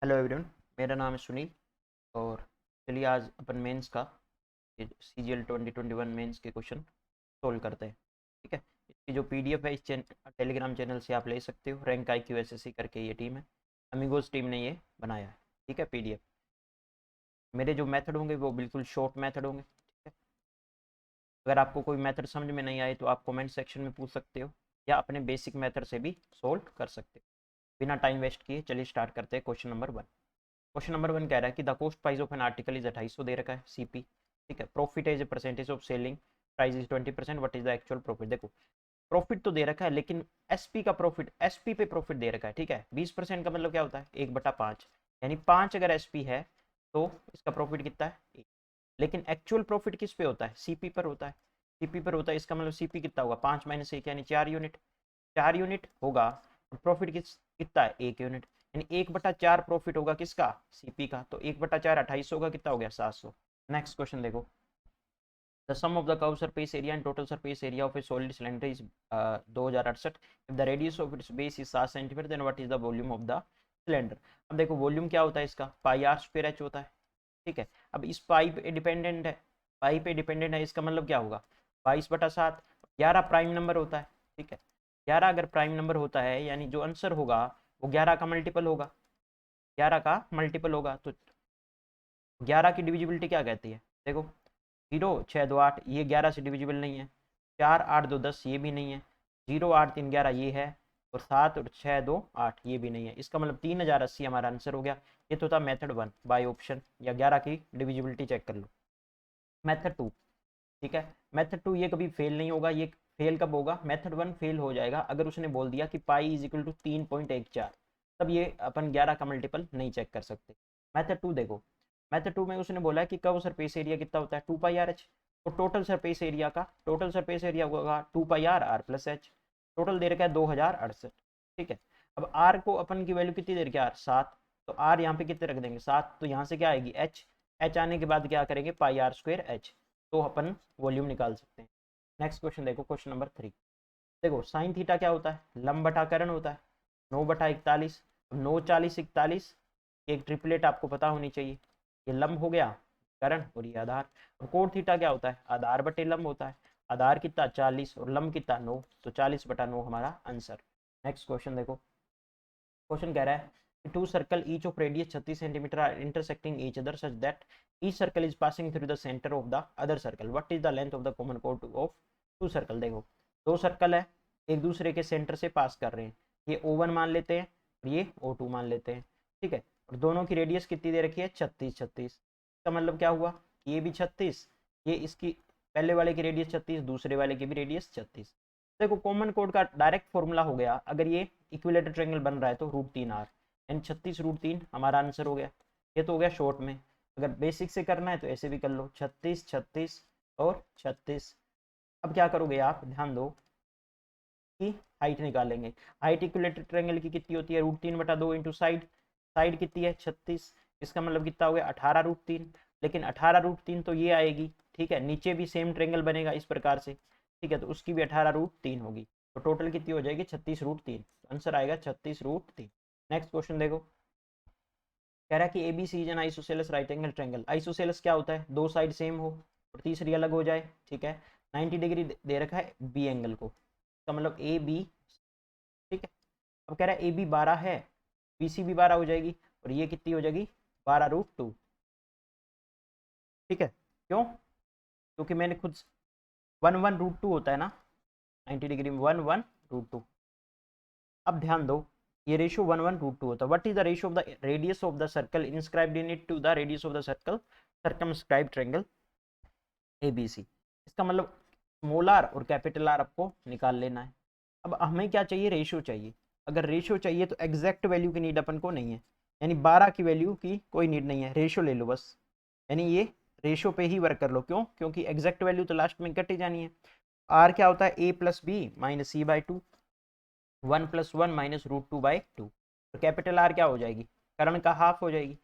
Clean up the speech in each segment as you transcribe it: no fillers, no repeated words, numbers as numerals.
Hello everyone. मेरा नाम है सुनील। और चलिए आज अपन मेंस का CGL 2021 मेंस के क्वेश्चन सोल्व करते हैं। ठीक है। इसकी जो PDF है इस टेलीग्राम चैनल से आप ले सकते हो। रैंक IQ SSC करके ये टीम है, अमीगोस टीम ने ये बनाया है। ठीक है। PDF मेरे जो मेथड होंगे वो बिल्कुल शॉर्ट मेथड होंगे। ठीक है। अगर आपको कोई मेथड समझ में नहीं आए तो आप कमेंट सेक्शन में पूछ सकते हो या अपने बेसिक मेथड से भी सोल्व कर सकते हो। बिना टाइम वेस्ट किए चलिए स्टार्ट करते हैं। Question number 1। क्वेश्चन नंबर 1 कह रहा है कि the cost price of an article is 2800 दे रखा है CP। ठीक है। Profit is a percentage of selling price is 20%। What is the actual profit. देखो, प्रॉफिट तो दे रखा है लेकिन SP का प्रॉफिट, SP पे प्रॉफिट दे रखा है। ठीक है। 20% का मतलब क्या होता है 1/5, यानी 5 अगर SP है तो इसका प्रॉफिट कितना है 1। लेकिन एक्चुअल प्रॉफिट किस पे होता है CP पर होता है। CP पर होता है, इसका मतलब CP कितना होगा 5 - 1 यानी 4 यूनिट। 4 यूनिट होगा और प्रॉफिट कितना है 1 यूनिट, यानी 1/4 प्रॉफिट होगा किसका CP का। तो 1/4 2800 का कितना हो गया 700। नेक्स्ट क्वेश्चन देखो। The sum of the curve surface area and total surface area of a solid cylinder is 2068। If the radius of its base is 7 centimetre then what is the volume of the cylinder. अब देखो volume क्या होता है इसका πr²h होता है। ठीक है। अब इस पाई पे डिपेंडेंट है, पाई पे डिपेंडेंट है, इसका मतलब क्या होगा 22/7। 11 प्राइम नंबर होता है। ठीक है। 11 अगर प्राइम नंबर होता है यानी जो आंसर होगा वो 11 का मल्टीपल होगा। 11 का मल्टीपल होगा तो 11 की डिविजिबिलिटी क्या कहती है। देखो 0 6 2 8 ये 11 से डिविजिबल नहीं है। 4 8 2 10 ये भी नहीं है। 0 8 3 11 ये है। और 7 6 2 8 ये भी नहीं है। इसका मतलब 3080 हमारा आंसर हो गया। ये तो था मेथड 1 बाय ऑप्शन, या 11 की डिविजिबिलिटी चेक कर लो। मेथड 2। ठीक है। मेथड 2 ये कभी फेल नहीं होगा। ये फेल कब होगा, मेथड 1 फेल हो जाएगा अगर उसने बोल दिया कि पाई इज इक्वल टू 3.14, तब ये अपन 11 का मल्टीपल नहीं चेक कर सकते। मेथड 2 देखो, मेथड 2 में उसने बोला है कि कर्व सरफेस एरिया कितना होता है 2πRh। तो टोटल सरफेस एरिया होगा 2πr r+h। टोटल दे रखा है 2068। ठीक है। अब r को अपन की वैल्यू कितनी दे रखी है 7। तो r यहाँ पे कितने रख देंगे 7, तो यहाँ से क्या आएगी h आने के बाद क्या करेंगे πr²h। तो अपन वॉल्यूम निकाल सकते हैं। नेक्स्ट क्वेश्चन देखो, क्वेश्चन नंबर 3। देखो साइन थीटा क्या होता है लंब बटा करण होता है 9/41। 9 40 41 एक ट्रिपलेट आपको पता होनी चाहिए। ये लंब हो गया करण और ये आधार। और कोण थीटा क्या होता है आधार बटे लंब होता है। आधार कितना 40 और लंब कितना 9, तो 40/9 हमारा आंसर। नेक्स्ट क्वेश्चन देखो। क्वेश्चन कह रहा है कि two circle each of radius 36 centimetre are intersecting each other such that each circle is passing through the centre of the other circle. What is the length of the common कोड of two circle. देखो दो circle है, एक दूसरे के centre से पास कर रहे हैं। ये O1 मान लेते हैं और ये O2 मान लेते हैं। ठीक है। और दोनों की रेडियस कितनी दे रखी है 36 36। इसका मतलब क्या हुआ ये भी 36, ये इसकी पहले वाले की रेडियस 36, दूसरे वाले की भी रेडियस 36। देखो कॉमन कोड का डायरेक्ट फॉर्मूला हो गया, अगर ये इक्विलेटर ट्रायंगल बन रहा है तो √3r, यानी 36 √3 हमारा आंसर हो गया। ये तो हो गया शॉर्ट में। अगर बेसिक से करना है तो ऐसे भी कर लो 36 36 और 36। अब क्या करोगे आप ध्यान दो कि हाइट निकालेंगे। हाइट इक्विलेटर ट्रायंगल की कितनी होती है √3/2 इंटू साइड। साइड कितनी है 36, इसका मतलब कितना हो गया 18 √3। लेकिन 18 √3 तो ये आएगी। ठीक है। नीचे भी सेम ट्रायंगल बनेगा इस प्रकार से। ठीक है। तो उसकी भी 18 √3 होगी। तो टोटल कितनी हो जाएगी 36 √3। आंसर आएगा 36 √3। नेक्स्ट क्वेश्चन देखो। कह रहा है कि ABC is an isosceles right angle triangle. Isosceles क्या होता है दो साइड सेम हो और तीसरी अलग हो जाए। ठीक है। 90 डिग्री दे रखा है B एंगल को, इसका मतलब AB। ठीक है। अब कह रहा है AB 12 है, BC भी 12 हो जाएगी और ये कितनी हो जाएगी 12 √2। ठीक है। क्यों, क्योंकि मैंने खुद 1 1 √2 होता है ना 90 डिग्री में 1 1 √2। अब ध्यान दो ये रेशियो 1 1 √2 होता है। What is the ratio of the radius of the circle inscribed in it to the radius of the circle circumscribe triangle ABC। इसका मतलब स्मॉल r और कैपिटल R आपको निकाल लेना है। अब हमें क्या चाहिए रेशियो चाहिए। अगर रेशियो चाहिए तो एग्जैक्ट वैल्यू की नीड अपन को नहीं है, यानी 12 की वैल्यू की कोई नीड नहीं है, रेशियो ले लो बस। यानी ये रेशियो पे ही वर्क कर लो, क्यों, क्योंकि एग्जैक्ट वैल्यू तो लास्ट में कट ही जानी है। आर क्या होता है A+B - C/2, 1+1 - √2/2। तो कैपिटल आर क्या हो जाएगी करण का हाफ हो जाएगी।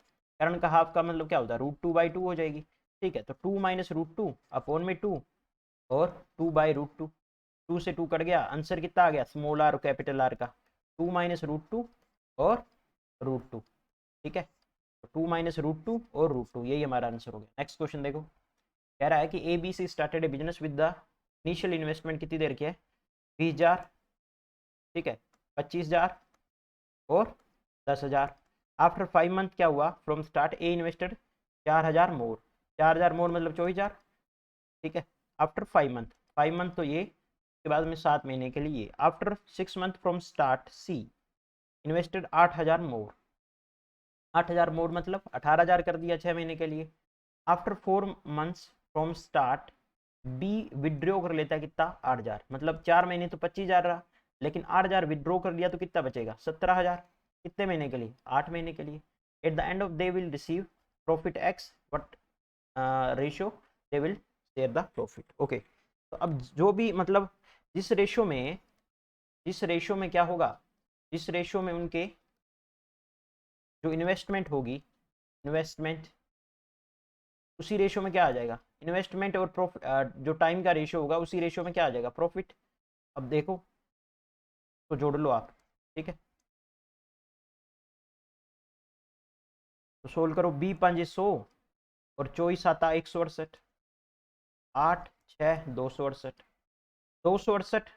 करण का हाफ का मतलब क्या होता है √2/2 हो जाएगी। ठीक है। तो 2 - √2 अपॉन में 2 और 2/√2। 2 से 2 कट गया, आंसर कितना आ गया स्मॉल r और कैपिटल R का 2 - √2 और √2। ठीक है, 2 माइनस √2 और √2, यही हमारा आंसर हो गया। नेक्स्ट क्वेश्चन देखो, कह रहा है कि ABC started A business with the initial investment कितनी देर की है, 20,000, ठीक है, 25,000 और 10,000। आफ्टर 5 मंथ क्या हुआ, फ्रॉम स्टार्ट ए इन्वेस्टेड 4,000 मोर, 4,000 मोर मतलब 24,000, ठीक है। आफ्टर 5 मंथ, 5 मंथ तो ये, उसके बाद में 7 महीने के लिए। After 6 month from start C invested 8,000 more, 8,000 more मतलब 18,000 कर दिया 6 महीने के लिए। After 4 months from start B withdraw कर लेता है कितना, 8,000, मतलब 4 महीने तो 25,000 रहा, लेकिन 8,000 विड्रॉ कर लिया तो कितना बचेगा, 17,000। कितने महीने के लिए, 8 महीने के लिए। At the end of they will receive profit x, what ratio they will share the profit. Okay, तो अब जो भी मतलब जिस रेशियो में क्या होगा, जिस रेशियो में उनके जो इन्वेस्टमेंट होगी, इन्वेस्टमेंट, उसी रेशियो में क्या आ जाएगा, इन्वेस्टमेंट और प्रॉफिट, जो टाइम का रेशियो होगा उसी रेशियो में क्या आ जाएगा, प्रॉफिट। अब देखो तो जोड़ लो आप, ठीक है, तो सोल्व करो, B5 100 और 24 7 168, 8 6 268, 268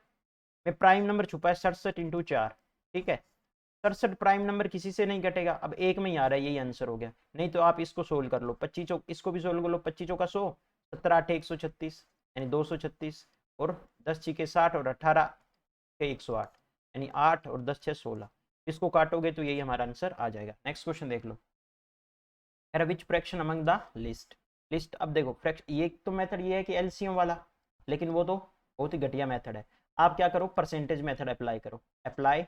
में प्राइम नंबर छुपा है 67 × 4, ठीक है, 67 प्राइम नंबर किसी से नहीं घटेगा, अब एक में ही आ रहा है, यही आंसर हो गया। नहीं तो आप इसको सोल्व कर लो, 25 चौक, इसको भी सोल्व कर लो, 25 चौका 100, 17 8 136 यानी 236, और 10 छीके 60 और 18 के 108 यानी 8 और 10 6 16, इसको काटोगे तो यही हमारा आंसर आ जाएगा। नेक्स्ट क्वेश्चन देख लो, which fraction among the list, list. अब देखो फ्रैक्शन, ये तो मेथड ये है कि एलसीएम वाला, लेकिन वो तो बहुत ही घटिया मेथड है। आप क्या करो, परसेंटेज मेथड अप्लाई करो, apply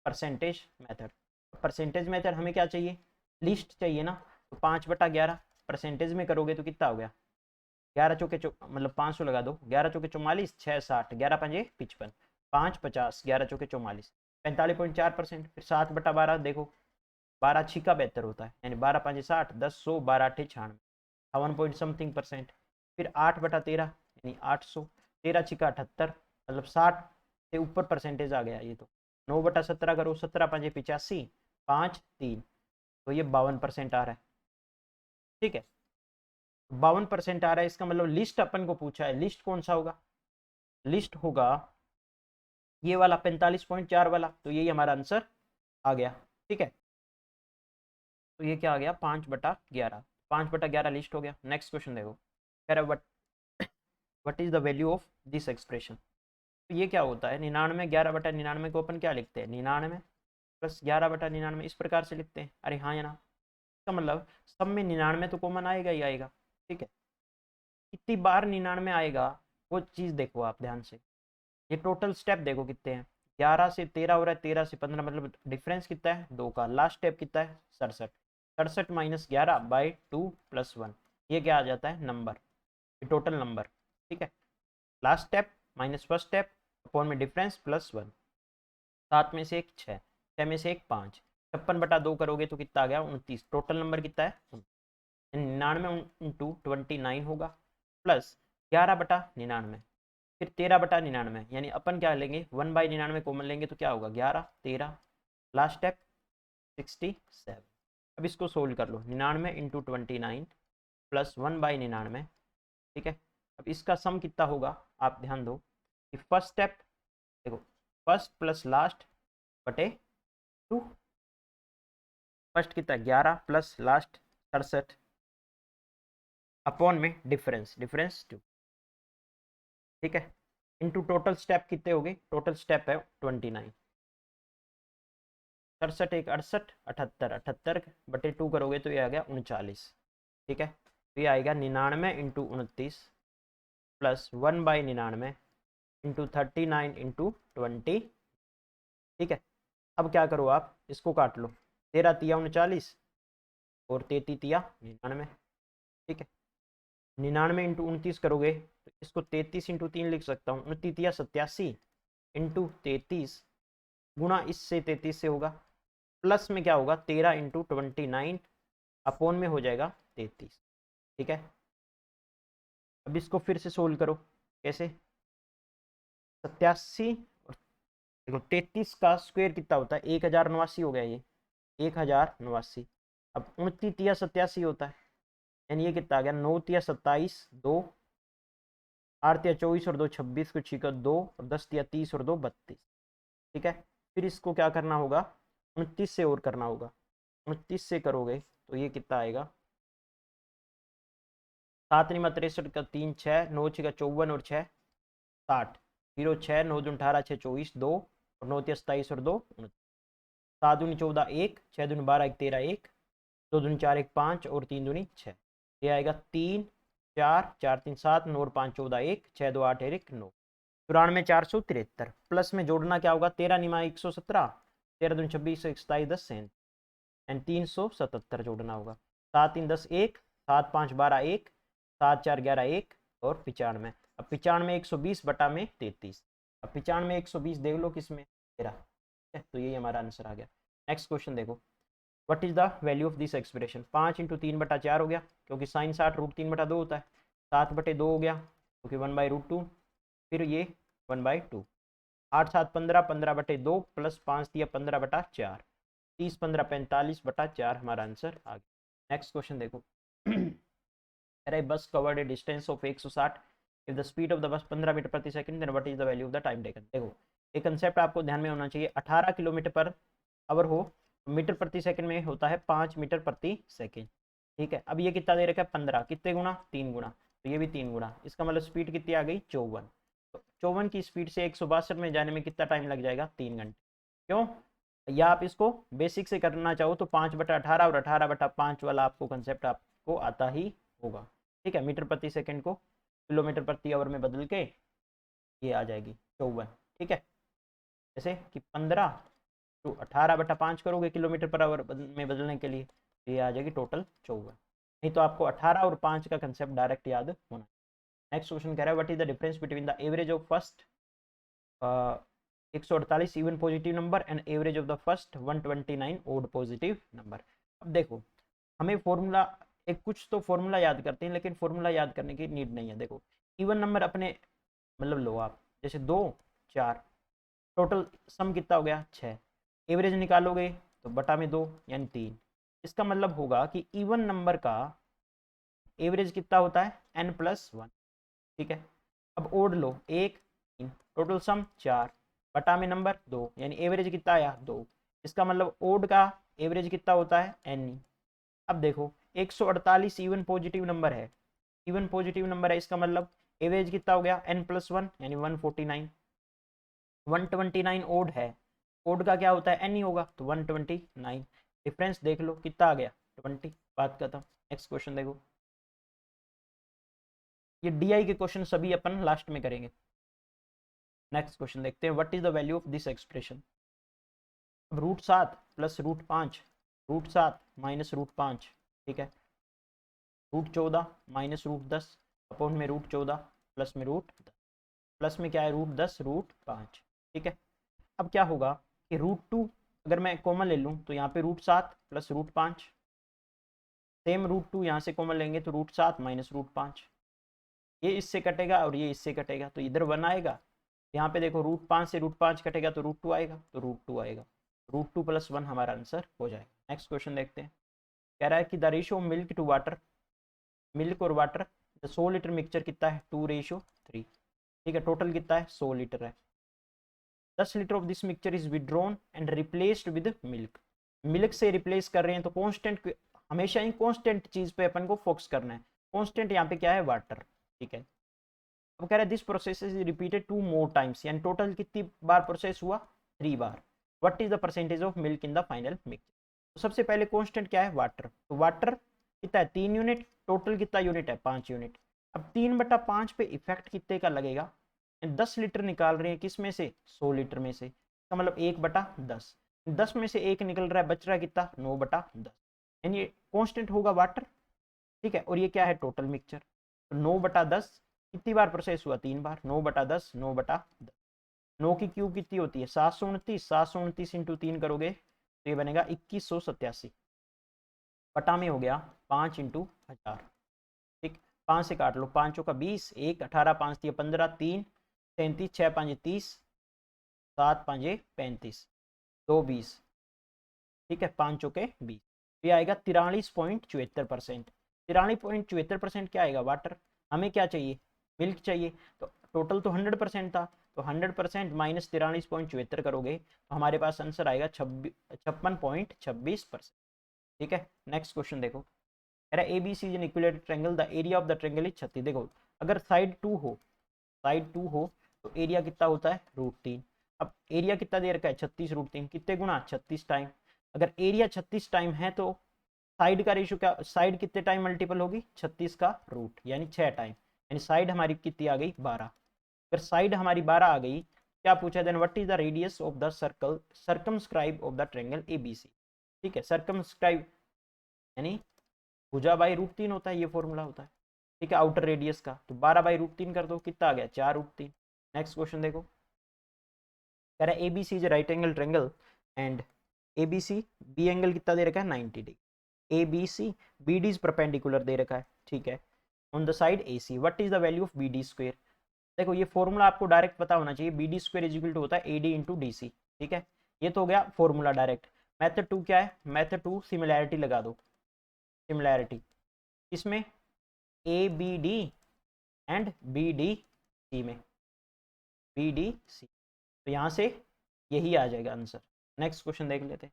percentage method. Percentage method हमें क्या चाहिए, लिस्ट चाहिए ना, तो 5/11 परसेंटेज में करोगे तो कितना हो गया, 11 चौके मतलब 500 लगा दो, 11 चौके 44, 6 60, 11 पंजे 55, 5 50, 11 चौके 44, 45.4%। फिर 7/12 देखो, 12 छिका बेहतर होता है, यानी 12 पंजे 60, 10 100, 12 8 96, 58 पॉइंट समथिंग परसेंट। फिर 8/13 यानी 800, 13 छिका 78, मतलब 60 से ऊपर परसेंटेज आ गया ये तो। 9/17 करो, 17 पंजे 85, 5 3, तो ये 52% आ रहा है, ठीक है, 52% आ रहा है। इसका मतलब लिस्ट अपन को पूछा है, लिस्ट कौन सा होगा, लिस्ट होगा ये वाला 45.4 वाला, तो यही हमारा आंसर आ गया, ठीक है। तो ये क्या आ गया, 5/11, 5/11 लिस्ट हो गया। नेक्स्ट क्वेश्चन देखो, कह रहा what is the value of this expression. तो ये क्या होता है, 99, 11/99 को अपन क्या लिखते हैं, 99 + 11/99 इस प्रकार से लिखते हैं, अरे हाँ या ना। इसका मतलब सब में 99 तो कॉमन आएगा ही आएगा, ठीक है। कितनी बार 99 आएगा वो चीज़ देखो आप ध्यान से। ये टोटल स्टेप देखो कितने हैं, 11 से 13 हो रहा है, 13 से 15, मतलब डिफरेंस कितना है, 2 का। लास्ट स्टेप कितना है, 67, 67 - 11/2 + 1, ये क्या आ जाता है, नंबर, ये टोटल नंबर, ठीक है। Last step minus first step, upon में डिफरेंस +1, 7 में से 1 6, 6 में से 1 5, 56/2 करोगे तो कितना आ गया, 29। टोटल नंबर कितना है, 99 × 29 होगा, प्लस 11/99, फिर 13/99, यानी अपन क्या लेंगे, 1/99 कॉमन लेंगे तो क्या होगा, 11 13, लास्ट स्टेप 67। अब इसको सोल्व कर लो, 99 × 29 + 1/99, ठीक है। अब इसका सम कितना होगा, आप ध्यान दो कि फर्स्ट स्टेप देखो, फर्स्ट प्लस लास्ट बटे 2, फर्स्ट कितना 11 प्लस लास्ट 67, अपॉन में डिफरेंस, डिफरेंस 2, ठीक है, इनटू टोटल स्टेप कितने हो गए, टोटल स्टेप है 29, 67 1 68, 78, 78 बटे 2 करोगे तो ये आ गया 39, ठीक है। तो ये आएगा 99 × 29 + 1/99 × 39 × 20, ठीक है। अब क्या करो आप, इसको काट लो, 13 तिया 39 और 33 तिया 99, ठीक है। 99 × 29 करोगे तो इसको 33 × 3 लिख सकता हूँ, 29 तिया 87 × 33 गुणा इससे 33 से होगा, प्लस में क्या होगा 13 × 29, अपॉन में हो जाएगा 33, ठीक है। अब इसको फिर से सोल्व करो, कैसे, 87 और देखो 33 का स्क्वायर कितना होता है, 1089 हो गया ये, 1089। अब 29 तिया 87 होता है, यानी ये कितना आ गया, 9 तिया 27, 2 8 तिया 24 और 2 26, कुछ छिका 2 और 10 तिया 30 और 2 32। ठीक है, फिर इसको क्या करना होगा, 29 से और करना होगा। 29 से करोगे तो ये कितना आएगा, 7 निमा 63 का 3 6, 9 6 का 54 और 6 60, 0 6 9 दूनी 18 6 24 2 और 9 तिया 27 और 2 7 दूनी 14 1, 6 दूनी 12 1 13 1, 2 दूनी 4 1 5 और 3 दूनी 6। ये आएगा 3 4 4 3 7, 9 और 5 14 1, 6 2 8 1 9, 94,473। प्लस में जोड़ना क्या होगा, 13 निमा 117, 13 दूनी 26 27 10 एंड 377 जोड़ना होगा। 7 3 10 1, 7 5 12 1, 7 4 11 1 और 95। अब 95 120 बटा में 33। अब 95 120 देख लो किस में, 13। तो यही हमारा आंसर आ गया। नेक्स्ट क्वेश्चन देखो, what is the value of this expression. 5 into 3 बटा 4 हो गया, क्योंकि साइन 60 रूट 3 बटा 2 होता है। 7 बटे 2 हो गया, क्योंकि 1/√2। फिर ये 1/2। 8 7 15, 15 बटे 2 प्लस 5 दिया 15 बटा 4, 30 15 45 बटा 4 हमारा आंसर आ गया। नेक्स्ट क्वेश्चन देखो, अरे bus covered a distance of 160 if the speed of the bus 15 metre प्रति second, then what is the value of the time taken. देखो एक कंसेप्ट आपको ध्यान में होना चाहिए, 18 किलोमीटर पर आवर हो, मीटर प्रति सेकंड में होता है 5 मीटर प्रति सेकंड। ठीक है, अब ये कितना दे रखा है, 15, कितने गुना, 3 गुना, तो ये भी 3 गुना, इसका मतलब स्पीड कितनी आ गई, 54। तो 54 की स्पीड से 162 में जाने में कितना टाइम लग जाएगा, 3 घंटे। क्यों, या आप इसको बेसिक से करना चाहो तो 5/18 और 18/5 वाला आपको कंसेप्ट आपको आता ही होगा। ठीक है, मीटर प्रति सेकंड को किलोमीटर प्रति आवर में बदल के ये आ जाएगी 54। ठीक है, जैसे कि 15 तो 18/5 करोगे किलोमीटर पर आवर में बदलने के लिए, तो ये आ जाएगी टोटल 54। नहीं तो आपको 18 और 5 का कंसेप्ट डायरेक्ट याद होना। नेक्स्ट क्वेश्चन कह रहा है, what is the difference between the average of first 148 even positive number and average of the first 129 odd positive number. अब देखो हमें फॉर्मूला, एक कुछ तो फॉर्मूला याद करते हैं, लेकिन फॉर्मूला याद करने की नीड नहीं है। देखो इवन नंबर अपने मतलब लो आप, जैसे 2 4, टोटल सम कितना हो गया 6, एवरेज निकालोगे तो बटा में 2 यानी 3। इसका मतलब होगा कि इवन नंबर का एवरेज कितना होता है n+1। ठीक है, अब ओड लो 1 3, टोटल सम 4 बटा में नंबर 2, यानी एवरेज कितना आया 2। इसका मतलब ओड का एवरेज कितना होता है n। अब देखो 148 इवन पॉजिटिव नंबर है, इवन पॉजिटिव नंबर है, इसका मतलब एवरेज कितना हो गया n+1 यानी 149। 129 ओड है, ओड का क्या होता है n ही होगा, तो 129। डिफरेंस देख लो कितना आ गया 20। बात खत्म। नेक्स्ट क्वेश्चन देखो, ये DI के क्वेश्चन सभी अपन लास्ट में करेंगे। नेक्स्ट क्वेश्चन देखते हैं, what is the value of this expression. अब √7 प्लस √5, √7 माइनस √5। ठीक है, √14 माइनस √10 अपॉन में √14 प्लस में √10, प्लस में क्या है √10 √5। ठीक है, अब क्या होगा कि √2 अगर मैं कॉमन ले लूँ तो यहाँ पे √7 प्लस √5, सेम √2 यहाँ से कॉमन लेंगे तो √7 माइनस √5, ये इससे कटेगा और ये इससे कटेगा तो इधर 1 आएगा। यहाँ पे देखो √5 से √5 कटेगा तो √2 आएगा, तो √2 आएगा, √2 + 1 हमारा आंसर हो जाएगा। नेक्स्ट क्वेश्चन देखते हैं, कह रहा है कि the ratio milk to water, milk और वाटर 100 लीटर मिक्सचर कितना है 2:3। ठीक है, टोटल कितना है 100 लीटर है। 10 litre of this mixture is withdrawn and replaced with milk. Milk से रिप्लेस कर रहे हैं तो कांस्टेंट, हमेशा ही कांस्टेंट चीज पे अपन को फोकस करना है। कांस्टेंट यहाँ पे क्या है वाटर। ठीक है, अब कह रहा है this process is repeated 2 more times, यानी टोटल कितनी बार प्रोसेस हुआ 3 बार। What is the percentage of milk in the final mixture. तो सबसे पहले कांस्टेंट क्या है वाटर, तो वाटर कितना है 3 यूनिट, टोटल कितना यूनिट है 5 यूनिट। अब 3/5 पे इफेक्ट कितने का लगेगा, 10 लीटर निकाल रहे हैं किस में से 100 लीटर में से, इसका मतलब 1/10, 10 में से 1 निकल रहा है, बच रहा है कितना 9/10, यानी ये कॉन्स्टेंट होगा वाटर। ठीक है, और ये क्या है टोटल मिक्सचर, तो 9/10 कितनी बार प्रोसेस हुआ 3 बार, 9/10 9/10, 9 की क्यूब कितनी होती है 729, 729 इंटू 3 करोगे तो ये बनेगा 2187, बटा में हो गया 5 इंटू 1000। ठीक, 5 से काट लो, 5 का 20, 1 18 5 दिए 15, 3 37, 6 5 30, 7 5 35, 2 20, ठीक है, 5 चौके 20, ये आएगा 43.74%। 43.74% क्या आएगा, वाटर। हमें क्या चाहिए, मिल्क चाहिए। तो टोटल तो 100% था, तो 100% माइनस 43.74 करोगे तो हमारे पास आंसर आएगा 56.26%। ठीक है, नेक्स्ट क्वेश्चन देखो, कह रहा है ABC is an equilateral triangle, the area of the triangle is 36। देखो अगर साइड 2 हो, साइड 2 हो तो एरिया कितना होता है, √3। अब एरिया कितना दे रखा है, 36 √3, कितने गुना, 36 टाइम। अगर एरिया 36 टाइम है तो साइड का रेशियो क्या, साइड कितने टाइम मल्टीपल होगी, 36 का रूट, यानी 6 टाइम, यानी साइड हमारी कितनी आ गई, 12। अगर साइड हमारी 12 आ गई, क्या पूछा, then what is the radius of the circle circumscribe of the triangle ABC। ठीक है, सर्कमस्क्राइब यानी भुजा बाई √3 होता है, ये फॉर्मूला होता है। ठीक है, आउटर रेडियस का, तो 12 बाई √3 कर दो, कितना आ गया, 4 √3। नेक्स्ट क्वेश्चन देखो, कह रहा है ABC is right angle triangle and ABC B angle कितना दे रखा है, 90 degree. ABC BD is perpendicular दे रखा है। ठीक है, on the side AC what is the value of BD square. देखो ये फॉर्मूला आपको डायरेक्ट पता होना चाहिए, BD square is equal to होता है AD इंटू DC। ठीक है, ये तो हो गया फॉर्मूला डायरेक्ट। मेथड 2 क्या है, मेथड 2 सिमिलैरिटी लगा दो, सिमिलैरिटी इसमें ABD एंड BDC में, BDC, तो यहाँ से यही आ जाएगा आंसर। नेक्स्ट क्वेश्चन देख लेते हैं,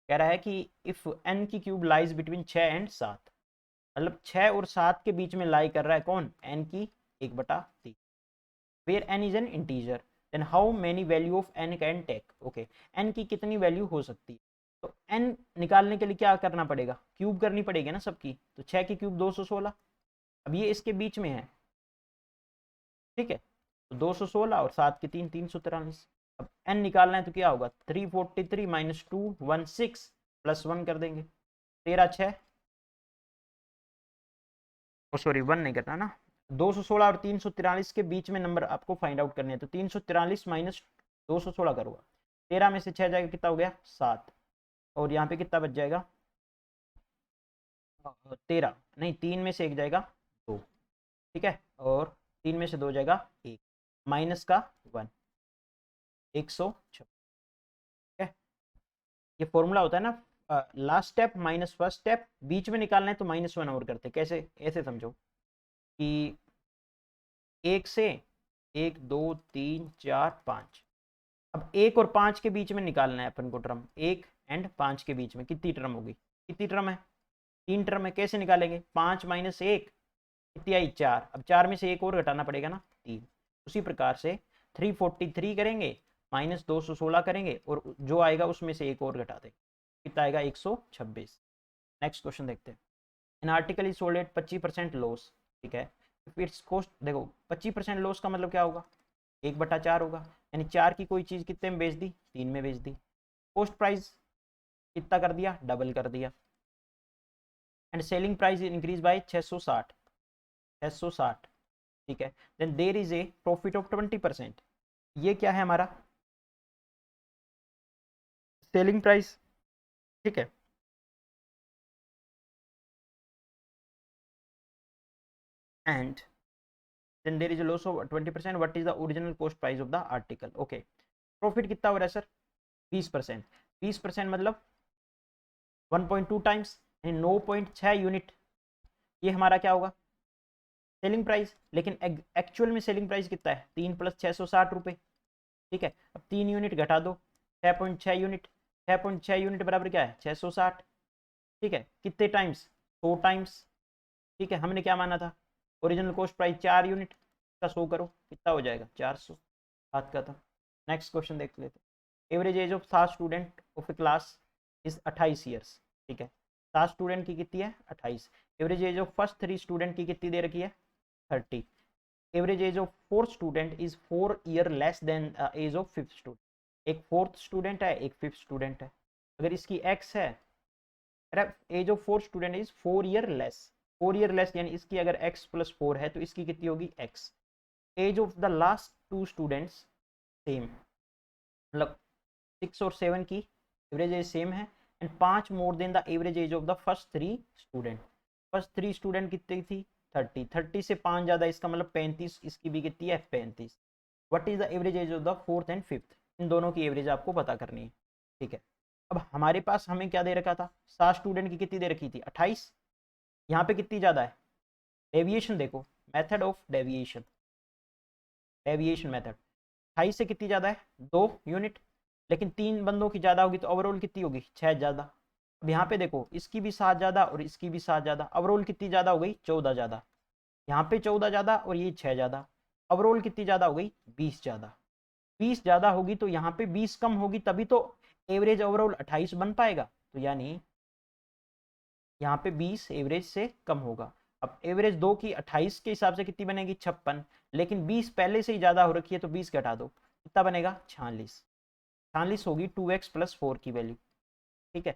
कह रहा है कि इफ n की क्यूब लाइज बिटवीन 6 एंड 7, मतलब 6 और 7 के बीच में लाई कर रहा है कौन, n की 1/3, where n is an integer, then how many value of n can take. Okay, n की कितनी वैल्यू हो सकती है, तो n निकालने के लिए क्या करना पड़ेगा, क्यूब करनी पड़ेगी ना सबकी, तो 6 की क्यूब 216, अब ये इसके बीच में है। ठीक है, तो 216 और 7 की 3, 343। अब n निकालना है तो क्या होगा, 343 माइनस 2 16 प्लस 1 कर देंगे, 13 6, सॉरी 1 नहीं करना ना, 216 और 343 के बीच में नंबर आपको फाइंड आउट करने हैं, तो 343 माइनस 216 करूँगा, 13 में से 6 जाएगा, कितना हो गया 7, और यहाँ पे कितना बच जाएगा 13, नहीं 3 में से 1 जाएगा 2। ठीक है, और 3 में से 2 जाएगा 1, माइनस का 1, 106। ठीक है, ये फॉर्मूला होता है ना, last step minus first step, बीच में निकालना है तो -1 और करते, कैसे, ऐसे समझो कि 1 से 1 2 3 4 5, अब 1 और 5 के बीच में निकालना है अपन को टर्म, 1 एंड 5 के बीच में कितनी टर्म होगी, कितनी टर्म है, 3 टर्म है, कैसे निकालेंगे, 5 माइनस 1 कितनी आई 4, अब 4 में से 1 और घटाना पड़ेगा ना 3। उसी प्रकार से 343 करेंगे माइनस 216 करेंगे और जो आएगा उसमें से 1 और घटा देंगे, कितना आएगा 126। नेक्स्ट क्वेश्चन देखते हैं, in article is sold at 25% loss. ठीक है, इट्स कॉस्ट, देखो 25% लॉस का मतलब क्या होगा, 1/4 होगा, यानी 4 की कोई चीज़ कितने में बेच दी, 3 में बेच दी। कॉस्ट प्राइस कितना कर दिया, डबल कर दिया, and selling price increase by 660, 660। ठीक है, then there is a profit of 20%, ये क्या है हमारा, सेलिंग प्राइस। ठीक है, and then there is loss of 20%, what is the original cost price of the article. Okay, profit कितना हो रहा है सर, 20%, 20% मतलब 1.2 टाइम्स, यानी 9.6 यूनिट, ये हमारा क्या होगा, सेलिंग प्राइस। लेकिन एक्चुअल में सेलिंग प्राइस कितना है, 3 + 660 रुपये। ठीक है, अब 3 यूनिट घटा दो, 6.6 यूनिट, 6.6 यूनिट बराबर क्या है, 660। ठीक है, कितने टाइम्स, 100 टाइम्स। ठीक है, हमने क्या माना था, ओरिजिनल कॉस्ट प्राइस 4 यूनिट का, 100 करो कितना हो जाएगा, 400। बात का था। नेक्स्ट क्वेश्चन देख लेते हैं, average age of 7 student of a class is 28 years. ठीक है, 7 स्टूडेंट की कितनी है, 28। Average age of first 3 student की कितनी दे रखी है, 30। Average age of 4th student is 4 year less than age of 5th student. एक 4th स्टूडेंट है, एक 5th स्टूडेंट है, अगर इसकी x है, age of 4th student is 4 year less, 4 year less, यानी इसकी अगर x + 4 है तो इसकी कितनी होगी x। Age of the last 2 students same, मतलब 6 और 7 की एवरेज एज सेम है, and 5 more than the average age of the first 3 student. First 3 student कितनी थी, 30, 30 से 5 ज़्यादा, इसका मतलब 35, इसकी भी कितनी है 35। What is the average age of the 4th and 5th, इन दोनों की एवरेज आपको पता करनी है। ठीक है, अब हमारे पास हमें क्या दे रखा था, 7 स्टूडेंट की कितनी दे रखी थी, 28। यहाँ पे कितनी ज़्यादा है, डेविएशन देखो, method of deviation, deviation method, 28 से कितनी ज़्यादा है, 2 यूनिट। लेकिन 3 बंदों की ज़्यादा होगी तो ओवरऑल कितनी होगी, 6 ज़्यादा। अब यहाँ पे देखो, इसकी भी 7 ज़्यादा और इसकी भी 7 ज़्यादा, ओवरऑल कितनी ज़्यादा हो गई, 14 ज़्यादा। यहाँ पे 14 ज़्यादा और ये 6 ज़्यादा, ओवरऑल कितनी ज़्यादा हो गई, 20 ज़्यादा। 20 ज़्यादा होगी तो यहाँ पे 20 कम होगी, तभी तो एवरेज ओवरऑल 28 बन पाएगा। तो यानी यहाँ पे 20 एवरेज से कम होगा। अब एवरेज 2 की 28 के हिसाब से कितनी बनेगी, 56। लेकिन 20 पहले से ही ज़्यादा हो रखी है तो 20 घटा दो, कितना बनेगा, 46। 46 होगी 2x+4 की वैल्यू। ठीक है,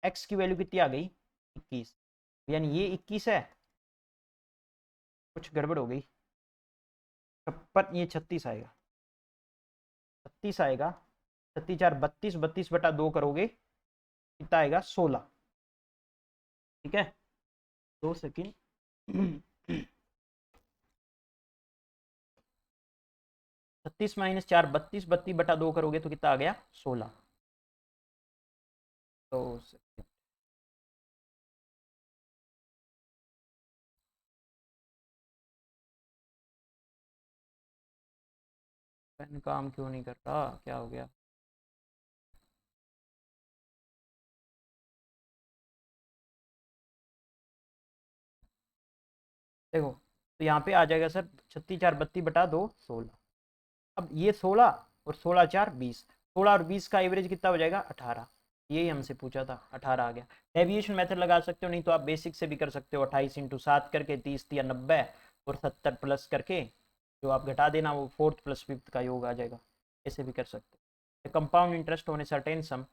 x की वैल्यू कितनी आ गई, 21। यानी ये 21 है, कुछ गड़बड़ हो गई, 56, ये 36 आएगा, 36 आएगा। 36 4 32, 32/2 करोगे कितना आएगा, 16। ठीक है, 2 सेकेंड। 36 - 4 32, 32/2 करोगे तो कितना आ गया, 16। तो पेन काम क्यों नहीं कर रहा, क्या हो गया। देखो, तो यहाँ पे आ जाएगा सर 36 4 32/2 16। अब ये 16 और 16 4 20, 16 और 20 का एवरेज कितना हो जाएगा, 18। यही हमसे पूछा था, 18 आ गया। डेविएशन मेथड लगा सकते हो, नहीं तो आप बेसिक से भी कर सकते हो, 28 × 7 करके 30 या 90 और 70 प्लस करके जो आप घटा देना वो 4th + 5th का योग आ जाएगा, ऐसे भी कर सकते हो। Compound interest on a certain sum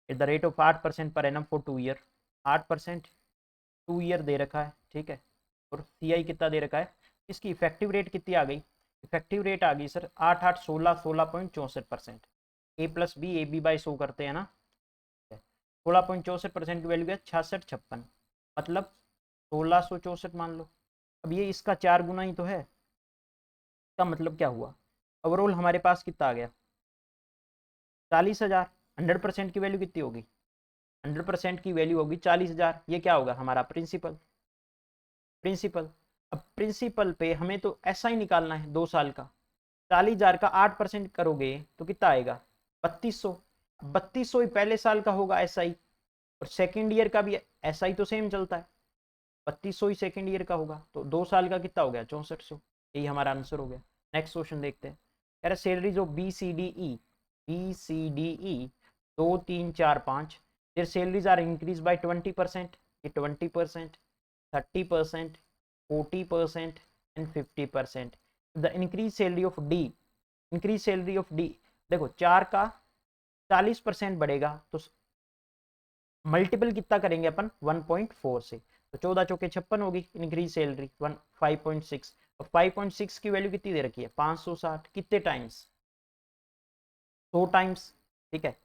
at the rate of 8% per annum for 2 year, 8% 2 year दे रखा है। ठीक है, और CI कितना दे रखा है, इसकी इफेक्टिव रेट कितनी आ गई, इफेक्टिव रेट आ गई सर 8 8 16 16.64%। A+B AB/100 करते हैं ना, 16.64% की वैल्यू है 66 56, मतलब 1664 मान लो। अब ये इसका 4 गुना ही तो है, इसका मतलब क्या हुआ, ओवरऑल हमारे पास कितना आ गया, 40,000। 100% की वैल्यू कितनी होगी, 100% की वैल्यू होगी 40,000। ये क्या होगा, हमारा प्रिंसिपल। प्रिंसिपल, अब प्रिंसिपल पे हमें तो ऐसा ही निकालना है 2 साल का। 40,000 का 8% करोगे तो कितना आएगा, 3200। 3200 ही पहले साल का होगा SI, और सेकेंड ईयर का भी SI तो सेम चलता है, 3200 ही सेकेंड ईयर का होगा। तो 2 साल का कितना हो गया, 6400। यही हमारा आंसर हो गया। नेक्स्ट क्वेश्चन देखते हैं, कह रहा salaries of BCDE 2 3 4 5, their salaries are increase by 20%, ये 20%, 30%, 40% and 50%। The increase salary of D, increase salary of D, देखो 4 का 40% बढ़ेगा तो मल्टीपल कितना करेंगे अपन, 1.4 से, तो 14 चौके 56 होगी इंक्रीज सैलरी 5.6। और 5.6 की वैल्यू कितनी दे रखी है, 560, कितने टाइम्स, 100 टाइम्स। ठीक है,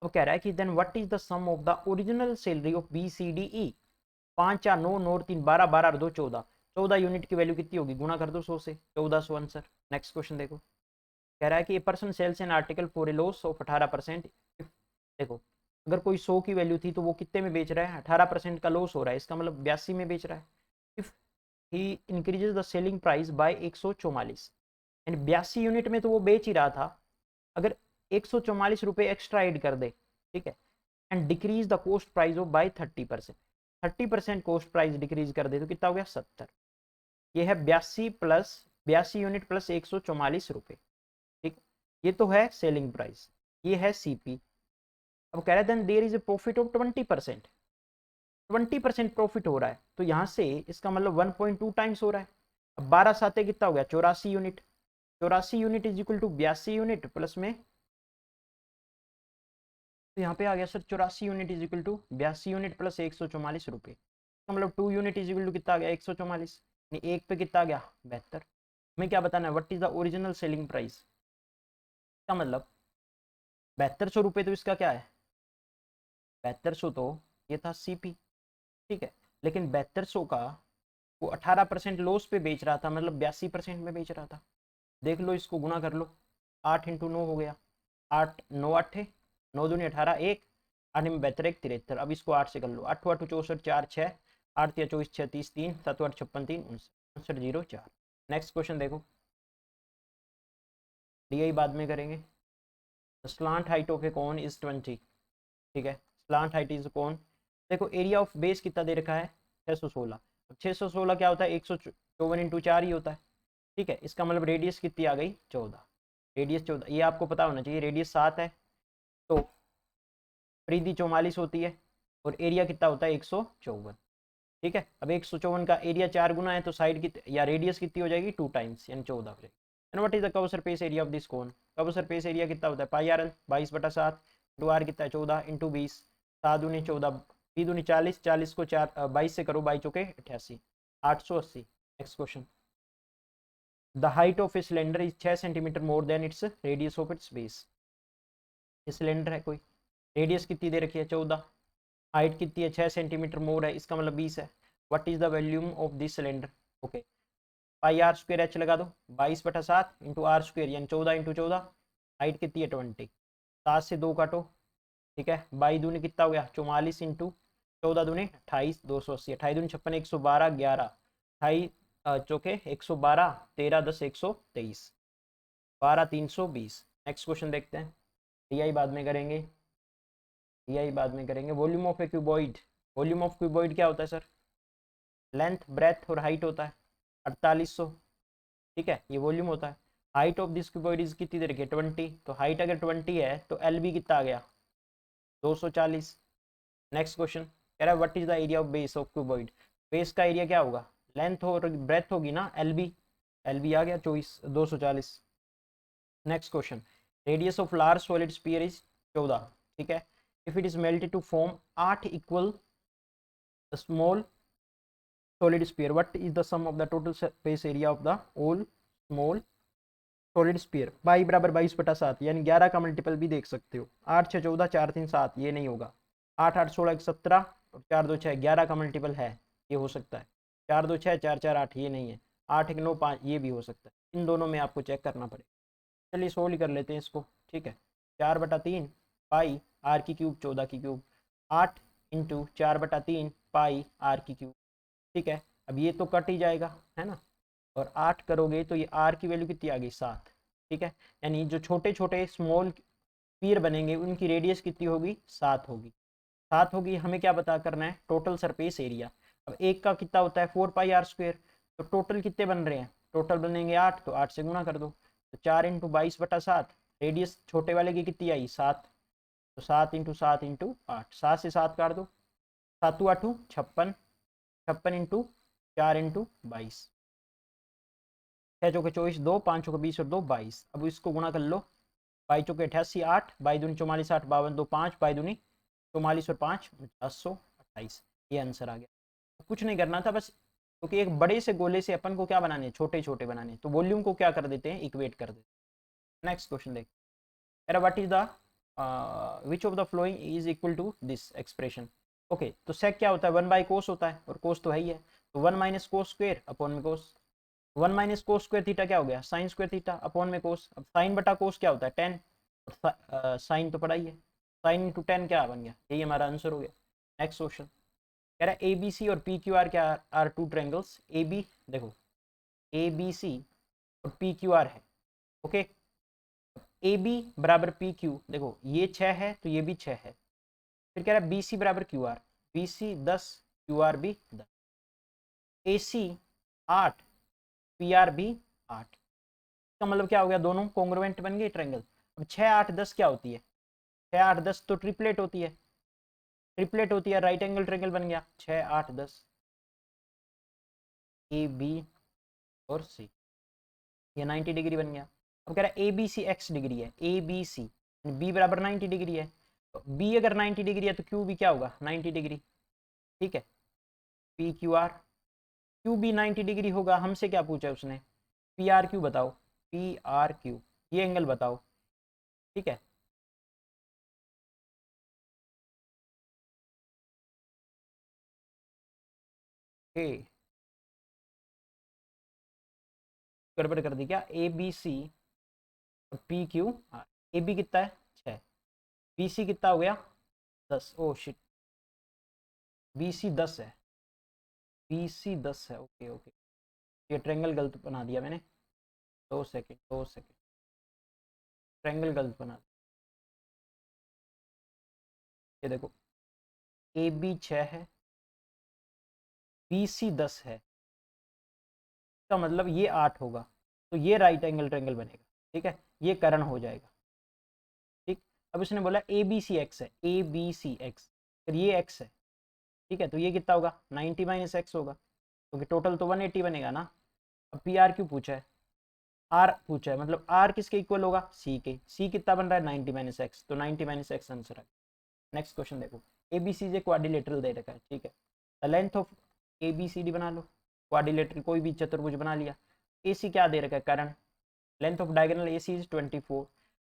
अब कह रहा है कि then what is the sum of the original salary of BCDE। 5 4 9 9 3 12 12 2 14, 14 unit की वैल्यू कितनी होगी, गुना कर दो 100 से, 1400 आंसर। नेक्स्ट क्वेश्चन देखो, कह रहा है कि a person sells an article for a loss of 18%। देखो, अगर कोई 100 की वैल्यू थी तो वो कितने में बेच रहा है, 18% का लॉस हो रहा है, इसका मतलब 82 में बेच रहा है। If he increases the selling price by 144, यानी 82 यूनिट में तो वो बेच ही रहा था, अगर 144 रुपये एक्स्ट्रा ऐड कर दे, ठीक है, and decrease the cost price of by 30%, 30% cost price decrease कर दे तो कितना हो गया, 70। ये है 82 यूनिट प्लस 144 रुपये। ठीक, ये तो है सेलिंग प्राइस, ये है CP। अब कह रहे हैं then there is a profit of 20%, 20% profit हो रहा है, तो यहाँ से इसका मतलब 1.2 टाइम्स हो रहा है। अब 12 साते कितना हो गया, 84 unit, 84 unit is equal to 82 unit plus में, तो यहाँ पे आ गया sir 84 unit is equal to 82 unit plus 144 रुपये, तो मतलब 2 यूनिट इज इक्वल टू कितना आ गया, 144, एक पे कितना आ गया, 72। हमें क्या बताना है, what is the original selling price, का मतलब 7200 रुपये, तो इसका क्या है, 7200, तो ये था CP। ठीक है, लेकिन 7200 का वो 18% लॉस पे बेच रहा था, मतलब 82% में बेच रहा था। देख लो, इसको गुना कर लो, 8 × 9 हो गया, 8 9 8 9 दूनी 18, 1, 8 में 72, 1, 73। अब इसको 8 से कर लो, 8 8 64, 4 6, 8 या 24, 6 30, 3 7 8 56, 3 59, 0 4। नेक्स्ट क्वेश्चन देखो, डी बाद में करेंगे। Slant height of a cone is 20, ठीक है, स्लांट हाइट इज कोन। देखो एरिया ऑफ बेस कितना दे रखा है, 616। 616 क्या होता है, 154 इंटू 4 ही होता है, ठीक है। इसका मतलब रेडियस कितनी आ गई, 14। रेडियस 14, ये आपको पता होना चाहिए। रेडियस 7 है तो परिधि 44 होती है, और एरिया कितना होता है, 154, ठीक है। अब 154 का एरिया 4 गुना है, तो साइड की या रेडियस कितनी हो जाएगी, 2 टाइम्स, यानी 14 हो जाएगी। And what is the curve surface area of this cone. Curve surface area कितना होता है, पाई आर एल, 22/7 इंटू आर कितना है, 14 इंटू 20, 7 दूनी 14, 20 दूनी 40, 40 को 4 22 से करो, 22 चौके 88, 880। Next question, the height of a cylinder is 6 centimetre more then its radius of its base. ये सिलेंडर है कोई, रेडियस कितनी दे रखी है, 14, हाइट कितनी है, 6 सेंटीमीटर मोर है, इसका मतलब 20 है। What is the volume of this cylinder. Okay, pi r square h लगा दो, 22/7 इंटू आर स्क्वेयर, यानी 14 इंटू 14, हाइट कितनी है 20, 7 से 2 काटो, ठीक है। 22 दूनी कितना हो गया, 44 इंटू 14 दूनी 28, 280, 28 दूनी 56, 112, 11, 28 चौके 112, 13 10 123, 12 320। नेक्स्ट क्वेश्चन देखते हैं, डी बाद में करेंगे, डी बाद में करेंगे। Volume of A cuboid, volume of cuboid क्या होता है सर, लेंथ ब्रेथ और हाइट होता है, 4800, ठीक है, ये वॉल्यूम होता है। Height of this cuboid is कितनी दे रखी है, 20, तो हाइट अगर 20 है तो एल बी कितना आ गया, 240। नेक्स्ट क्वेश्चन कह रहा है what is the area of base of cuboid. Base का एरिया क्या होगा, लेंथ और ब्रेथ होगी ना, एल बी, एल बी आ गया 24 240। Next question, radius of large solid sphere is 14, ठीक है। If it is melted to form 8 equal small solid sphere, what is the sum of the total surface area of the whole small solid sphere। By बराबर 22/7, यानी 11 का multiple भी देख सकते हो, 8 6 14, 4 3 7, ये नहीं होगा। 8 8 16 17 और 4 2 6, 11 का मल्टीपल है, ये हो सकता है। 4 2 6, 4 4 8, ये नहीं है। 8 1 9 5, ये भी हो सकता है। इन दोनों में आपको चेक करना पड़ेगा। चलिए सोल्व कर लेते हैं इसको, ठीक है। 4/3 पाई आर की क्यूब 14 की क्यूब, 8 इंटू 4/3 पाई आर की क्यूब, ठीक है। अब ये तो कट ही जाएगा, है ना, और 8 करोगे तो ये आर की वैल्यू कितनी आ गई, 7, ठीक है। यानी जो छोटे छोटे स्मॉल स्फीयर बनेंगे उनकी रेडियस कितनी होगी, 7 होगी। 7 होगी, हमें क्या पता करना है, टोटल सरफेस एरिया। अब एक का कितना होता है, 4 पाई आर स्क्वेयर, तो टोटल कितने बन रहे हैं, टोटल बनेंगे 8, तो 8 से गुना कर दो, तो 4 इंटू 22/7, रेडियस छोटे वाले की कितनी आई, 7, तो 7 इंटू 7 इंटू 8, 7 से 7 काट दो, 7 8 56, 56 इंटू 4 इंटू 22, 6 चौके 24, 2 5 चौके 20 और 2 22। अब इसको गुणा कर लो, 22 चौके 88, 8 22 दूनी 44, 8 52 2 5, 22 दूनी 44 और 5 828, ये आंसर आ गया। कुछ नहीं करना था बस, क्योंकि एक बड़े से गोले से अपन को क्या बनाने, छोटे छोटे बनाने, तो वॉल्यूम को क्या कर देते हैं, इक्वेट कर देते हैं। नेक्स्ट क्वेश्चन देख, अरे what is the which of the following is equal to this expression. Okay, तो सेक क्या होता है, 1/कोस होता है, और कोस तो है ही है, तो 1 माइनस कोस स्क्वेयर अपॉन में कोस। 1 माइनस कोस स्क्वायर थीटा क्या हो गया, साइन स्क्वायर थीटा अपॉन में कोस। अब साइन बटा कोस क्या होता है, 10, साइन तो पढ़ा ही है, साइन इंटू 10 क्या बन गया, यही हमारा आंसर हो गया। नेक्स्ट क्वेश्चन कह रहा है ए बी सी और पी क्यू आर क्या are two triangles. A B, देखो ए बी सी और पी क्यू आर है, ओके। ए बी बराबर पी क्यू, देखो ये 6 है तो ये भी 6 है। फिर कह रहा है बी सी बराबर Q R, B C 10, Q R भी 10, ए सी 8, पी आर भी 8। का मतलब क्या हो गया, दोनों कॉन्ग्रुएंट बन गए ट्रायंगल। अब 6 8 10 क्या होती है, 6 8 10 तो ट्रिपलेट होती है, ट्रिपलेट होती है, राइट एंगल ट्रायंगल बन गया 6 8 10, ए बी और सी, ये 90 डिग्री बन गया। अब कह रहा है A B C X degree है, ए बी सी, बी बराबर 90 डिग्री है, तो बी अगर 90 डिग्री है तो क्यू भी क्या होगा, 90 डिग्री, ठीक है। पी क्यू आर, क्यू भी 90 डिग्री होगा। हमसे क्या पूछा उसने, पी आर क्यू बताओ, पी आर क्यू, ये एंगल बताओ, ठीक है। ए गड़बड़ कर दी क्या, A B C P Q R, A B कितना है 6, BC कितना हो गया 10, ओ शिट, BC 10 है, BC 10 है, ओके ओके, ये ट्रायंगल गलत बना दिया मैंने, 2 सेकेंड 2 सेकेंड, ट्रायंगल गलत बना दिया। ये देखो AB 6 है, BC 10 है, इसका मतलब ये 8 होगा, तो ये राइट एंगल ट्रायंगल बनेगा, ठीक है, ये कर्ण हो जाएगा, ठीक। अब इसने बोला ABCX है, ABCX, फिर ये x है, ठीक है, तो ये कितना होगा 90 माइनस एक्स होगा, क्योंकि टोटल तो 180 बनेगा ना। अब PR क्यों पूछा है, R पूछा है, मतलब R किसके इक्वल होगा C के, C कितना बन रहा है 90 माइनस एक्स, तो 90 माइनस एक्स आंसर है। नेक्स्ट क्वेश्चन देखो, ABCJ क्वाड्रिलेटरल दे रखा है, ठीक है, द लेंथ ऑफ ABCD बना लो, क्वाड्रिलेटरल कोई भी चतुर्भुज बना लिया। AC क्या दे रखा है कर्ण, length of diagonal AC is 24,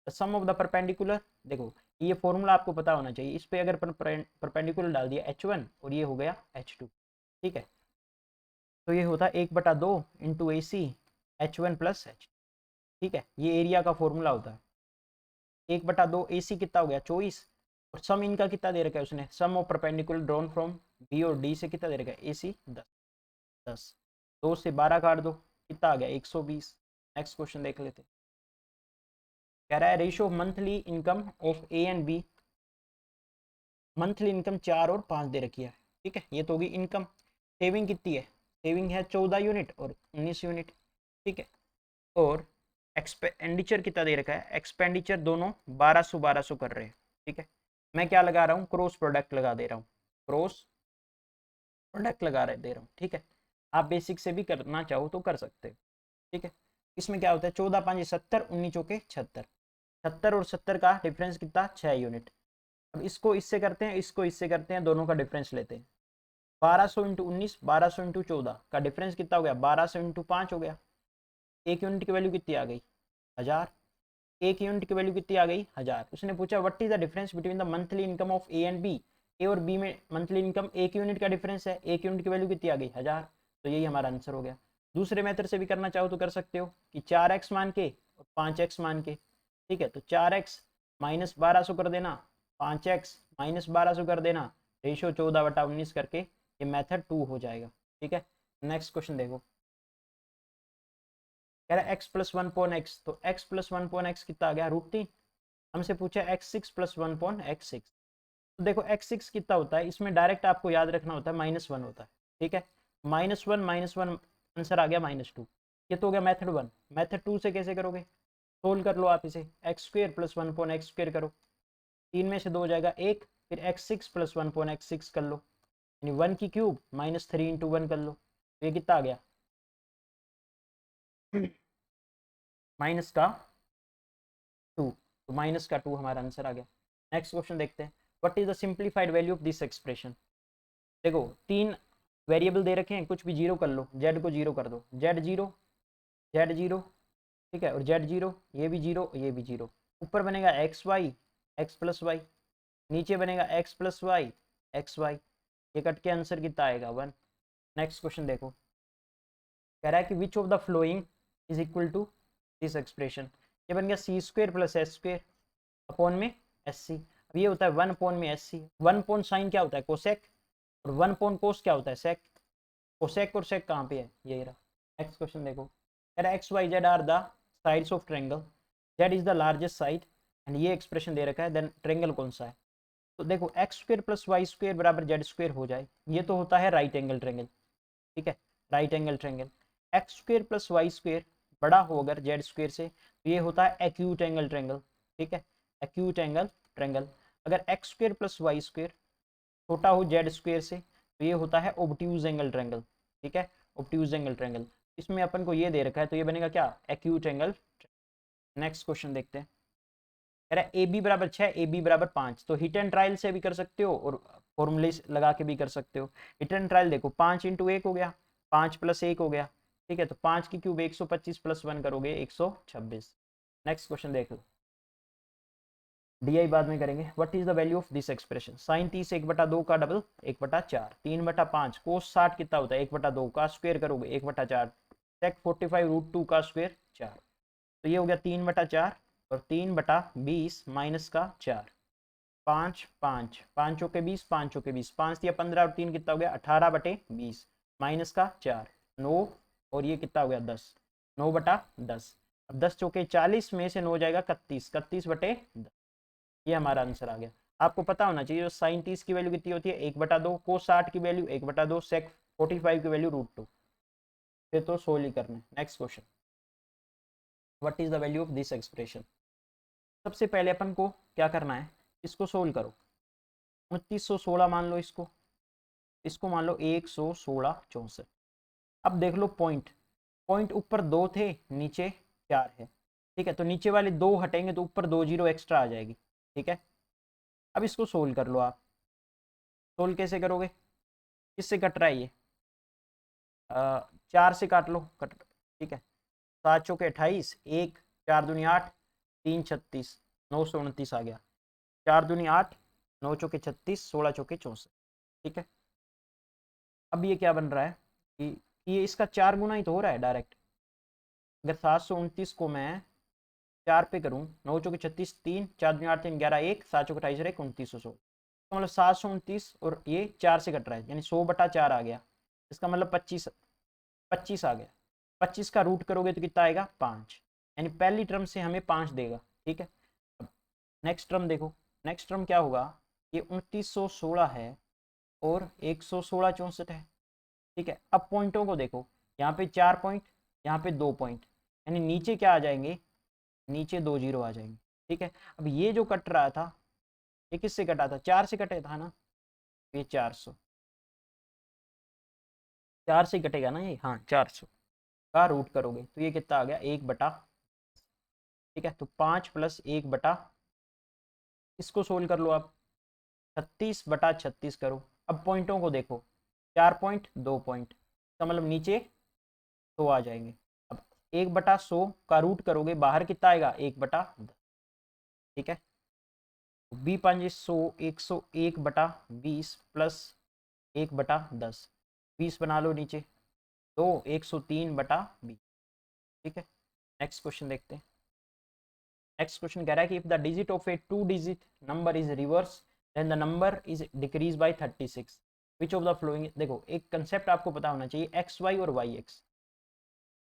the sum of the perpendicular, देखो ये फॉर्मूला आपको पता होना चाहिए, इस पे अगर परपेंडिकुलर डाल दिया H1 और ये हो गया H2, ठीक है, तो ये होता है 1/2 into AC H1 plus H, ठीक है, ये एरिया का फॉर्मूला होता है। 1/2 AC कितना हो गया 24, और सम इनका कितना दे रखा है उसने, sum of perpendicular drawn from B और D से कितना दे रखा है AC 10, 2 से 12 काट दो, कितना आ गया 120। नेक्स्ट क्वेश्चन देख लेते, कह रहा है ratio of monthly income of A and B, monthly income 4 और 5 दे रखी है, ठीक है, ये तो होगी इनकम। सेविंग कितनी है, सेविंग है 14 यूनिट और 19 यूनिट, ठीक है, और एक्सपेंडिचर कितना दे रखा है, एक्सपेंडिचर दोनों 1200 कर रहे हैं, ठीक है, मैं क्या लगा रहा हूँ क्रॉस प्रोडक्ट लगा दे रहा हूँ, क्रॉस प्रोडक्ट लगा रहे दे रहा हूँ, ठीक है, आप बेसिक से भी करना चाहो तो कर सकते हो, ठीक है। इसमें क्या होता है 14 5 70, 19 चौके 76, 70 और 70 का डिफरेंस कितना 6 यूनिट। अब इसको इससे करते हैं, इसको इससे करते हैं, दोनों का डिफरेंस लेते हैं, 1200 इंटू 19, 1200 इंटू 14 का डिफरेंस कितना हो गया 1200 इंटू 5 हो गया, एक यूनिट की वैल्यू कितनी आ गई 1000, एक यूनिट की वैल्यू कितनी आ गई 1000। उसने पूछा what is the difference between the monthly income of A and B, A और बी में मंथली इनकम एक यूनिट का डिफरेंस है, एक यूनिट की वैल्यू कितनी आ गई 1000, तो यही हमारा आंसर हो गया। दूसरे मेथड से भी करना चाहो तो कर सकते हो कि 4x मान के और 5x मान के, ठीक है, तो 4x माइनस 1200 कर देना, 5x माइनस 1200 कर देना, रेशियो 14/19 करके, ये मेथड 2 हो जाएगा, ठीक है। नेक्स्ट क्वेश्चन देखो, कह रहा है x प्लस 1/x, तो x प्लस 1/x कितना आ गया √3, हमसे पूछा x6 प्लस 1/x6, तो देखो x6 कितना होता है, इसमें डायरेक्ट आपको याद रखना होता है -1 होता है, ठीक है, -1 आंसर आ गया -2, ये तो हो गया मेथड 1। मेथड 2 से कैसे करोगे, सोल्व कर लो आप इसे, x² प्लस 1/x² करो, 3 में से 2 हो जाएगा 1, फिर x6 प्लस 1/x6 कर लो, यानी 1 की क्यूब -3 इंटू 1 कर लो, तो ये कितना आ गया माइनस का 2, तो माइनस का 2 हमारा आंसर आ गया। नेक्स्ट क्वेश्चन देखते हैं, what is the simplified value of this expression, देखो 3 वेरिएबल दे रखे हैं, कुछ भी जीरो कर लो, z को जीरो कर दो, z0, ठीक है, और z0, ये भी जीरो, ये भी जीरो, ऊपर बनेगा xy x प्लस वाई, नीचे बनेगा x प्लस वाई xy, ये कट के आंसर कितना आएगा 1। नेक्स्ट क्वेश्चन देखो, कह रहा है कि which of the following is equal to this expression, ये बन गया c² प्लस s² अपॉन में sc, अब ये होता है 1 अपॉन में sc, 1 अपॉन साइन क्या होता है कोसेक, और 1 अपॉन कोस क्या होता है सेक, कोसेक और सेक कहाँ पे है, यही रहा। नेक्स्ट क्वेश्चन देखो, कह रहा है X Y Z are the sides of triangle, Z is the largest side, and ये एक्सप्रेशन दे रखा है, देन ट्रायंगल कौन सा है, तो देखो x² प्लस y² बराबर z² हो जाए, ये तो होता है राइट एंगल ट्रायंगल, ठीक है, right angle triangle, x² plus y² बड़ा हो अगर z² से, तो ये होता है एक्यूट एंगल ट्रायंगल, ठीक है, एक्यूट एंगल ट्रायंगल। अगर x² प्लस y² छोटा हो z² से, तो ये होता है ओब्ट्यूज एंगल ट्रायंगल, ठीक है, ओब्ट्यूज एंगल ट्रायंगल, इसमें अपन को ये दे रखा है, तो ये बनेगा क्या एक्यूट एंगल। नेक्स्ट क्वेश्चन देखते हैं, कह रहा है ए बी बराबर 6, ए बी बराबर 5, तो हिट एंड ट्रायल से भी कर सकते हो और फॉर्मूले लगा के भी कर सकते हो। हिट एंड ट्रायल देखो 5 इंटू 1 हो गया, 5 प्लस 1 हो गया, ठीक है, तो 5 की क्यूब 125 प्लस 1 करोगे 126। नेक्स्ट क्वेश्चन देख लो, डी बाद में करेंगे, what is the value of this expression, sine 30 1/2 का डबल 1/4, 3/5, कोस 60 कितना होता है 1/2 का स्क्वायर करोगे 1/4, सेक 45 √2 का स्क्वायर 4, तो ये हो गया 3/4 और 3/20 माइनस का 4, 5 5 5 चौके 20, 5 चौके 20, 5 दिया 15 और 3 कितना हो गया 18/20, माइनस का 4 9, और ये कितना हो गया 10, 9/10। अब 10 चौके 40 में से 9 जाएगा 31, 31/10। ये हमारा आंसर आ गया। आपको पता होना चाहिए साइन 30 की वैल्यू कितनी होती है 1/2, कोस 60 की वैल्यू 1/2, सेक 45 की वैल्यू √2। फिर तो सोल्व ही करना है। Next question, what is the value of this expression. सबसे पहले अपन को क्या करना है, इसको सोल्व करो। 2916 मान लो इसको, इसको मान लो 116 64। अब देख लो पॉइंट, पॉइंट ऊपर 2 थे, नीचे 4 है। ठीक है, तो नीचे वाले 2 हटेंगे तो ऊपर 2 जीरो एक्स्ट्रा आ जाएगी। ठीक है, अब इसको सोल्व कर लो आप। सोल्व कैसे करोगे, किससे कट रहा है ये, 4 से काट लो, कट। ठीक है, 7 चौके 28, 1 4 दूनी 8, 3 36, 929 आ गया। 4 दूनी 8, 9 चौके 36, 16 चौके 64। ठीक है, अब ये क्या बन रहा है कि ये इसका 4 गुना ही तो हो रहा है डायरेक्ट। अगर 729 को मैं 4 पे करूँ, 9 चौके 36, 3 4 दूनी 8 3 11 1, 7 चौके 28 1 2916। तो मतलब 729 और ये 4 से कट रहा है, यानी 100/4 आ गया। इसका मतलब 25 25 आ गया। 25 का रूट करोगे तो कितना आएगा 5, यानी पहली टर्म से हमें 5 देगा। ठीक है, नेक्स्ट टर्म देखो, नेक्स्ट टर्म क्या होगा, ये 2916 है और 116 64 है। ठीक है, अब पॉइंटों को देखो, यहाँ पे 4 पॉइंट, यहाँ पे 2 पॉइंट, यानी नीचे क्या आ जाएंगे, नीचे 2 जीरो आ जाएंगे। ठीक है, अब ये जो कट रहा था ये किससे कटा था, 4 से कटे था ना, ये 400, 4 से कटेगा ना ये, हाँ 400 का रूट करोगे तो ये कितना आ गया 1/। ठीक है, तो 5 + 1/, इसको सोल्व कर लो आप, 36/36 करो। अब पॉइंटों को देखो, 4 पॉइंट 2 पॉइंट, इसका मतलब नीचे 100 आ जाएंगे। अब 1/100 का रूट करोगे बाहर कितना आएगा 1/10। ठीक है, 20×5 101/20 प्लस 1/10, 20 बना लो नीचे, तो 103/20। ठीक है, नेक्स्ट क्वेश्चन देखते हैं। नेक्स्ट क्वेश्चन कह रहा है कि if the digit of a 2 digit number is reverse then the number is decrease by 36, which of the following. देखो एक कंसेप्ट आपको पता होना चाहिए, एक्स वाई और वाई एक्स।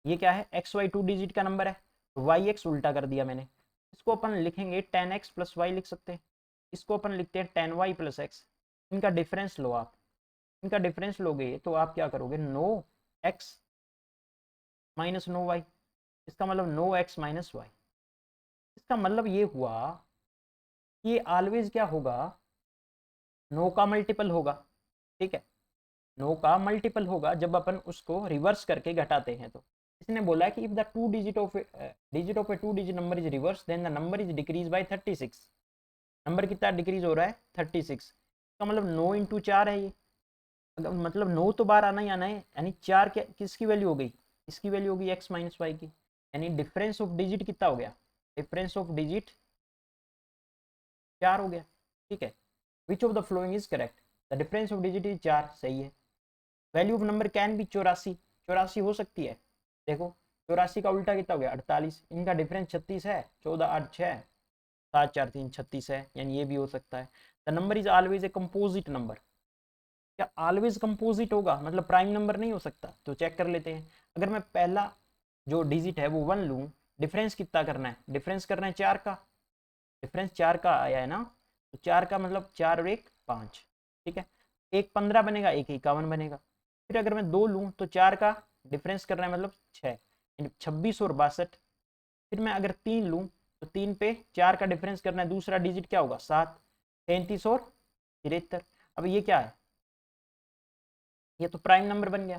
ये क्या है, एक्स वाई 2 डिजिट का नंबर है, वाई एक्स उल्टा कर दिया मैंने। इसको अपन लिखेंगे 10x + y लिख सकते हैं, इसको अपन लिखते हैं 10y + x। इनका डिफरेंस लो आप, इनका डिफरेंस लोगे तो आप क्या करोगे, no X minus no Y, इसका मतलब नो एक्स माइनस वाई। इसका मतलब ये हुआ, ये ऑलवेज क्या होगा, नो का मल्टीपल होगा। ठीक है, नो का मल्टीपल होगा जब अपन उसको रिवर्स करके घटाते हैं। तो इसने बोला है कि if the digit of a 2 digit number is reverse then the number is decrease by 36। Number कितना डिक्रीज हो रहा है 36, इसका मतलब 9 × 4 है ये। अगर मतलब 9 तो बार आना ही आना है, यानी 4 क्या किसकी वैल्यू हो गई, इसकी वैल्यू होगी x माइनस वाई की, यानी डिफरेंस ऑफ डिजिट कितना हो गया, डिफरेंस ऑफ डिजिट 4 हो गया। ठीक है, विच of the following is correct, the difference of digit is 4, सही है। Value of number can be 84, 84 हो सकती है। देखो 84 का उल्टा कितना हो गया 48, इनका डिफरेंस 36 है, 14 8 6 7 4 3 36 है, यानी ये भी हो सकता है। The number is always a composite number, क्या ऑलवेज कंपोजिट होगा, मतलब प्राइम नंबर नहीं हो सकता, तो चेक कर लेते हैं। अगर मैं पहला जो डिजिट है वो 1 लूँ, डिफरेंस कितना करना है, डिफरेंस करना है 4 का, डिफरेंस 4 का आया है ना, तो 4 का मतलब 4 और 1 5। ठीक है, एक 15 बनेगा, एक 51 बनेगा। फिर अगर मैं 2 लूँ तो 4 का डिफरेंस करना है मतलब 6, 26 और 62। फिर मैं अगर 3 लूँ तो 3 पे 4 का डिफरेंस करना है, दूसरा डिजिट क्या होगा 7, 33 और 73। अब ये क्या है, ये तो प्राइम नंबर बन गया,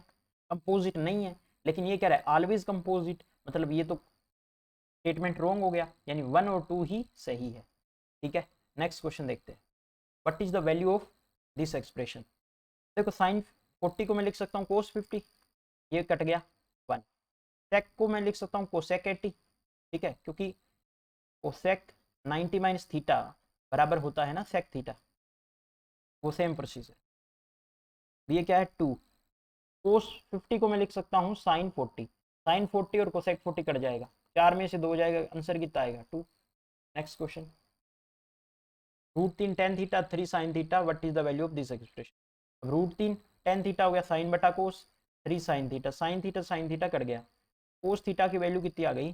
कंपोजिट नहीं है। लेकिन ये कह रहा है ऑलवेज कंपोजिट, मतलब ये तो स्टेटमेंट रॉन्ग हो गया, यानी 1 और 2 ही सही है। ठीक है, नेक्स्ट क्वेश्चन देखते हैं, what is the value of this expression. देखो साइन 40 को मैं लिख सकता हूँ कोस 50, ये कट गया 1। सेक को मैं लिख सकता हूँ कोसेक 80। ठीक है, क्योंकि कोसेक 90 माइनस थीटा बराबर होता है ना सेक थीटा, वो सेम प्रोसीजर। ये क्या है 2। कोस 50 को मैं लिख सकता हूँ साइन 40, साइन 40 और कोसेक 40 कट जाएगा, 4 में से 2 जाएगा, आंसर कितना आएगा 2। Next question, √3 tan theta 3 sin theta, what is the value of this expression? अब √3 tan थीटा हो गया साइन बटा कोस, 3 sin थीटा कट गया, कोस थीटा की वैल्यू कितनी आ गई?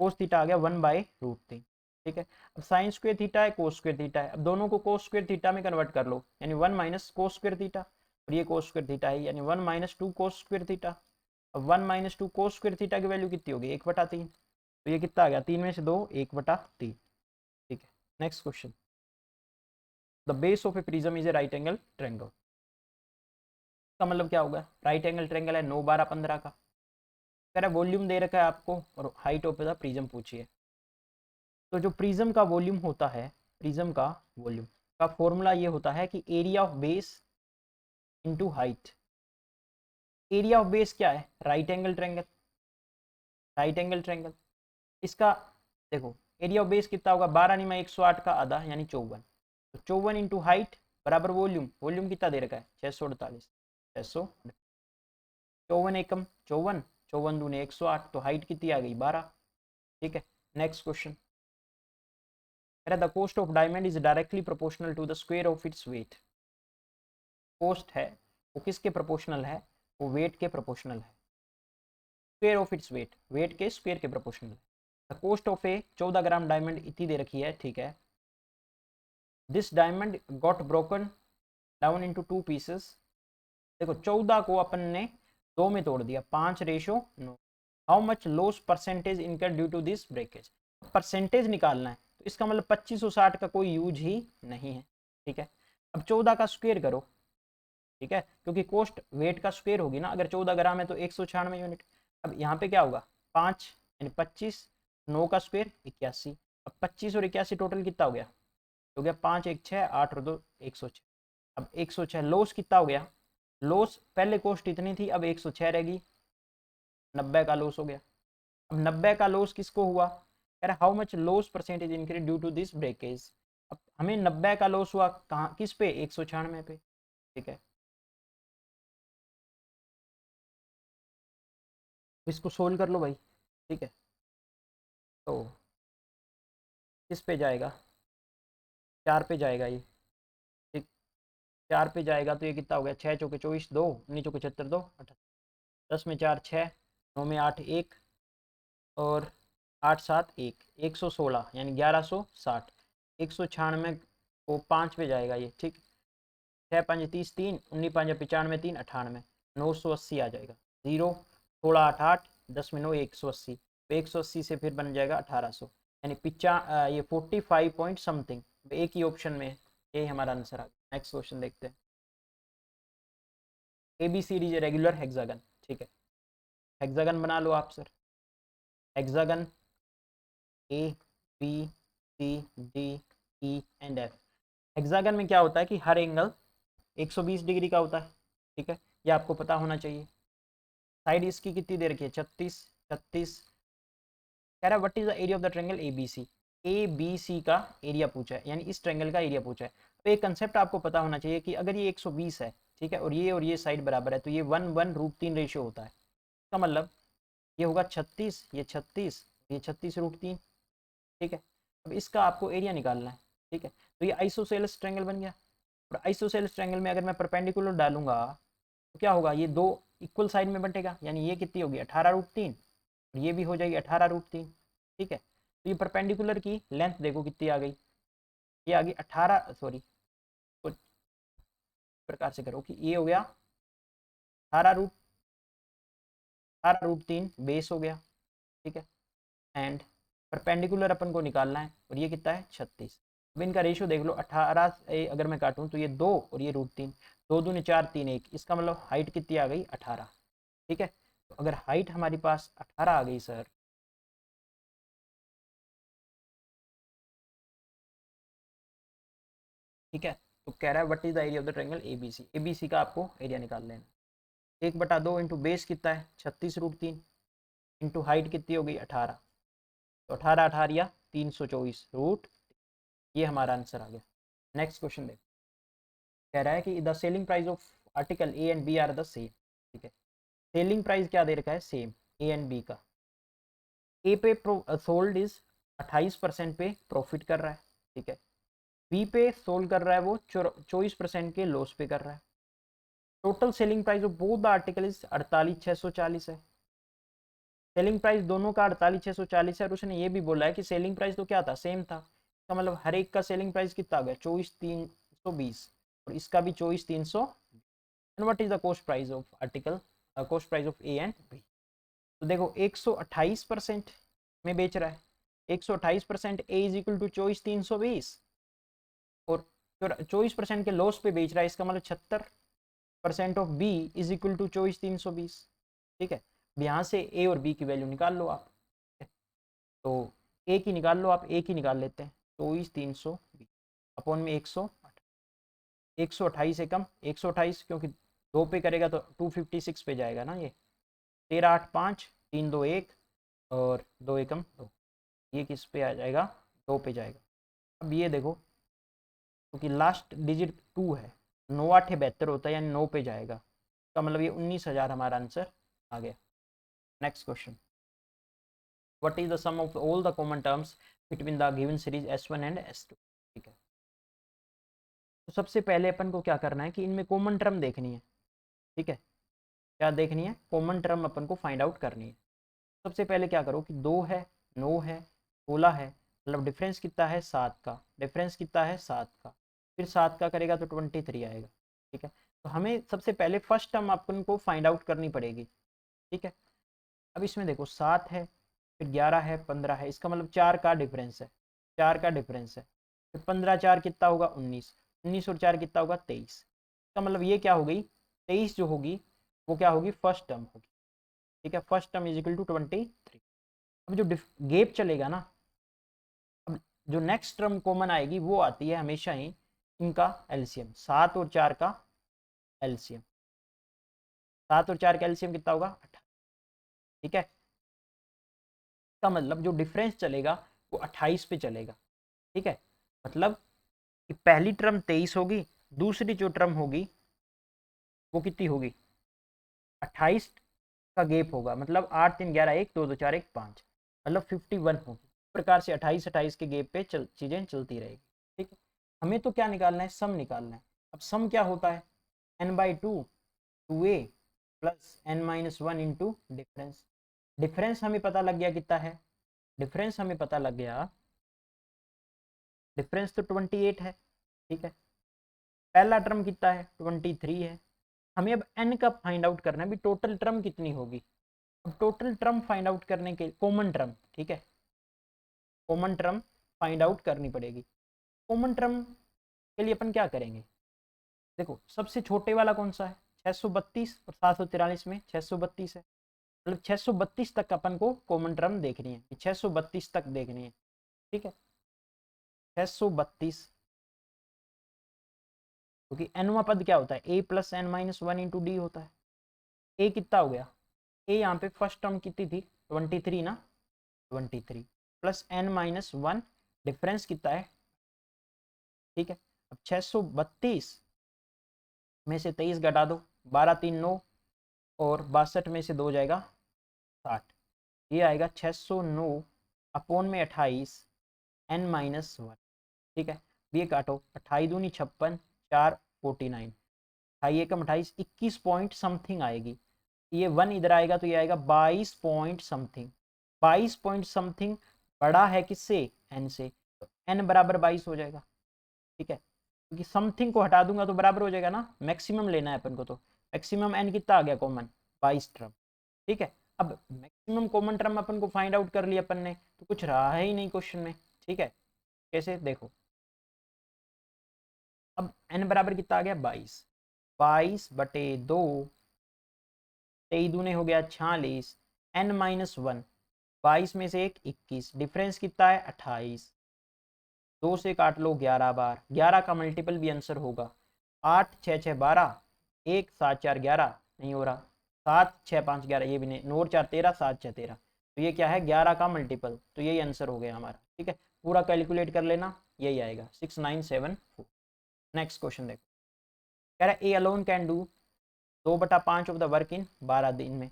कोस थीटा आ गया 1/√3। ठीक है, अब साइन स्क्वायर थीटा है, कोस स्क्वायर थीटा है, अब दोनों को कोस स्क्वायर थीटा में कन्वर्ट कर लो, यानी 1 माइनस कोस स्क्वायर थीटा, और ये कोस स्क्वायर थीटा है, यानी 1 माइनस 2 कोस स्क्वायर थीटा। अब 1 माइनस 2 कोस स्क्वायर थीटा की वैल्यू कितनी होगी? 1/3। तो ये कितना आ गया? 3 में से 2, 1/3। ठीक है, next question. The base of A prism is a right angle triangle. इसका मतलब क्या होगा? राइट एंगल ट्रायंगल है 9, 12, 15 का। कह रहा है वॉल्यूम दे रखा है आपको और हाइट ऑफ द प्रिज्म पूछिए। तो जो प्रिज्म का वॉल्यूम होता है, प्रिज्म का वॉल्यूम का फॉर्मूला ये होता है कि area of base into height. Area of base क्या है? Right angle triangle, right angle triangle. इसका देखो एरिया ऑफ बेस कितना होगा? 12 नहीं, 108 का आधा यानी 54। तो 54 इंटू हाइट बराबर वॉल्यूम। वॉल्यूम कितना दे रखा है? 648। 600, 54 एकम 54, 54 दूनी 108, तो हाइट कितनी आ गई? 12। ठीक है, next question. The cost of diamond is directly proportional to the square of its weight. Cost है वो किसके प्रोपोर्शनल है? वो वेट के प्रोपोर्शनल है। Square of its weight, weight के स्क्वायर के प्रोपोर्शनल है। The cost of a 14 gram diamond इतनी दे रखी है, ठीक है। This diamond got broken down into 2 pieces. देखो 14 को अपन ने 2 में तोड़ दिया, 5:9। How much loss percentage incur due to this breakage? Percentage निकालना है, तो इसका मतलब 2560 का कोई यूज ही नहीं है। ठीक है, अब 14 का स्क्वायर करो। ठीक है, क्योंकि कोस्ट वेट का स्क्वायर होगी ना, अगर 14 ग्राम है तो 196 यूनिट। अब यहाँ पे क्या होगा? 5 यानी 25, 9 का स्क्वायर 81। अब 25 और 81 टोटल कितना हो गया 5 1 6, 8 और 2 106। अब 106 लॉस कितना हो गया? लॉस पहले कॉस्ट इतनी थी, अब 106 रहेगी, 90 का लॉस हो गया। अब 90 का लॉस किसको हुआ? कह रहा how much loss percentage increase due to this breakage. अब हमें 90 का लॉस हुआ कहाँ, किस पे? 196 पे। ठीक है, इसको सोल्व कर लो भाई। ठीक है, तो किस पे जाएगा? 4 पे जाएगा ये। ठीक, 4 पे जाएगा तो ये कितना हो गया? 6 चौके 24, 2 19 चौके 76, 2 18, 10 में 4 6, 9 में 8 1, और 8 7 1, 116 यानी 1160। 196 को 5 पे जाएगा ये। ठीक, 6 5 30 3, 19 5 95 3 98, 980 आ जाएगा। 0 16 8 8, 10 में 9 180, तो 180 से फिर बन जाएगा 1800, यानी ये 45 पॉइंट समथिंग। एक ही ऑप्शन में यही हमारा आंसर आ गया। नेक्स्ट क्वेश्चन देखते हैं। ABCD is regular hexagon. ठीक है, हेक्सागन बना लो आप sir. Hexagon ABCD E and F। Hexagon में क्या होता है कि हर एंगल 120 डिग्री का होता है। ठीक है, ये आपको पता होना चाहिए। साइड इसकी कितनी दे रखी है? 36 36। कह रहा है what is the area of the triangle ABC। ABC का एरिया पूछा है, यानी इस ट्रायंगल का एरिया पूछा है। तो एक कंसेप्ट आपको पता होना चाहिए कि अगर ये 120 है, ठीक है, और ये साइड बराबर है, तो ये 1:3 रेशियो होता है। इसका मतलब ये होगा 36, ये 36, ये 36√3। ठीक है, अब इसका आपको एरिया निकालना है। ठीक है, तो ये आइसोसेलेस ट्रायंगल बन गया। और आइसोसेलेस ट्रायंगल में अगर मैं परपेंडिकुलर डालूंगा तो क्या होगा? ये दो इक्वल साइड में बंटेगा, यानी ये कितनी होगी? 18√3, और ये भी हो जाएगी 18√3। ठीक है, तो ये परपेंडिकुलर की लेंथ देखो कितनी आ गई? ये आ गई 18, सॉरी कुछ प्रकार से करो कि ये हो गया 18√3 बेस हो गया। ठीक है, एंड परपेंडिकुलर अपन को निकालना है, और ये कितना है? 36। अब इनका रेशियो देख लो, 18 अगर मैं काटूं तो ये 2 और ये √3, 2 दूनी 4 3 1, इसका मतलब हाइट कितनी आ गई? 18। ठीक है, तो अगर हाइट हमारे पास 18 आ गई सर, ठीक है, तो कह रहा है what is the area of the triangle ABC। ABC का आपको एरिया निकाल लेना। 1/2 इंटू बेस कितना है? 36√3, इंटू हाइट कितनी हो गई? 18, तो 18 18 324 ये हमारा आंसर आ गया। नेक्स्ट क्वेश्चन देख। कह रहा है कि the selling price of article A and B are the same. ठीक है, सेलिंग प्राइस क्या दे रखा है? सेम A एंड B का। ए पे सोल्ड इज 28% पे प्रॉफिट कर रहा है। ठीक है, बी पे सोल्व कर रहा है वो 24% के लॉस पे कर रहा है। Total selling price of both the article is 48,640 है। सेलिंग प्राइस दोनों का 48,640 है और उसने ये भी बोला है कि सेलिंग प्राइस तो क्या था, सेम था। इसका मतलब हर एक का सेलिंग प्राइस कितना आ गया, 24,320 और इसका भी 24,300। And what is the cost price of article, cost price of A and B. तो देखो 128% में बेच रहा है, 128% ए इज इक्वल टू 24,320 और 24% के लॉस पे बेच रहा है, इसका मतलब 76% of B is equal to 24,320। ठीक है, यहाँ से ए और बी की वैल्यू निकाल लो आप। तो ए की निकाल लो आप, ए की निकाल लेते हैं, 24,320 अपॉन में 128 से कम 128 क्योंकि 2 पे करेगा तो 256 पे जाएगा ना ये। 13 8 5 3 2 1 और 2 एकम 2, ये किस पे आ जाएगा, 2 पे जाएगा। अब ये देखो क्योंकि लास्ट डिजिट 2 है, 9 8 72 होता है यानी 9 पे जाएगा, इसका मतलब ये 19,000 हमारा आंसर आ गया। Next question, what is the sum of all the common terms between the given series S1 and S2। ठीक है, तो सबसे पहले अपन को क्या करना है कि इनमें कॉमन टर्म देखनी है। ठीक है, क्या देखनी है, कॉमन टर्म अपन को फाइंड आउट करनी है। सबसे पहले क्या करो कि 2 है, 9 है, 16 है, मतलब डिफरेंस कितना है 7 का, डिफरेंस कितना है 7 का, फिर 7 का करेगा तो 23 आएगा। ठीक है, तो हमें सबसे पहले फर्स्ट टर्म अपन को फाइंड आउट करनी पड़ेगी। ठीक है, अब इसमें देखो 7 है, फिर 11 है, 15 है, इसका मतलब 4 का डिफरेंस है, 4 का डिफरेंस है। फिर 15 4 कितना होगा 19, 19 और 4 कितना होगा 23। इसका मतलब ये क्या हो गई, 23 जो होगी वो क्या होगी, फर्स्ट टर्म होगी। ठीक है, first term is equal to 23। अब जो गेप चलेगा ना, अब जो नेक्स्ट टर्म कॉमन आएगी वो आती है हमेशा ही इनका एलसीएम, 7 और 4 का एलसीएम। 7 और 4 का एलसीएम कितना होगा 18। ठीक है, इसका मतलब जो डिफरेंस चलेगा वो 28 पे चलेगा। ठीक है, मतलब कि पहली टर्म 23 होगी, दूसरी जो टर्म होगी वो कितनी होगी 28 का गेप होगा, मतलब 8 3 11 1 2 2 4 1 5, मतलब 51 होगी। इस प्रकार से 28 28 के गेप पे चीजें चलती रहेगी। ठीक है, हमें तो क्या निकालना है, सम निकालना है। अब सम क्या होता है, n/2 2a plus n-1 into difference. Difference हमें पता लग गया कितना है, डिफरेंस हमें पता लग गया, डिफरेंस तो 28 है। ठीक है, पहला टर्म कितना है 23 है। हमें अब n का फाइंड आउट करना है, भी टोटल टर्म कितनी होगी। अब टोटल टर्म फाइंड आउट करने के कॉमन टर्म, ठीक है, कॉमन टर्म फाइंड आउट करनी पड़ेगी। कॉमन टर्म के लिए अपन क्या करेंगे, देखो सबसे छोटे वाला कौन सा है 632 और 743 में 632 है, मतलब 632 तक अपन को कॉमन टर्म देखनी है, 632 तक देखनी है। ठीक है, 632 क्योंकि एनवा पद क्या होता है a plus n-1 into D होता है। a कितना हो गया, a यहाँ पे फर्स्ट टर्म कितनी थी 23 ना, 23 प्लस n-1 डिफरेंस कितना है। ठीक है, अब 632 में से 23 घटा दो, 12 3 9 और 62 में से 2 जाएगा 60, ये आएगा 609 अपॉन में 28 n-1। ठीक है, ये काटो, 28 दूनी 56 4 49, 28 एकम 28 21 पॉइंट समथिंग आएगी। ये 1 इधर आएगा तो ये आएगा 22 पॉइंट समथिंग, 22 पॉइंट समथिंग बड़ा है किससे, n से, तो n बराबर 22 हो जाएगा। ठीक है, क्योंकि समथिंग को हटा दूंगा तो बराबर हो जाएगा ना, मैक्सिमम लेना है अपन को, तो मैक्सिमम n कितना आ गया कॉमन 22 टर्म। ठीक है, अब मैक्सिमम कॉमन टर्म अपन को फाइंड आउट कर लिया अपन ने, तो कुछ रहा है ही नहीं क्वेश्चन में। ठीक है, कैसे देखो, अब n बराबर कितना आ गया 22, 22/2, 23 दूने हो गया 46, n-1, 22 में से 1 21, डिफरेंस कितना है 28, 2 से काट लो 11 बार, 11 का मल्टीपल भी आंसर होगा, 8 6 6 12, 1 7 4 11 नहीं हो रहा, 7 6 5 11 ये भी नहीं, 9 4 13 7 6 13, तो ये क्या है 11 का मल्टीपल, तो यही आंसर हो गया हमारा। ठीक है, पूरा कैलकुलेट कर लेना, यही आएगा 6974। नेक्स्ट क्वेश्चन देखो, कह रहा है ए alone can do 2/5 of the work in 12 दिन में।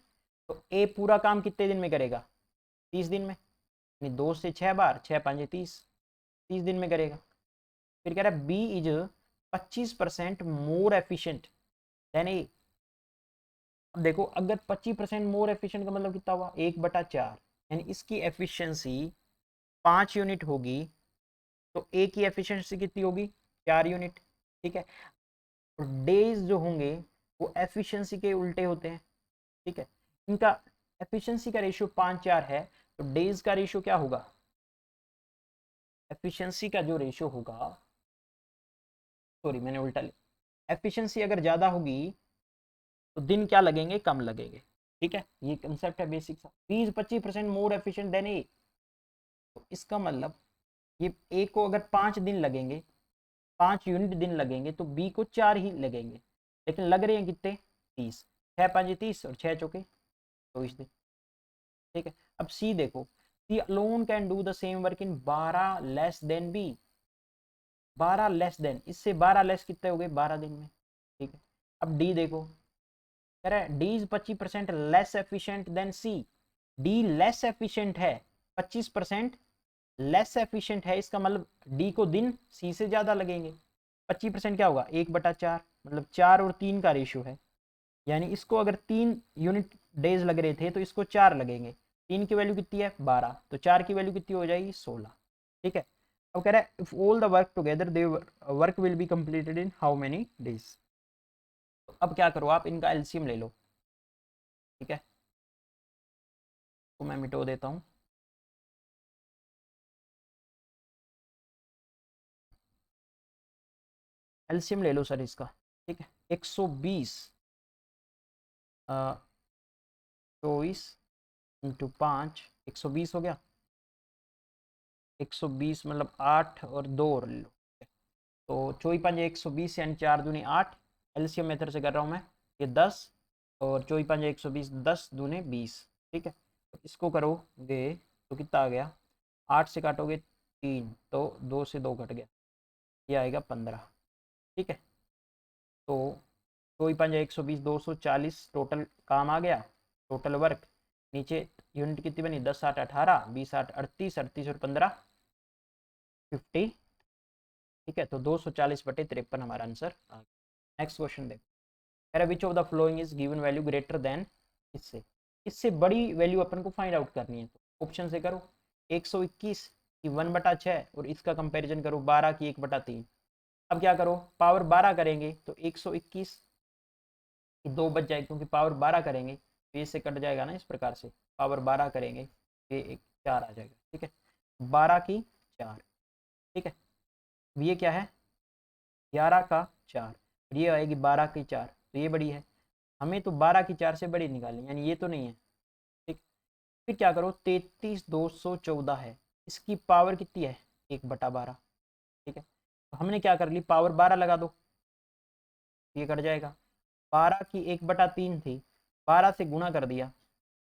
तो ए पूरा काम कितने दिन में करेगा 30 दिन में, यानी 2 से 6 बार 6 5 30, 30 दिन में करेगा। फिर कह रहा है B is 25% more efficient than A. अब देखो अगर 25% मोर एफिशिएंट का मतलब कितना हुआ, 1/4, यानी इसकी एफिशिएंसी 5 यूनिट होगी, तो ए की एफिशिएंसी कितनी होगी, 4 यूनिट। ठीक है, और डेज जो होंगे वो एफिशिएंसी के उल्टे होते हैं। ठीक है, इनका एफिशिएंसी का रेशियो 5:4 है, तो डेज का रेशियो क्या होगा, एफिशिएंसी का जो रेशियो होगा, सॉरी मैंने उल्टा लिखा, एफिशिएंसी अगर ज़्यादा होगी तो दिन क्या लगेंगे, कम लगेंगे। ठीक है, ये कंसेप्ट है बेसिक सा। B is 25% more efficient than A, तो इसका मतलब ये ए को अगर 5 दिन लगेंगे, 5 यूनिट दिन लगेंगे, तो बी को 4 ही लगेंगे, लेकिन लग रहे हैं कितने, 30। 6 5 30 और 6 चौके 24 दिन। ठीक है, अब सी देखो, C alone can do the same work in 12 less than B. 12 less than, इससे 12 लेस कितने हो गए, 12 दिन में। ठीक है, अब डी देखो, कह रहा है D is 25% less efficient than C. D less efficient है, 25% लेस एफिशिएंट है, इसका मतलब डी को दिन सी से ज्यादा लगेंगे। 25% क्या होगा, 1/4, मतलब 4 और 3 का रेशियो है, यानी इसको अगर 3 यूनिट डेज लग रहे थे तो इसको 4 लगेंगे। 3 की वैल्यू कितनी है, 12, तो 4 की वैल्यू कितनी हो जाएगी, 16। ठीक है, अब कह रहा है if all the work together they work will be completed in how many days. तो अब क्या करो, आप इनका एलसीएम ले लो। ठीक है, तो मैं मिटो देता हूँ। एलसीएम ले लो सर इसका। ठीक है, 120 24 × 5, 120 हो गया। 120 मतलब 8 और 2 और ले लो, तो 24 × 5 120, यानी 4 दूनी 8। एलसीएम मेथड से कर रहा हूँ मैं, ये 10 और 24 × 5 120, 10 दूने 20। ठीक है, तो इसको करोगे तो कितना आ गया, 8 से काटोगे 3, तो 2 से 2 कट गया, ये आएगा 15। ठीक है, तो 24 × 5 120, 240 टोटल काम आ गया, टोटल वर्क। नीचे यूनिट कितनी बनी, 10 8 18, 20 8 38, 38 और 15 50। ठीक है, तो 240/53 हमारा आंसर आ गया। नेक्स्ट क्वेश्चन देखो, विच of the following is given value greater than, इससे इससे बड़ी वैल्यू अपन को फाइंड आउट करनी है, तो ऑप्शन से करो। 121 की 1/6 और इसका कंपैरिजन करो 12 की 1/3। अब क्या करो, पावर 12 करेंगे तो 121 की 2 बच जाएगी, क्योंकि पावर 12 करेंगे तो ये से कट जाएगा ना, इस प्रकार से पावर 12 करेंगे ये एक 4 आ जाएगा। ठीक है, 12 की 4। ठीक है, ये क्या है, 11 का 4, ये आएगी 12 की 4, तो ये बड़ी है। हमें तो 12 की 4 से बड़ी निकालनी, यानी ये तो नहीं है। ठीक, फिर क्या करो, 33 214 है, इसकी पावर कितनी है, 1/12। ठीक है, तो हमने क्या कर ली, पावर 12 लगा दो, ये कट जाएगा। 12 की 1/3 थी, 12 से गुणा कर दिया,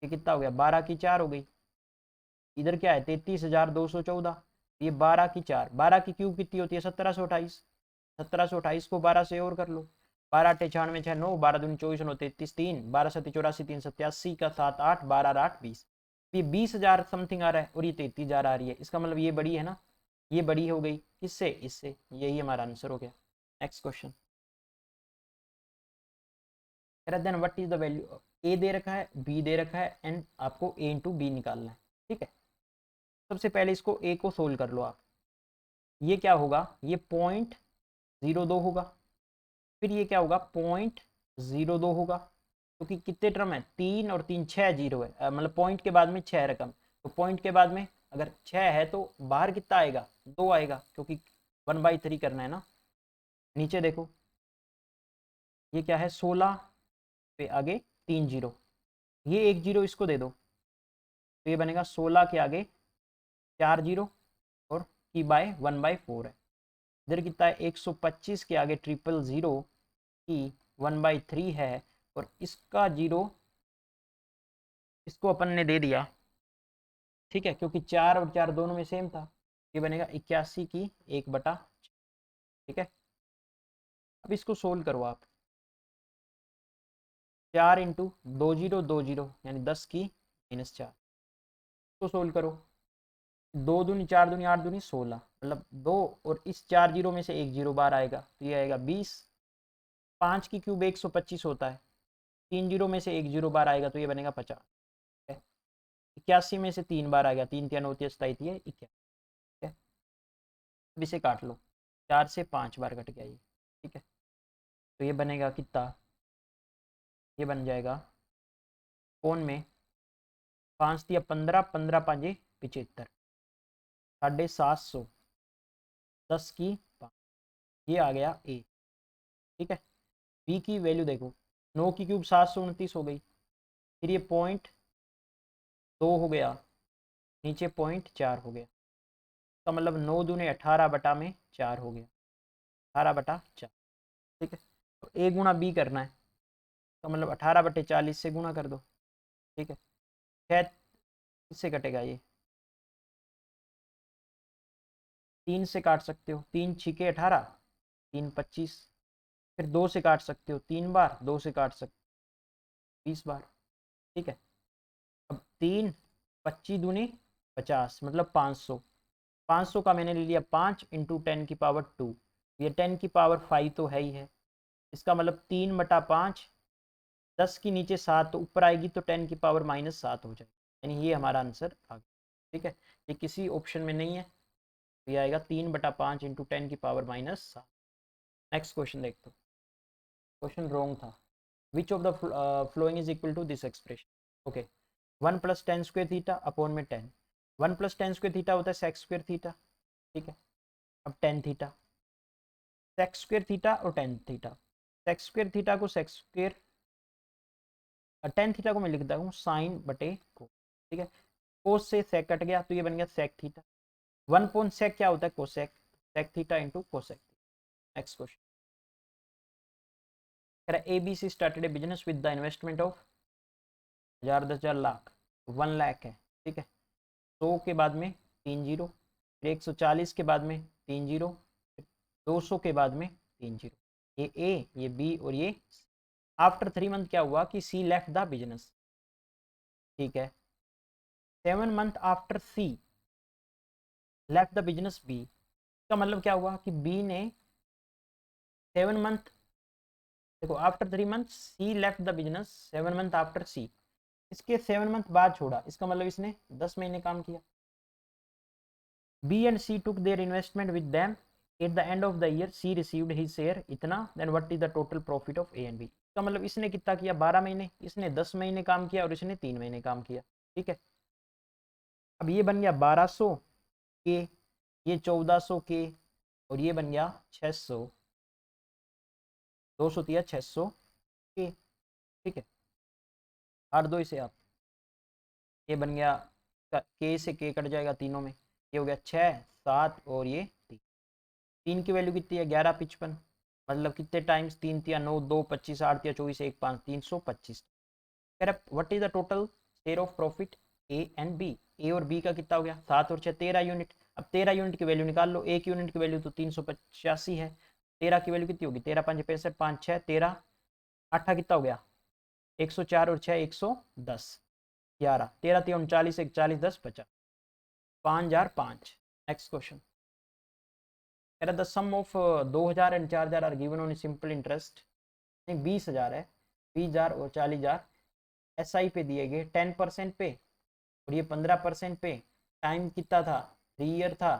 ये कितना हो गया, 12 की 4 हो गई। इधर क्या है, 33,214, ये 12 की 4, 12 की क्यूब कितनी होती है, 1728। 1728 को 12 से और कर लो, 12 8 96 6 9, 12 दूनी 24 9 33 3, 12 7 84 3 87 का 7 8, 12 8 20। ये 20,000 समथिंग आ रहा है और ये 33,000 आ रही है, इसका मतलब ये बड़ी है ना, ये बड़ी हो गई किससे, इससे। यही हमारा आंसर हो गया। Next question, then what is the value, A दे रखा है, बी दे रखा है, एंड आपको ए इंटू बी निकालना है। ठीक है, सबसे पहले इसको ए को सोल्व कर लो आप। ये क्या होगा, ये 0.02 होगा, फिर ये क्या होगा, 0.02 होगा, क्योंकि कितने टर्म है, 3 और 3 6 जीरो है, मतलब पॉइंट के बाद में 6 रकम, तो पॉइंट के बाद में अगर 6 है तो बाहर कितना आएगा, 2 आएगा, क्योंकि 1/3 करना है ना। नीचे देखो, ये क्या है, 16 पे आगे 3 जीरो, ये 1 जीरो इसको दे दो, तो ये बनेगा 16 के आगे 4 जीरो, और की बाय 1/4 है। इधर कितना है, 125 के आगे 000 की 1/3 है, और इसका जीरो इसको अपन ने दे दिया। ठीक है, क्योंकि 4 और 4 दोनों में सेम था, ये बनेगा 81 की 1/। ठीक है, अब इसको सोल्व करो आप, 4 इंटू 2 0 2 0, यानी 10 की -4, इसको सोल्व करो। 2 दूनी 4 दूनी 8 दूनी 16, मतलब 2 और इस 4 जीरो में से 1 जीरो बार आएगा तो ये आएगा 20। 5 की क्यूब 125 होता है, 3 जीरो में से 1 जीरो बार आएगा तो ये बनेगा 50। 81 में से 3 बार आ गया, 3 3 होती है 27 है 21। अब इसे काट लो, 4 से 5 बार कट गया ये, ठीक है। तो ये बनेगा कितना, ये बन जाएगा कौन में 5 दिया 15, 15 5 75, 750, 10 की 5, ये आ गया ए, ठीक है। बी की वैल्यू देखो, 9 की क्यूब 729 हो गई, फिर ये पॉइंट 2 हो गया, नीचे पॉइंट 4 हो गया, तो मतलब 9 दूने 18 बटा में 4 हो गया, 18/4, ठीक है। तो ए गुणा बी करना है, तो मतलब 18/40 से गुणा कर दो, ठीक है। 6 इससे कटेगा ये, 3 से काट सकते हो, 3 छिके 18, 3 25, फिर 2 से काट सकते हो 3 बार, 2 से काट सकते हो 20 बार, ठीक है। अब 3 25 दूनी 50, मतलब 500, 500 का मैंने ले लिया 5 इंटू 10⁻², ये 10⁻5 तो है ही है, इसका मतलब 3/5, 10 की नीचे 7 तो ऊपर आएगी तो 10⁻⁻7 हो जाएगी, यानी ये हमारा आंसर आ गया, ठीक है। ये किसी ऑप्शन में नहीं है, तो ये आएगा 3/5 इंटू 10⁻⁻7। नेक्स्ट क्वेश्चन देखते हो, क्वेश्चन रॉन्ग था। Which of the following is equal to this expression, okay. 1 + tan² theta upon में 10, 1 + tan² थीटा होता है sec² थीटा, ठीक है। अब tan थीटा, sec² थीटा और tan थीटा, sec² थीटा को sec², tan थीटा को मैं लिखता हूँ साइन बटे को, ठीक है। कोस से sec कट गया तो ये बन गया sec थीटा, 1/sec क्या होता है cosec, sec theta into cosec. Next question, कह रहा है ABC started A business with the investment of 1000 10,000 lakh, 1 lakh है, ठीक है। 100 के बाद में 3 जीरो, फिर 140 के बाद में 3 जीरो, 200 के बाद में 3 जीरो, ये ए, ये बी और ये आफ्टर 3 मंथ क्या हुआ कि सी लेफ्ट द बिजनेस, ठीक है। 7 month after C left the business B, का मतलब क्या हुआ कि बी ने 7 मंथ, देखो after 3 month C left the business, 7 month after C, इसके 7 मंथ बाद छोड़ा, इसका मतलब इसने 10 महीने काम किया। B and C took their investment with them. At the end of the year, C received his share इतना, then what is the total profit of A and B? इसका मतलब इसने कितना किया 12 महीने, इसने 10 महीने काम किया और इसने 3 महीने काम किया, ठीक है। अब ये बन गया 1200 के, ये 1400 के, और ये बन गया 600, 200 दिया 600 के, ठीक है। हर दो इसे आप, ये बन गया के से के कट जाएगा तीनों में, ये हो गया 6 7 और ये 3, 3 की वैल्यू कितनी है 1155, मतलब कितने टाइम्स 3 तिया 9, 2 25, 8 तिया 24, 1 5, 325। कह रहा what is the total share of profit A and B, A और बी का कितना हो गया 7 और 6 13 यूनिट। अब 13 यूनिट की वैल्यू निकाल लो, एक यूनिट की वैल्यू तो 385 है, 13 की वैल्यू कितनी होगी 13 5 65, 5 6 13, 8 कितना हो गया 104 और 6 110, 11 13 3 39, 41 10 50, 5005। नेक्स्ट क्वेश्चन, कह रहा the sum of 2000 and 4000 are given on simple interest, नहीं 20,000 है, 20,000 और 40,000 SI पे दिए गए 10% पे, और ये 15% पे, टाइम कितना था 3 ईयर था,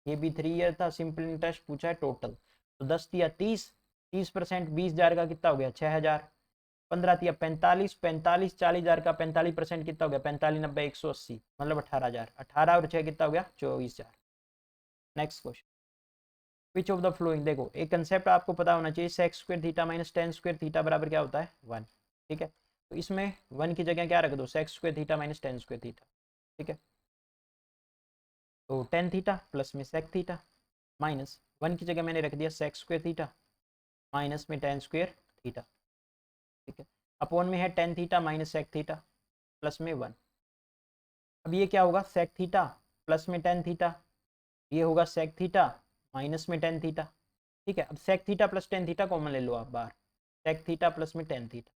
ये भी 3 ईयर था, सिंपल इंटरेस्ट पूछा है टोटल, तो 10 दिया 30, 30% 20,000 का कितना हो गया 6,000, 15 दिया 45, 45 40,000 का 45% कितना हो गया 45 90 180, मतलब 18,000, 18 और 6 कितना हो गया 24,000। Next question, which of the following, देखो एक कंसेप्ट आपको पता होना चाहिए, sec² theta minus tan² theta बराबर क्या होता है 1, ठीक है। तो इसमें 1 की जगह क्या रख दो sec² theta minus tan² theta, ठीक है। तो tan थीटा प्लस में sec थीटा, माइनस 1 की जगह मैंने रख दिया sec² थीटा माइनस में tan² थीटा, ठीक है। अपॉन में है tan theta minus sec theta plus में 1। अब ये क्या होगा sec थीटा प्लस में tan थीटा, ये होगा sec थीटा माइनस में tan थीटा, ठीक है। अब sec theta plus tan theta common ले लो आप बाहर, sec थीटा प्लस में tan थीटा,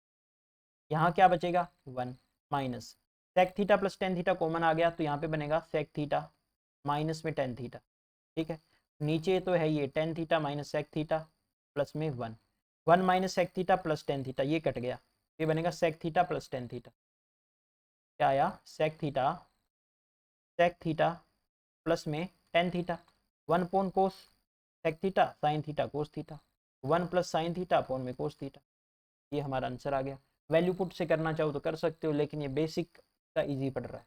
यहाँ क्या बचेगा 1, minus sec theta plus tan theta common आ गया तो यहाँ पे बनेगा sec थीटा माइनस में टेन थीटा, ठीक है। नीचे तो है ये tan theta minus sec theta plus में one, one minus sec theta plus tan theta, ये कट गया, ये बनेगा sec theta plus tan theta. क्या आया? सेक थीटा प्लस में tan theta, one upon cos sec theta sine theta cos theta, one plus sine theta upon में cos theta. ये हमारा आंसर आ गया। वैल्यू पुट से करना चाहो तो कर सकते हो, लेकिन ये बेसिक का इजी पड़ रहा है।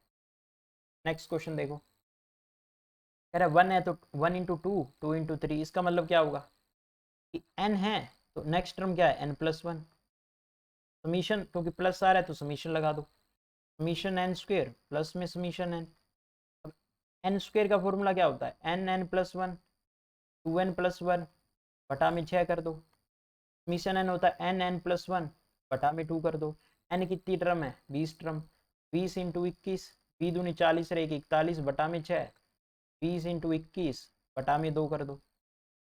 नेक्स्ट क्वेश्चन देखो, कह रहा है वन है तो one into two, two into three, इसका मतलब क्या होगा कि एन है तो नेक्स्ट टर्म क्या है, एन प्लस वन। समीशन, क्योंकि प्लस आ रहा है तो समीशन लगा दो, समीशन एन स्क्वेयर प्लस में समीशन एन। अब एन स्क्वेयर का फॉर्मूला क्या होता है, n n plus one, two n plus one बटा में छः कर दो। समीशन एन होता है एन एन प्लस वन बटा में टू कर दो। एन कितनी टर्म है, 20 टर्म, 20 इंटू 21, 20 दूनी 40 रहेगी 41 बटा में 6, 20 इंटू 21 बटा में 2 कर दो,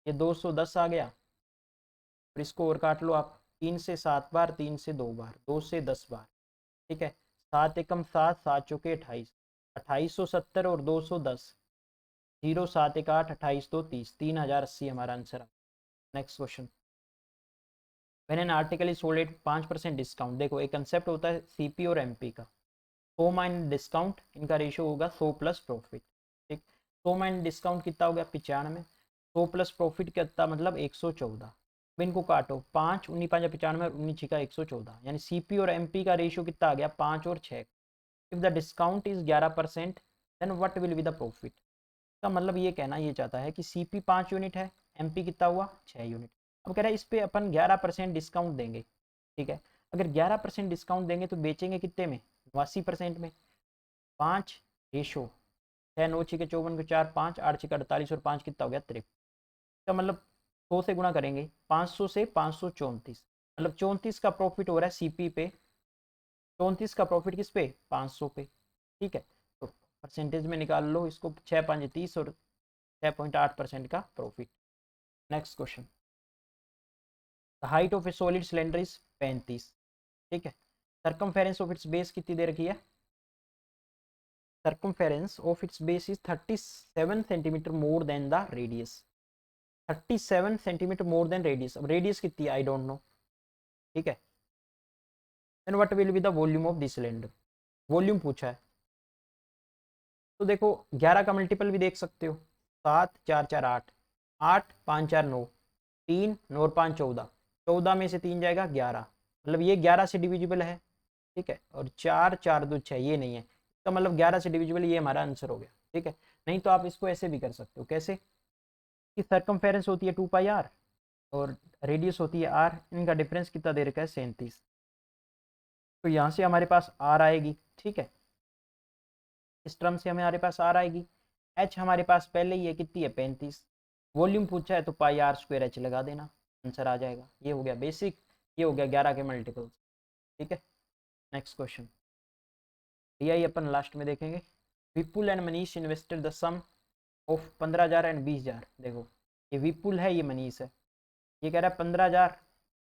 ये 210 आ गया। और इसको और काट लो आप, 3 से 7 बार, 3 से 2 बार, 2 से 10 बार, ठीक है। 7 एकम 7, 7 चौके 28, 2870 और 210, 0 7 एक 8, 28 2 30, 3080 हमारा answer. Next question, when an article is sold at 5% discount. देखो एक कंसेप्ट होता है सीपी और एमपी का, सो माइनस डिस्काउंट, इनका रेशियो होगा 100 प्लस प्रॉफिट, ठीक। 100 माइनस डिस्काउंट कितना हो गया 95, 100 प्लस प्रॉफिट कितना मतलब 114। अब इनको काटो, 5 उन्नी 5 95 और 19 छिका 114, यानी सीपी और एमपी का रेशियो कितना आ गया 5 और 6। If the discount is 11% then what will be the profit. का मतलब ये कहना ये चाहता है कि सीपी 5 यूनिट है, एमपी कितना हुआ 6 यूनिट। अब कह रहा है इस पे अपन 11% डिस्काउंट देंगे, ठीक है। अगर 11% डिस्काउंट देंगे तो बेचेंगे कितने में, 89% में। 5 रेशो 6 9 छिके 54 को 4 5 8 छिका 48 और 5 कितना हो गया 53। इसका मतलब 100 से गुणा करेंगे, 500 से 534, मतलब 34 का प्रॉफिट हो रहा है सीपी पे, 34 का प्रॉफिट किस पे 500 पे, ठीक है। तो परसेंटेज में निकाल लो इसको, 6 5 30 और 6.8% का profit. Next question, the height of a solid cylinder is 35, ठीक है। सर्कमफेरेंस ऑफ इट्स बेस कितनी दे रखी है, circumference of its base is 37 centimetre more than the radius, 37 centimetre more than radius. अब रेडियस कितनी है आई डोंट नो, ठीक है। Then what will be the volume of this cylinder, volume पूछा है। तो देखो 11 का मल्टीपल भी देख सकते हो, 7 4 4 8, 8 5 4 9, 3 9 और 5 14, 14 में से 3 जाएगा 11, मतलब ये 11 से डिविजिबल है, ठीक है। और 4 4 2 6 ये नहीं है, तो मतलब 11 से डिविजिबल, ये हमारा आंसर हो गया, ठीक है। नहीं तो आप इसको ऐसे भी कर सकते हो, कैसे कि सर्कमफेरेंस होती है 2 पाई आर और रेडियस होती है आर, इनका डिफरेंस कितना दे रखा है 37, तो यहाँ से हमारे पास आर आएगी, ठीक है। इस टर्म से हमारे पास आर आएगी, एच हमारे पास पहले ही है कितनी है 35, वॉल्यूम पूछा है तो पाई आर स्क्वायर एच लगा देना, आंसर आ जाएगा। ये हो गया बेसिक, ये हो गया 11 के मल्टीपल्स, ठीक है। नेक्स्ट क्वेश्चन, यही अपन लास्ट में देखेंगे। Vipul and Manish invested the sum of 15,000 and 20,000। देखो ये विपुल है, ये मनीष है, ये कह रहा है 15,000,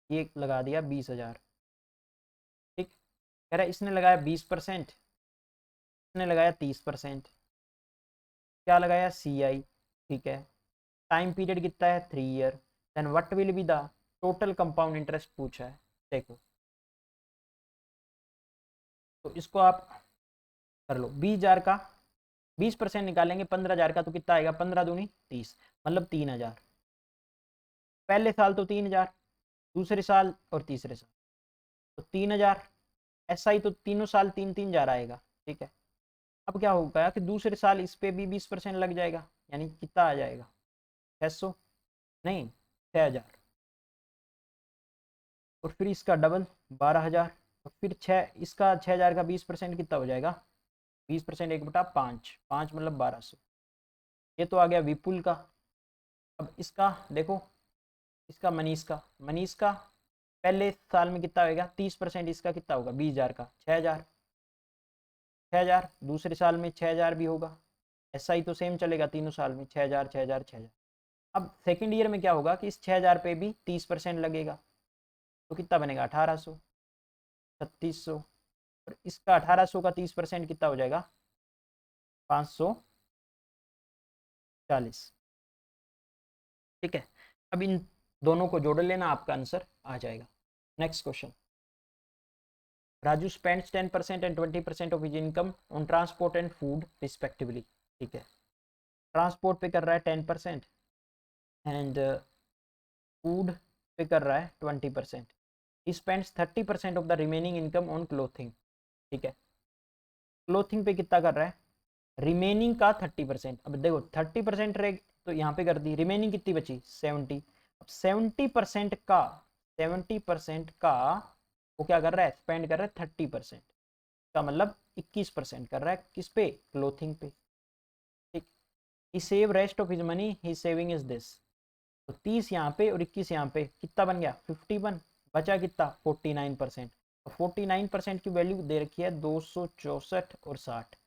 ये लगा दिया 20,000, ठीक। कह रहा है इसने लगाया 20%, इसने लगाया 30%, क्या लगाया सी आई, ठीक है। टाइम पीरियड कितना है 3 year, then what will be the total compound interest पूछा है। देखो तो इसको आप कर लो, 20,000 का 20% निकालेंगे 15,000 का तो कितना आएगा, 15 दूनी 30, मतलब 3,000। पहले साल तो 3,000, दूसरे साल और तीसरे साल तो 3,000, ऐसा ही तो तीनों साल 3-3,000 आएगा, ठीक है। अब क्या होगा कि दूसरे साल इस पे भी 20% लग जाएगा, यानी कितना आ जाएगा 600, नहीं 6,000, और फिर इसका डबल 12,000, और फिर 6, इसका 6,000 का 20% कितना हो जाएगा, 20% 1/5, 5 मतलब 1,200। ये तो आ गया विपुल का। अब इसका देखो, इसका मनीष का पहले साल में कितना होगा 30%, इसका कितना होगा 20,000 का 6,000, 6,000 दूसरे साल में 6,000 भी होगा, ऐसा ही तो सेम चलेगा तीनों साल में 6,000 6,000 6,000। अब सेकेंड ईयर में क्या होगा कि इस 6,000 पे भी 30% लगेगा, तो कितना बनेगा 1,800, 3,600, और इसका 1,800 का 30% कितना हो जाएगा 500, 40। ठीक है, अब इन दोनों को जोड़ लेना, आपका आंसर आ जाएगा। Next question, Raju spends 10% and 20% of his income on transport and food respectively. ठीक है, ट्रांसपोर्ट पे कर रहा है 10% एंड फूड पे कर रहा है 20%। He spends 30% of the remaining income on clothing. ठीक है, क्लोथिंग पे कितना कर रहा है, रिमेनिंग का 30%। अब देखो 30% रहे तो यहाँ पे कर दी, रिमेनिंग कितनी बची 70। अब 70% का वो क्या कर रहा है, स्पेंड कर रहा है 30% का, मतलब 21% कर रहा है किस पे, क्लोथिंग पे। ठीक, he save rest of his money, he saving is this. तो 30 यहाँ पे और 21 यहाँ पे, कितना बन गया 51, बचा कितना 49%। 49% की वैल्यू दे रखी है 264 और 60,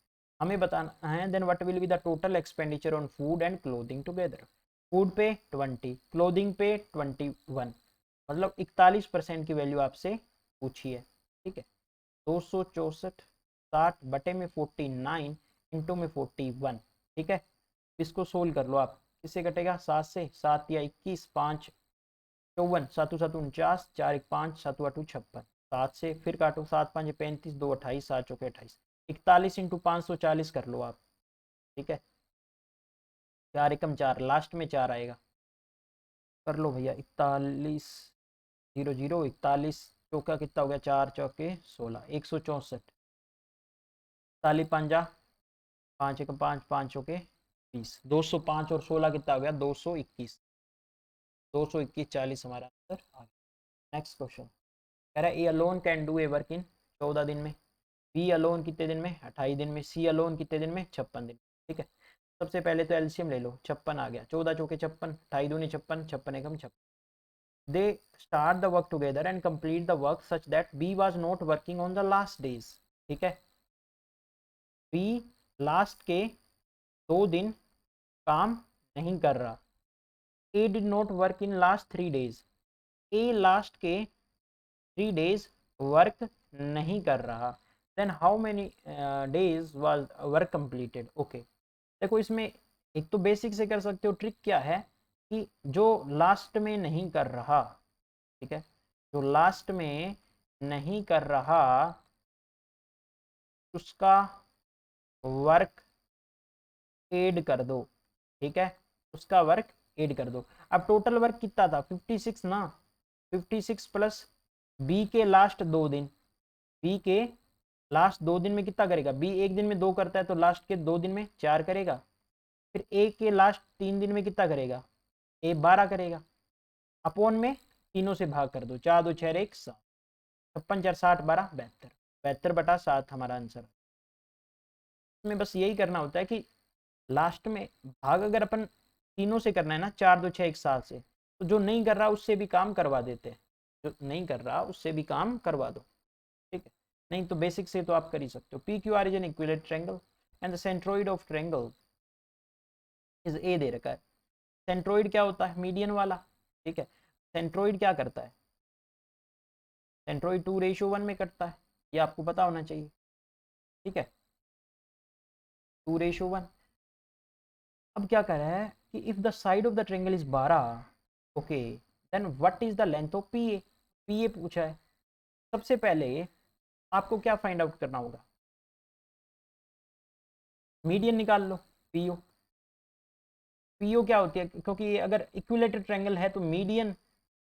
हमें बताना है then what will be the total expenditure on food and clothing together. Food पे 20, क्लोथिंग पे 21, मतलब 41% की वैल्यू आपसे पूछी है। ठीक है, 264 60 बटे में 49 इंटू में 41। ठीक है, इसको सोल्व कर लो आप, किससे कटेगा 7 से, 7 या 21, 5 54, 7 7 49, 4 1 5, 7 8 56, 7 से फिर काटो, 7 5 35, 2 28, 7 चौके 28, 41 इंटू 540 कर लो आप। ठीक है, 4 एकम 4, लास्ट में 4 आएगा, कर लो भैया, 41 0 0 41 चौका कितना हो गया, 4 चौके 16, 164, 41 पंजा 5 एकम 5, 5 चौके 20, 205 और 16 कितना हो गया 221, 221 40 हमारा आंसर आ गया। नेक्स्ट क्वेश्चन कह रहा है ए alone can do a work इन 14 दिन में, बी अलोन कितने दिन में 28 दिन में, सी अलोन कितने दिन में 56 दिन। ठीक है, सबसे पहले तो एलसीएम ले लो, 56 आ गया, 14 चौके 56, 28 दूनी 56, 56 एकम 56। They start the work together and complete the work such that B was not working on the last days. ठीक है, बी लास्ट के 2 दिन काम नहीं कर रहा, A did not work in last 3 days, A last के 3 days वर्क नहीं कर रहा, then how many days was work completed. Okay, देखो इसमें एक तो बेसिक से कर सकते हो, ट्रिक क्या है कि जो लास्ट में नहीं कर रहा, ठीक है, जो लास्ट में नहीं कर रहा उसका वर्क एड कर दो। ठीक है, उसका वर्क एड कर दो। अब टोटल वर्क कितना था 56 ना, 56 प्लस बी के लास्ट 2 दिन, बी के लास्ट 2 दिन में कितना करेगा, बी एक दिन में 2 करता है तो लास्ट के 2 दिन में 4 करेगा, फिर ए के लास्ट 3 दिन में कितना करेगा, ए 12 करेगा, अपॉन में तीनों से भाग कर दो, 4 2 6 1 7, 56 4 60 12 72, 72 बटा 7 हमारा आंसर। इसमें बस यही करना होता है कि लास्ट में भाग अगर अपन तीनों से करना है ना, 4 2 6 1 7 से, तो जो नहीं कर रहा उससे भी काम करवा देते हैं, जो नहीं कर रहा उससे भी काम करवा दो। ठीक है, नहीं तो बेसिक से तो आप कर ही सकते हो। P Q R is an equilateral triangle and the centroid of triangle is A दे रखा है। सेंट्रोइड क्या होता है, मीडियन वाला। ठीक है, सेंट्रोइड क्या करता है, सेंट्रोइड 2:1 में करता है, ये आपको पता होना चाहिए। ठीक है, 2:1। अब क्या कह रहा है कि if the side of the triangle is 12, okay, then what is the length of P A, P A पूछा है। सबसे पहले आपको क्या फाइंड आउट करना होगा, मीडियन निकाल लो, पीओ। पीओ क्या होती है, क्योंकि अगर इक्विलेटरल ट्रायंगल है तो मीडियन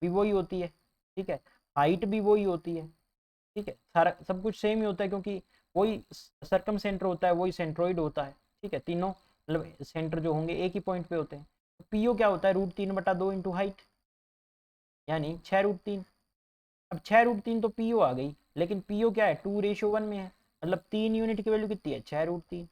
भी वही होती है। ठीक है, हाइट भी वही होती है। ठीक है, सारा सब कुछ सेम ही होता है, क्योंकि वही सर्कम सेंटर होता है, वही सेंट्रोइड होता है। ठीक है, तीनों मतलब सेंटर जो होंगे एक ही पॉइंट पे होते हैं। तो पीओ क्या होता है, √3/2 इंटू हाइट, यानी 6√3। अब 6√3 तो पीओ आ गई, लेकिन पीओ क्या है 2:1 में है, मतलब 3 यूनिट की वैल्यू कितनी है 6√3,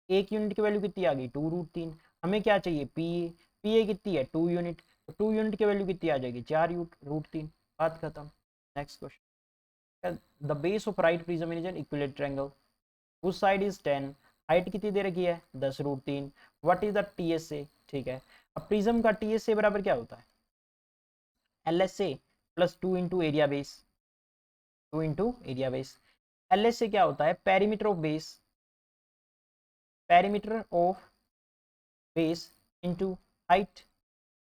1 यूनिट की वैल्यू कितनी आ गई 2√3। हमें क्या चाहिए पीए, पीए कितनी है 2 यूनिट, तो 2 यूनिट की वैल्यू कितनी आ जाएगी 4√3। बात खत्म। Next question, the base of right prism is an equilateral triangle, उस साइड इज 10, हाइट कितनी दे रखी है 10√3, व्हाट इज द टीएसए। ठीक है, अब प्रिज्म का टीएसए बराबर क्या होता है, LSA plus 2 into area base, 2 into area base. LSA क्या होता है, perimeter of base, perimeter of base into height,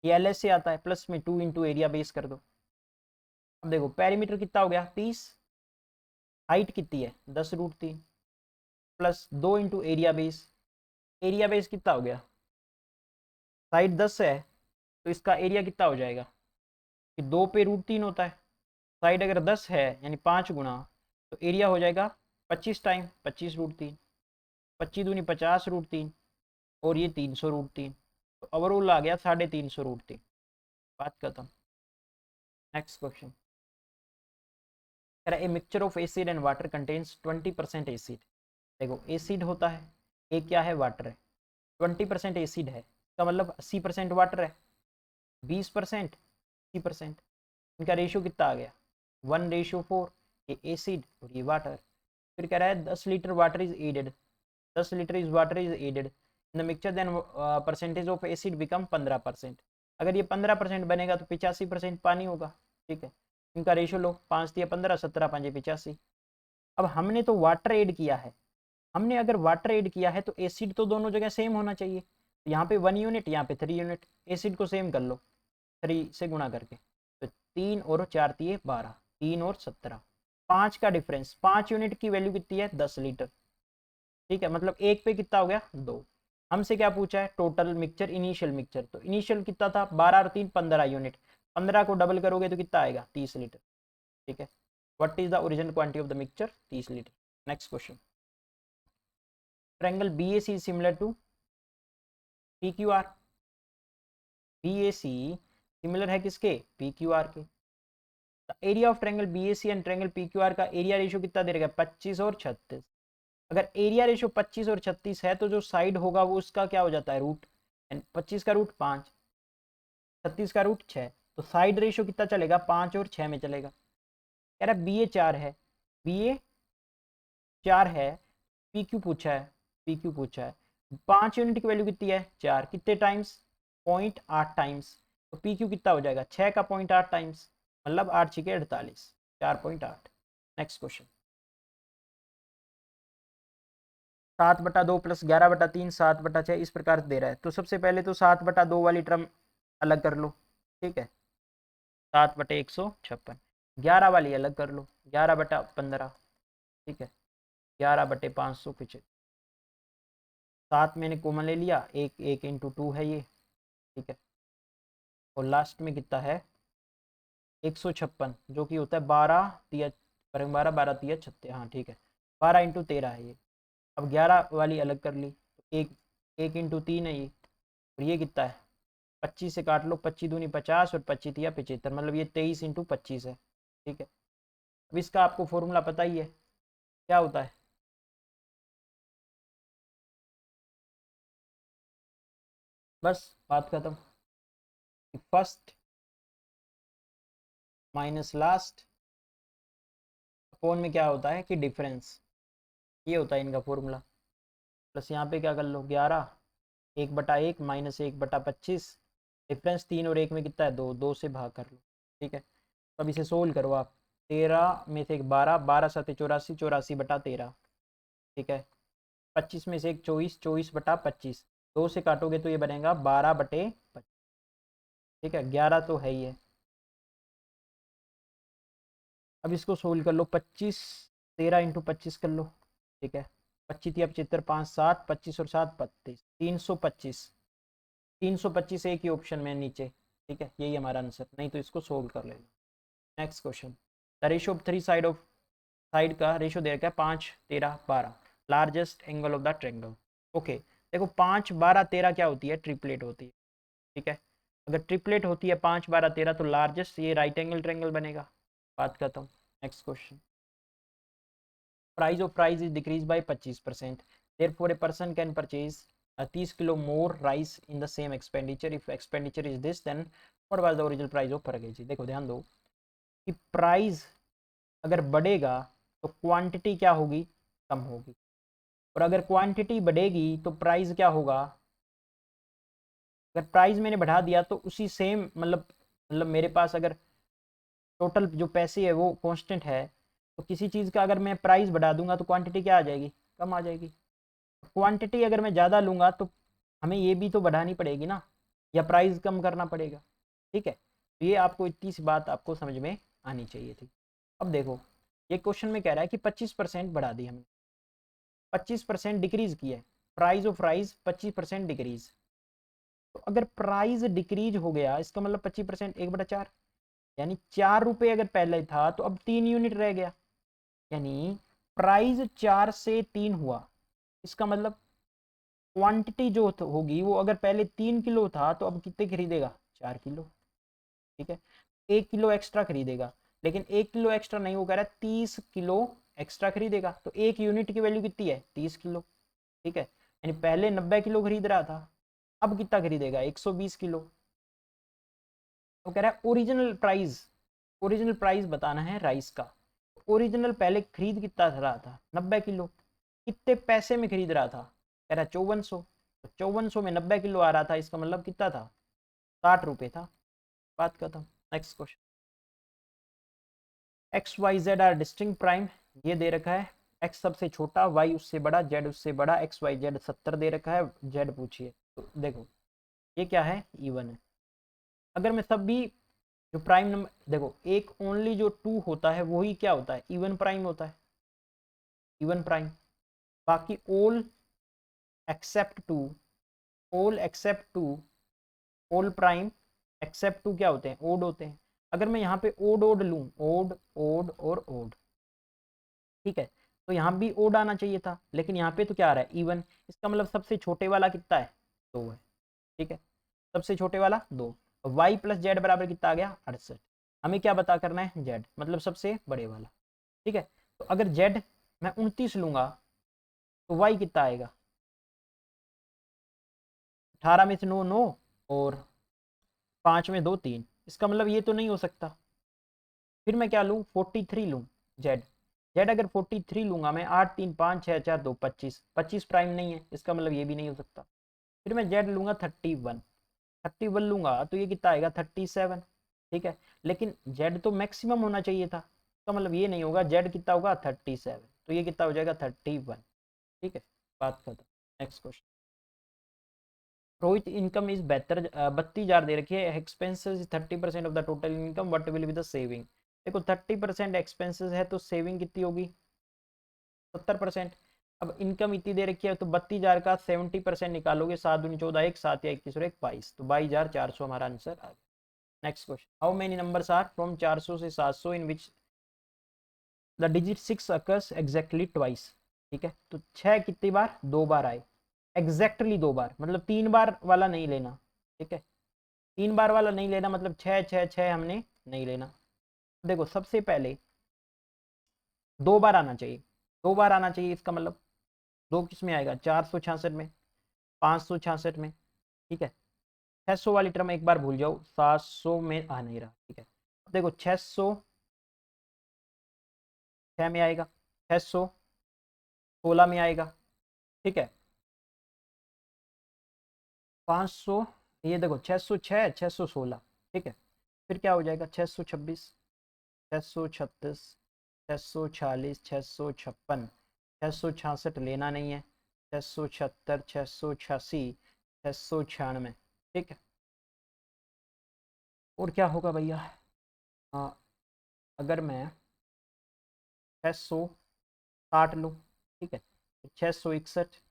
ये एल एस से आता है, प्लस में 2 इंटू एरिया बेस कर दो। अब देखो पेरीमीटर कितना हो गया 30, हाइट कितनी है 10√3, प्लस 2 इंटू एरिया बेस कितना हो गया, साइड 10 है तो इसका एरिया कितना हो जाएगा कि 2 पे √3 होता है, साइड अगर 10 है यानी 5 गुना, तो एरिया हो जाएगा 25 टाइम 25√3, 25 दूनी 50√3, और ये 300√3, तो ओवरऑल आ गया 350√3। बात खत्म। नेक्स्ट क्वेश्चन कह रहा है a mixture of acid and water contains 20% acid. देखो एसिड होता है, ये क्या है वाटर है, 20% एसिड है, इसका मतलब 80% वाटर है, 20% 80%, इनका रेशियो कितना आ गया 1:4, ये एसिड और ये वाटर। फिर कह रहा है 10 litre water is added, 10 litre is water is added in the mixture, then percentage of acid become 15%। अगर ये 15% बनेगा तो 85% पानी होगा। ठीक है, इनका रेशियो लो, 5 दिया 15, 17 5 85। अब हमने तो वाटर ऐड किया है, हमने अगर वाटर ऐड किया है तो एसिड तो दोनों जगह सेम होना चाहिए, तो यहाँ पे 1 यूनिट, यहाँ पे 3 यूनिट, एसिड को सेम कर लो 3 से गुणा करके, तो 3 और 4 दिए 12, 3 और 17, 5 का डिफरेंस, 5 यूनिट की वैल्यू कितनी है 10 लीटर। ठीक है, मतलब एक पे कितना हो गया 2। हमसे क्या पूछा है टोटल मिक्सचर इनिशियल मिक्सचर, तो इनिशियल कितना था 12 और 3 15 यूनिट, 15 को डबल करोगे तो कितना आएगा 30 लीटर। ठीक है, what is the original quantity of the mixture 30 litre. Next question, triangle BAC is similar to PQR, BAC similar है किसके PQR के। Area of triangle BAC and triangle PQR का एरिया रेशियो कितना दे रहेगा 25 और 36। अगर एरिया रेशियो 25 और 36 है तो जो साइड होगा वो उसका क्या हो जाता है रूट, 25 का रूट 5, 36 का रूट 6, तो साइड रेशियो कितना चलेगा 5 और 6 में चलेगा। कह रहा BA 4 है, BA 4 है, PQ पूछा है, PQ पूछा है, 5 यूनिट की वैल्यू कितनी है 4, कितने टाइम्स 0.8 टाइम्स, तो PQ कितना हो जाएगा 6 का 0.8 टाइम्स, मतलब 8 6 48, 4.8। नेक्स्ट क्वेश्चन, 7/2 प्लस 11/3 7/6 इस प्रकार दे रहा है, तो सबसे पहले तो 7/2 वाली टर्म अलग कर लो। ठीक है, 7/156, 11 वाली अलग कर लो 11/15। ठीक है, 11/575, 7 मैंने कॉमन ले लिया, एक एक इंटू 2 है ये। ठीक है, और लास्ट में कितना है 156, जो कि होता है 12 तिया 12 12 तिया 36, हाँ ठीक है 12 इंटू 13 है ये। अब 11 वाली अलग कर ली, एक एक इंटू 3 है ये, और ये कितना है 25 से काट लो, 25 दूनी 50 और 25 तिया 75, मतलब ये 23 इंटू 25 है। ठीक है, अब इसका आपको फॉर्मूला पता ही है क्या होता है, बस बात खत्म। फर्स्ट माइनस लास्ट अपॉन में क्या होता है कि डिफरेंस, ये होता है इनका फॉर्मूला। प्लस यहाँ पे क्या कर लो 11 1/1 माइनस 1/25, डिफरेंस 3 और 1 में कितना है 2, 2 से भाग कर लो। ठीक है, अब इसे सोल्व करो आप, 13 में से एक 12, 12 7 84, 84/13। ठीक है, 25 में से एक 24, 24/25, 2 से काटोगे तो ये बनेगा 12/25। ठीक है, 11 तो है ही है। अब इसको सोल्व कर लो, 25 13 इंटू 25 कर लो। ठीक है, 25 या 75 5 7, 25 और 7 32, 325, 325 एक ही ऑप्शन में नीचे। ठीक है, यही हमारा आंसर, नहीं तो इसको सोल्व कर लेना। Next question, the ratio of 3 side का रेशियो दे रखा है 5 13 12, largest angle of the triangle. Okay, देखो 5 12 13 क्या होती है ट्रिपलेट होती है। ठीक है, अगर ट्रिपलेट होती है 5 12 13 तो लार्जेस्ट ये राइट एंगल ट्रायंगल बनेगा। बात करता हूँ। Next question, price is decreased by 25%, therefore a person can purchase 30 kilo more rice in the same expenditure, if expenditure is this then what was the original price of per kg। देखो ध्यान दो कि price अगर बढ़ेगा तो quantity क्या होगी कम होगी, और अगर क्वांटिटी बढ़ेगी तो प्राइस क्या होगा, अगर प्राइस मैंने बढ़ा दिया तो उसी सेम मतलब मेरे पास अगर टोटल जो पैसे है वो कांस्टेंट है, तो किसी चीज़ का अगर मैं प्राइस बढ़ा दूंगा तो क्वांटिटी क्या आ जाएगी कम आ जाएगी। क्वांटिटी अगर मैं ज़्यादा लूँगा तो हमें ये भी तो बढ़ानी पड़ेगी ना, या प्राइस कम करना पड़ेगा। ठीक है, तो ये आपको इतनी सी बात आपको समझ में आनी चाहिए थी। अब देखो ये क्वेश्चन में कह रहा है कि 25% बढ़ा दी हमने, 25% डिक्रीज किया है, प्राइस ऑफ राइस 25% डिक्रीज। तो अगर प्राइस डिक्रीज हो गया इसका मतलब 25% 1/4, यानी 4 रुपये अगर पहले था तो अब 3 यूनिट रह गया, यानी प्राइस 4 से 3 हुआ। इसका मतलब क्वांटिटी जो होगी वो अगर पहले 3 किलो था तो अब कितने खरीदेगा, 4 किलो। ठीक है, 1 किलो एक्स्ट्रा खरीदेगा, लेकिन 1 किलो एक्स्ट्रा नहीं, वो कह रहा है 30 किलो एक्स्ट्रा खरीदेगा। तो 1 यूनिट की वैल्यू कितनी है, 30 किलो। ठीक है, यानी पहले 90 किलो खरीद रहा था, अब कितना खरीदेगा, 120 किलो। तो कह रहा है ओरिजिनल प्राइस बताना है राइस का। ओरिजिनल पहले खरीद कितना रहा था, 90 किलो, कितने पैसे में खरीद रहा था, कह रहा है 5400। तो 5400 में 90 किलो आ रहा था, इसका मतलब कितना था, 60 रुपये था। बात खत्म। Next question, X Y Z are distinct prime, ये दे रखा है, एक्स सबसे छोटा, वाई उससे बड़ा, जेड उससे बड़ा, एक्स वाई जेड 70 दे रखा है, जेड पूछिए। तो देखो ये क्या है, इवन है। अगर मैं सब भी जो प्राइम नंबर, देखो एक ओनली जो 2 होता है वही क्या होता है, इवन प्राइम होता है, इवन प्राइम। बाकी all except 2, all except 2, all prime except 2 क्या होते हैं, ओड होते हैं। अगर मैं यहाँ पे ओड ओड लूँ, ओड ओड और ओड, ठीक है, तो यहाँ भी ओड आना चाहिए था, लेकिन यहाँ पे तो क्या आ रहा है, इवन। इसका मतलब सबसे छोटे वाला कितना है, 2 है। ठीक है, सबसे छोटे वाला 2। वाई प्लस जेड बराबर कितना आ गया, 68। हमें क्या बता करना है, जेड मतलब सबसे बड़े वाला। ठीक है, तो अगर जेड मैं 29 लूंगा तो वाई कितना आएगा, 18 में से 9 9, और 5 में 2 3। इसका मतलब ये तो नहीं हो सकता। फिर मैं क्या लूँ, 43 लूँ, जेड। जेड अगर 43 लूंगा मैं, 8 3 5 6 4 2 25, 25 प्राइम नहीं है, इसका मतलब ये भी नहीं हो सकता। फिर मैं जेड लूंगा 31, 31 लूंगा तो ये कितना आएगा, 37। ठीक है, लेकिन जेड तो मैक्सिमम होना चाहिए था, इसका मतलब ये नहीं होगा, जेड कितना होगा 37, तो ये कितना हो जाएगा 31। ठीक है, बात खत्म। Next question, Rohit income is बेहतर, 32,000 दे रखी है, expenses 30% of the total income, what will be the saving. देखो 30% एक्सपेंसेस है तो सेविंग कितनी होगी, 70%। अब इनकम इतनी दे रखी है तो 32,000 का 70% निकालोगे, 7 दूनी 14, 1 7 या 21 और 1 22, तो 22,400 हमारा आंसर आ गया। Next question, how many numbers are from 400 से 700 in which the digit 6 occurs exactly twice. ठीक है, तो 6 कितनी बार, 2 बार आए, एग्जैक्टली 2 बार, मतलब 3 बार वाला नहीं लेना। ठीक है, 3 बार वाला नहीं लेना, मतलब 6 6 6 हमने नहीं लेना। देखो सबसे पहले 2 बार आना चाहिए, 2 बार आना चाहिए, इसका मतलब 2 किस में आएगा, 466 में, 566 में। ठीक है, 600 वाली टर्म एक बार भूल जाओ, 700 में आ नहीं रहा। ठीक है, देखो 606 में आएगा, 616 में आएगा। ठीक है, 500, ये देखो 606 616। ठीक है, फिर क्या हो जाएगा, 626, 636, 646, 656, 666 लेना नहीं है, 676, 686, 696। ठीक है, और क्या होगा भैया, हाँ, अगर मैं 660 लूँ, ठीक है, 661,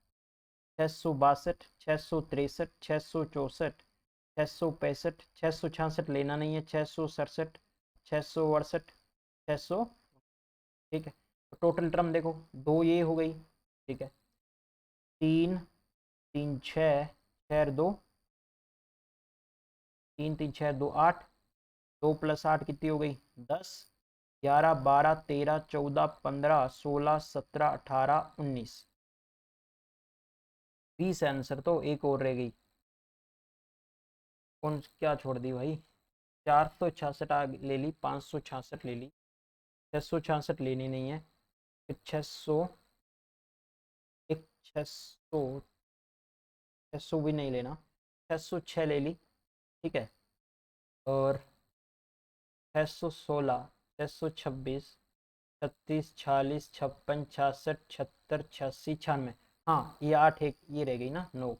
662, 663, 664, 665, 666 लेना नहीं है, 667, 668, 600। ठीक है, तो टोटल टर्म देखो, 2 ये हो गई। ठीक है, 3 3 6 6 2, 3 3 6 2 8, 2 + 8 कितनी हो गई, 10, 11 12 13 14 15 16 17 18 19, 20 आंसर। तो एक और रह गई, कौन क्या छोड़ दी भाई, 466 ले ली, 566 ले ली, 666 लेनी नहीं है, फिर 600, एक 600 भी नहीं लेना, 606 ले ली। ठीक है, और 616, 626, 36 46 56 66 76 86 96। हाँ ये 8 एक ये रह गई ना, 9।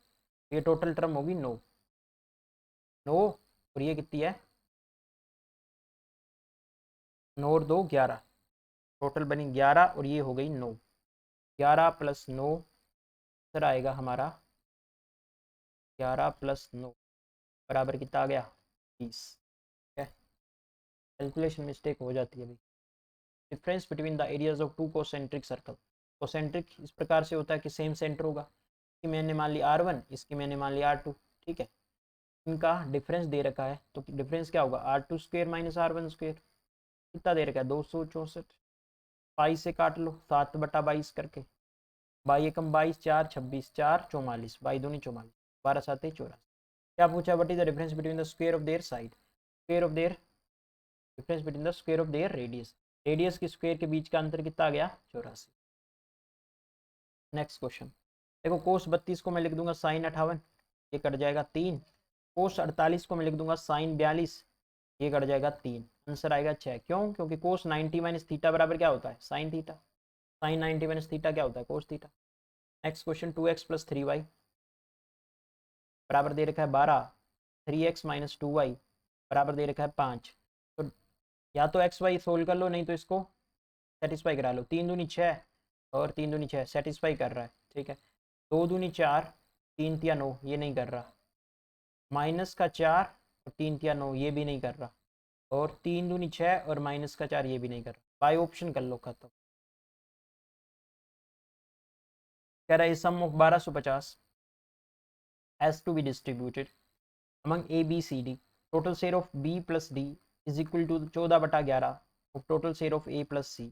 ये टोटल टर्म होगी 9 9, और ये कितनी है 9 और 2 11, टोटल बनी 11 और ये हो गई 9। 11 + 9 सर आएगा हमारा 11 + 9 बराबर कितना आ गया 20। ठीक है, कैलकुलेशन मिस्टेक हो जाती है भाई। Difference between the areas of two concentric circle. Concentric इस प्रकार से होता है कि सेम सेंटर होगा, कि मैंने मान लिया R1, इसकी मैंने मान लिया R2। ठीक है, इनका डिफरेंस दे रखा है तो डिफरेंस क्या होगा R2² - R1²। कितना दे रखा है 264। 22 से काट लो 7/22 करके, 22 एकम 22, 4 26, 4 44, 22 दूनी 44, 12 7 84। क्या पूछा, what is the difference between the square of their side, square of their, difference between the square of their radius, radius की स्क्वायर के बीच का अंतर कितना आ गया 84। नेक्स्ट क्वेश्चन देखो, कोस 32 को मैं लिख दूंगा साइन 58, ये कट जाएगा 3। कोस 48 को मैं लिख दूंगा साइन 42, ये कट जाएगा 3। आंसर आएगा 6। क्यों, क्योंकि कोस 90 - थीटा बराबर क्या होता है साइन थीटा, साइन 90 - थीटा क्या होता है cos theta. Next question 2x + 3y बराबर दे रखा है 12, 3x - 2y बराबर दे रखा है 5। तो या तो एक्स वाई सोल्व कर लो, नहीं तो इसको सेटिस्फाई करा लो। 3 दूनी 6 और 3 दूनी 6 सेटिस्फाई कर रहा है। ठीक है, 2 दूनी 4, 3 तिया 9, ये नहीं कर रहा। माइनस का 4 और 3 तिया 9, ये भी नहीं कर रहा। और 3 दूनी 6 और माइनस का 4, ये भी नहीं कर रहा। बाय ऑप्शन कर लो, खत्म। कह रहा है सम of 1250 has to be distributed among A, B, C, D. Total share of B plus D is equal to 14/11 of total share of A plus C.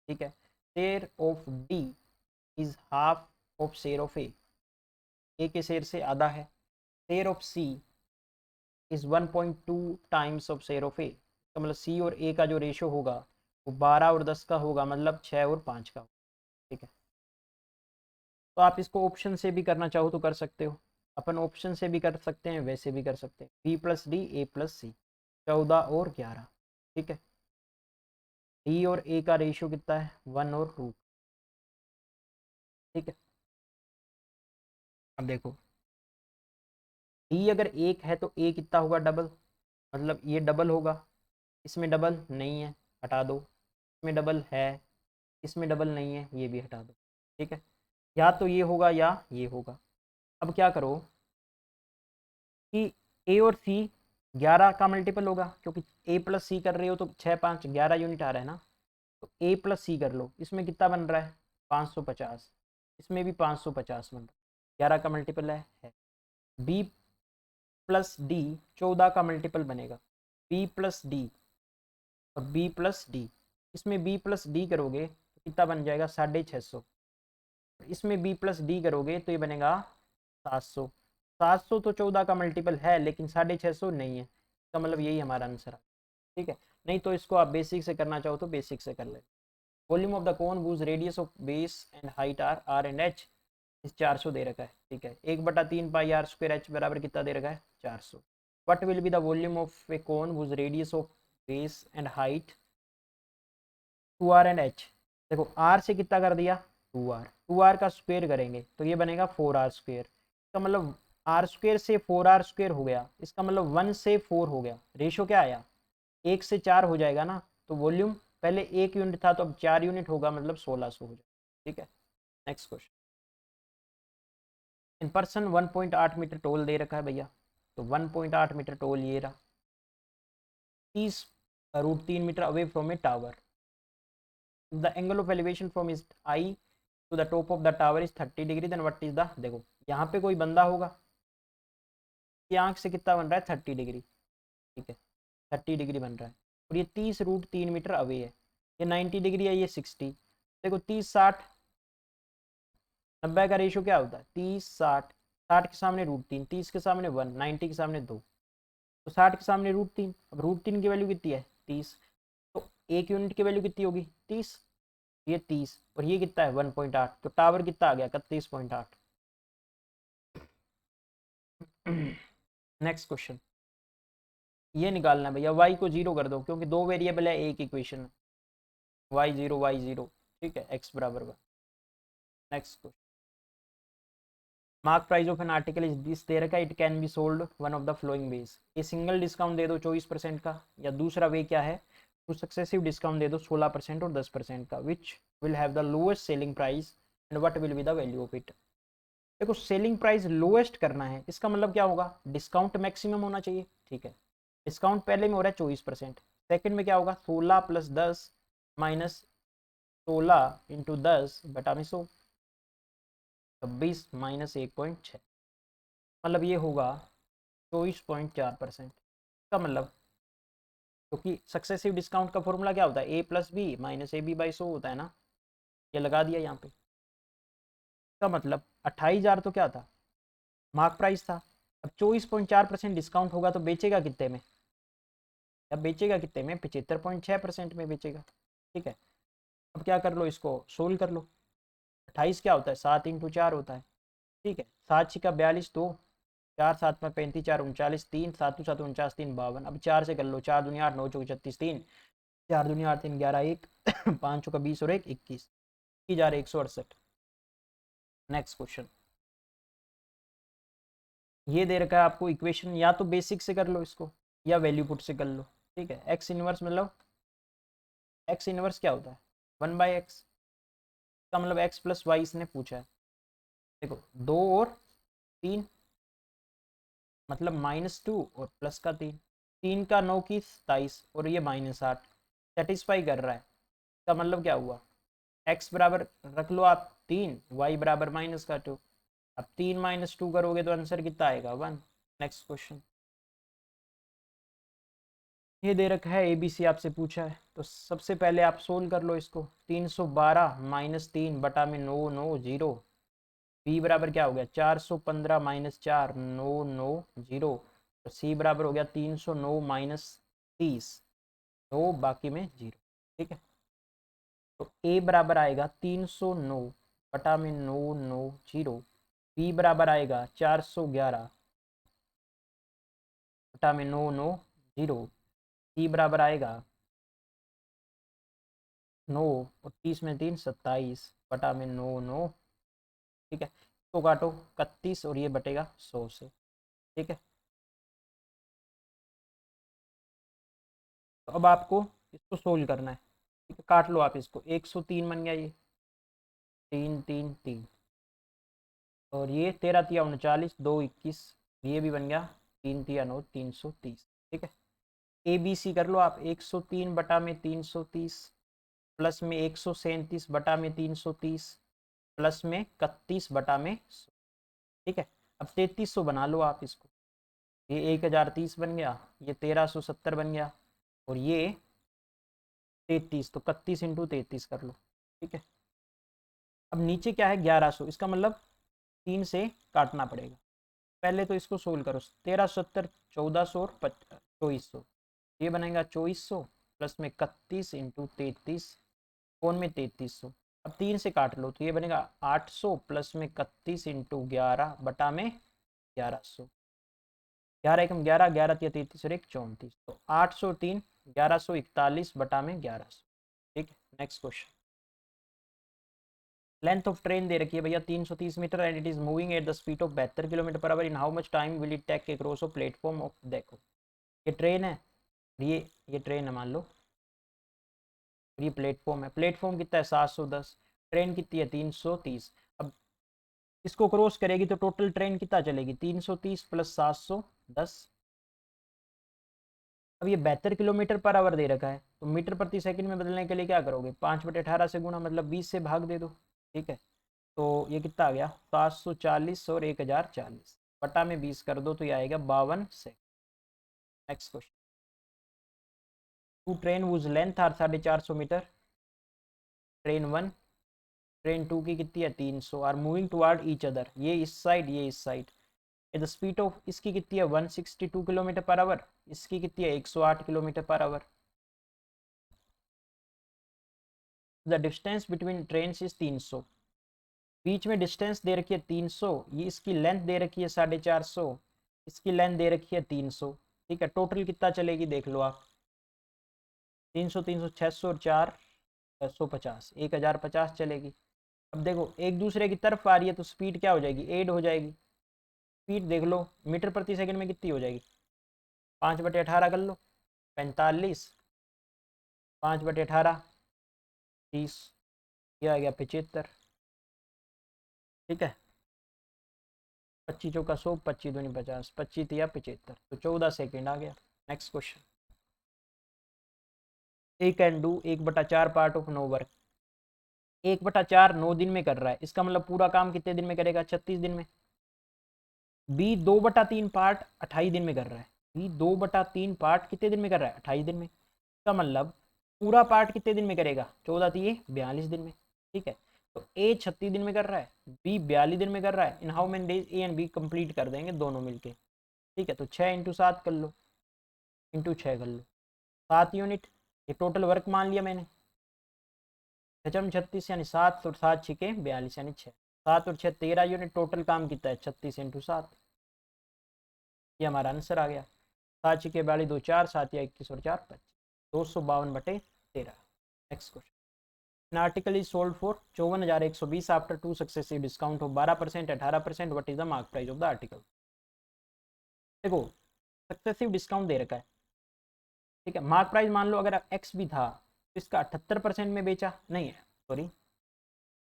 ठीक है, share of D is half of share of A. A के share से आधा है। share of C is 1.2 times of share of A. तो मतलब C और A का जो रेशो होगा वो 12 और 10 का होगा, मतलब 6 और 5 का। ठीक है, तो आप इसको ऑप्शन से भी करना चाहो तो कर सकते हो, अपन ऑप्शन से भी कर सकते हैं, वैसे भी कर सकते हैं। B + D A + C 14 और 11। ठीक है, D और A का रेशियो कितना है 1 और 2। ठीक है, अब देखो D अगर 1 है तो A कितना होगा डबल, मतलब ये डबल होगा। इसमें डबल नहीं है, हटा दो। इसमें डबल है, इसमें डबल नहीं है, ये भी हटा दो। ठीक है, या तो ये होगा या ये होगा। अब क्या करो कि ए और सी 11 का मल्टीपल होगा, क्योंकि ए प्लस सी कर रहे हो तो 6 5 11 यूनिट आ रहा है ना। तो ए प्लस सी कर लो, इसमें कितना बन रहा है 550, इसमें भी 550 बन रहा है, 11 का मल्टीपल है। बी प्लस डी 14 का मल्टीपल बनेगा, बी प्लस डी और बी प्लस डी। इसमें बी प्लस डी करोगे तो कितना बन जाएगा 650। इसमें बी प्लस डी करोगे तो ये बनेगा 700। 700 तो 14 का मल्टीपल है, लेकिन 650 नहीं है, इसका मतलब यही हमारा आंसर है। ठीक है, नहीं तो इसको आप बेसिक से करना चाहो तो बेसिक से कर ले। Volume of the cone whose radius of base and height r and h is 400 दे रखा है। ठीक है, 1/3 पाई आर स्क्वायर एच बराबर कितना दे रखा है 400। What will be the volume of a cone whose radius of base and height 2r and h. देखो r से कितना कर दिया 2r, 2r का स्क्वायर करेंगे तो ये बनेगा 4r²। इसका मतलब r² से 4r² हो गया, इसका मतलब 1 से 4 हो गया। रेशो क्या आया 1 से 4 हो जाएगा ना, तो वॉल्यूम पहले 1 यूनिट था तो अब 4 यूनिट होगा, मतलब 1600 हो जाएगा। ठीक है, next question. In person 1.8 metre tall दे रखा है भैया, तो 1.8 मीटर टोल ये रहा, 30√3 metre away from a tower. The angle of elevation from is eye to the top of the tower is 30 degree, then what is the, देखो यहाँ पे कोई बंदा होगा, ये आंख से कितना बन रहा है 30 डिग्री। ठीक है, 30 डिग्री बन रहा है, और ये 30√3 मीटर अवे है। ये 90 डिग्री है, ये 60। देखो 30 60 90 का रेशियो क्या होता है 30 60, 60 के सामने √3, 30 के सामने 1, 90 के सामने 2, तो 60 के सामने √3। अब √3 की वैल्यू कितनी है 30, तो 1 यूनिट की वैल्यू कितनी होगी 30, ये 30 और ये कितना है 1.8, तो टावर कितना आ गया 31.8। नेक्स्ट क्वेश्चन, ये निकालना है भैया, y को 0 कर दो क्योंकि दो वेरिएबल है एक इक्वेशन, y0 y0। ठीक है, x बराबर 1। Next question, mark price of an article is this दे रखा है, it can be sold one of the following ways. ये सिंगल डिस्काउंट दे दो 24% का, या दूसरा वे क्या है, तो सक्सेसिव डिस्काउंट दे दो 16% और 10% का, which will have the lowest selling price and what will be the value of it. देखो सेलिंग प्राइस लोएस्ट करना है, इसका मतलब क्या होगा, डिस्काउंट मैक्सिमम होना चाहिए, ठीक है। डिस्काउंट पहले में हो रहा है 24%, सेकंड में क्या होगा 16 + 10 माइनस 16 × 10 बटा में 100, 26 माइनस 1.6, मतलब ये होगा 24.4%। का मतलब, क्योंकि सक्सेसिव डिस्काउंट का फॉर्मूला क्या होता है, a + b माइनस AB/100 होता है ना, ये लगा दिया यहाँ पे। का मतलब 28,000 तो क्या था, मार्क प्राइस था। अब 24.4% डिस्काउंट होगा तो बेचेगा कितने में, अब बेचेगा कितने में, 75.6% में बेचेगा, ठीक है। अब क्या कर लो, इसको सोल्व कर लो। 28 क्या होता है, 7 × 4 होता है, ठीक है। 7 × 42 2, 4 7 में 35 4 39, 3 7 7 49 3 52। अब 4 से कर लो, 4 दूनी 8 9 चौक 36 3, 4 दूनी 8 3 11 1 5 का 20 और 1 21, 2168। नेक्स्ट क्वेश्चन, ये दे रखा है आपको इक्वेशन, या तो बेसिक से कर लो इसको या वैल्यू पुट से कर लो, ठीक है। एक्स इनवर्स मतलब, एक्स इनवर्स क्या होता है, 1/x का मतलब x + y इसने पूछा है। देखो 2 और 3 मतलब -2 और प्लस का 3, 3 का 9 की 27 और ये -8, सेटिस्फाई कर रहा है। इसका मतलब क्या हुआ, x बराबर रख लो आप 3, y बराबर -2। अब 3 - 2 करोगे तो आंसर कितना आएगा 1। नेक्स्ट क्वेश्चन, ये दे रखा है ABC आपसे पूछा है, तो सबसे पहले आप सोल्व कर लो इसको। 312 - 3 बटा में 9 9 0, बी बराबर क्या हो गया 415 - 4 9 9 0, तो सी बराबर हो गया 309 - 30 9 बाकी में 0, ठीक है। तो ए बराबर आएगा 309 बटा में 9 9 0, बी बराबर आएगा 411 बटा में 9 9 0, सी बराबर आएगा 9 और 30 में 3 27 बटा में 9 9, ठीक है। तो काटो 31 और ये बटेगा 100 से, ठीक है। तो अब आपको इसको सोल्व करना है, ठीक है। काट लो आप इसको, 103 बन गया ये, 3 3 3, और ये 13 तिया 39 2 21, ये भी बन गया 3 तिया 9 330, ठीक है। ए बी सी कर लो आप, 103 बटा में 330 प्लस में 137 बटा में 330 प्लस में 31 बटा में 100, ठीक है। अब 3300 बना लो आप इसको, ये 1030 बन गया, ये 1370 बन गया, और ये 33, तो 31 × 33 कर लो, ठीक है। अब नीचे क्या है 1100, इसका मतलब 3 से काटना पड़ेगा। पहले तो इसको सोल्व करो, 1370 1400 और 2400, ये बनेगा 2400 प्लस में 31 × 33 कौन में 3300। अब 3 से काट लो तो ये बनेगा 800 प्लस में 31 × 11 बटा में 1100, 11 एकम 11 11 तिया 33 और 1 34, तो 803 1141 बटा में 1100, ठीक है। Next question, length of train दे रखी है भैया 330 metre and it is moving at the speed of 72 kilometre hour, in how much time will it take across of platform of, देखो ये ट्रेन है, ये ट्रेन है मान लो, ये प्लेटफॉर्म है, प्लेटफॉर्म कितना है 710, ट्रेन कितनी है 330। अब इसको क्रॉस करेगी तो टोटल ट्रेन कितना चलेगी 330 + 710। अब ये 72 किलोमीटर/आवर दे रखा है, तो मीटर प्रति सेकंड में बदलने के लिए क्या करोगे, 5/18 से गुणा, मतलब 20 से भाग दे दो, ठीक है। तो ये कितना आ गया 740 और 1040 बटा में 20 कर दो तो ये आएगा 52 second. Next question, two train whose length are 450 metre, train 1 train 2 की कितनी है 300, are moving toward each other, ये इस साइड ये इस साइड, द स्पीड ऑफ इसकी कितनी है 162 किलोमीटर/आवर, इसकी कितनी है 108 किलोमीटर/आवर, the distance between train is 300, बीच में डिस्टेंस दे रखी है 300, ये इसकी लेंथ दे रखी है 450, इसकी लेंथ दे रखी है 300, ठीक है। टोटल कितना चलेगी देख लो आप, 300 300 600 और 4 150 1050 चलेगी, अब देखो एक दूसरे की तरफ आ रही है तो स्पीड क्या हो जाएगी, एड हो जाएगी। स्पीड देख लो मीटर प्रति सेकंड में कितनी हो जाएगी, 5/18 कर लो, 45, 5/18 30, ये आ गया 75। ठीक है, 25 चौका 100, 25 दूनी 50, 25 तिया 75, तो 14 सेकेंड आ गया। Next question, A can do 1/4 part of no work. 1/4 9 दिन में कर रहा है, इसका मतलब पूरा काम कितने दिन में करेगा, 36 दिन में। बी 2/3 पार्ट 28 दिन में कर रहा है। बी 2/3 पार्ट कितने दिन में कर रहा है, 28 दिन में। इसका मतलब पूरा पार्ट कितने दिन में करेगा, 14 दिए 42 दिन में। ठीक है, तो ए 36 दिन में कर रहा है, बी 42 दिन में कर रहा है। In how many days A and B complete कर देंगे दोनों मिलके। ठीक है, तो 6 × 7 कर लो, × 6 कर लो, 7 यूनिट। ये टोटल वर्क मान लिया मैंने। 36 यानी 7 और 7 छिके 42 यानी 6, 7 और 6 13 यूनिट। टोटल काम कितना है, 36 × 7। ये हमारा आंसर आ गया। 7 छिके 42, 2 4, 7 या 21 और 4 25, 252/13। Next question, an article is sold for 54,120 after 2 successive discount of 12%, 18%. what is the mark price of the article। देखो सक्सेसिव डिस्काउंट दे रखा है। ठीक है, मार्क प्राइस मान लो अगर एक्स भी था तो इसका 78% में बेचा, नहीं है सॉरी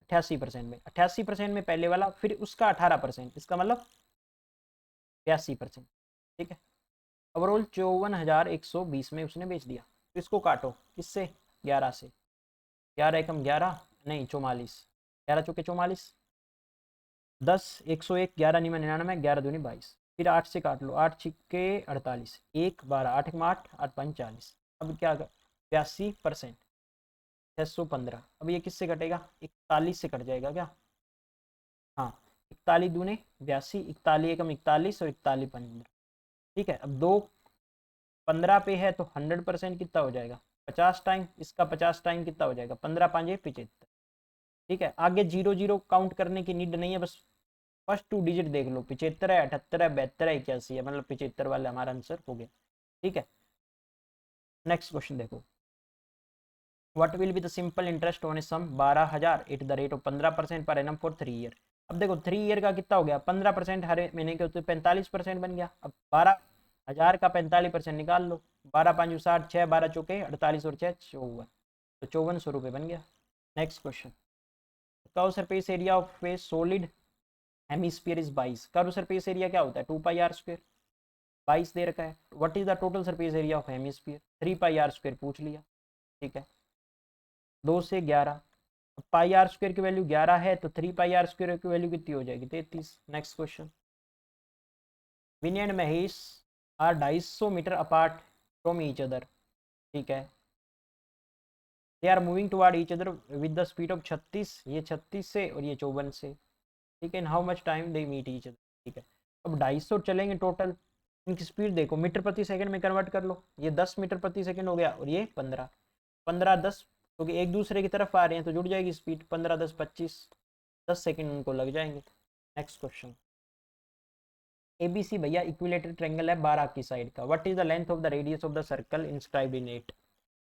88% में, 88% में पहले वाला, फिर उसका 18%, इसका मतलब 82%। ठीक है, ओवरऑल 54,120 में उसने बेच दिया। तो इसको काटो किससे, 11 से, 11 एकम 11 नहीं 44, 11 चौके 44, 10 101, 11 निमा 99, 11 दूनी 22, फिर 8 से काट लो, 8 छिक्के 48, 1 12, 8 में 8, 8 5 40। अब क्या 82%, 615। अब ये किससे कटेगा, 41 से कट जाएगा क्या, हाँ 41 दूने 82, 41 एकम 41 और 41 15। ठीक है, अब 2 15 पे है तो 100% कितना हो जाएगा, 50 टाइम, इसका 50 टाइम कितना हो जाएगा, 15 5 75। ठीक है, आगे 0 0 काउंट करने की नीड नहीं है, बस फर्स्ट 2 डिजिट देख लो, 75 है, 78 है, 72 है, 81 है, मतलब 75 वाले हमारा आंसर हो गया। ठीक है, नेक्स्ट क्वेश्चन देखो, what will be the simple interest on a sum 12,000 at the rate of 15% per annum for 3 year. अब देखो 3 ईयर का कितना हो गया, 15% हर महीने के होते 45% बन गया। अब 12,000 का 45% निकाल लो, 12 5 60, 6 12 चौके 48 और 6 54, तो 5400 रुपये बन गया। Next question, curve surface area of a solid hemisphere is 22। Curve surface area क्या होता है, 2πr², 22 दे रखा है। What is the total surface area of hemisphere, 3πr² पूछ लिया। ठीक है, 2 से 11, πr² की वैल्यू 11 है तो 3πr² की वैल्यू कितनी हो जाएगी, 33। Next question, Vini and Mahesh are 250 metre apart from each other. ठीक है, they are moving toward each other with the speed of 36, ये 36 से और ये 54 से। ठीक है, in how much time they meet each other. ठीक है, अब 250 चलेंगे टोटल, इनकी स्पीड देखो मीटर प्रति सेकंड में कन्वर्ट कर लो, ये 10 मीटर प्रति सेकंड हो गया और ये 15, 15 10, क्योंकि एक दूसरे की तरफ आ रहे हैं तो जुड़ जाएगी स्पीड, 15 10 25, 10 सेकंड उनको लग जाएंगे। नेक्स्ट क्वेश्चन, एबीसी भैया इक्विलेटरल ट्रायंगल है 12 की साइड का। What is the length of the radius of the circle inscribed in it.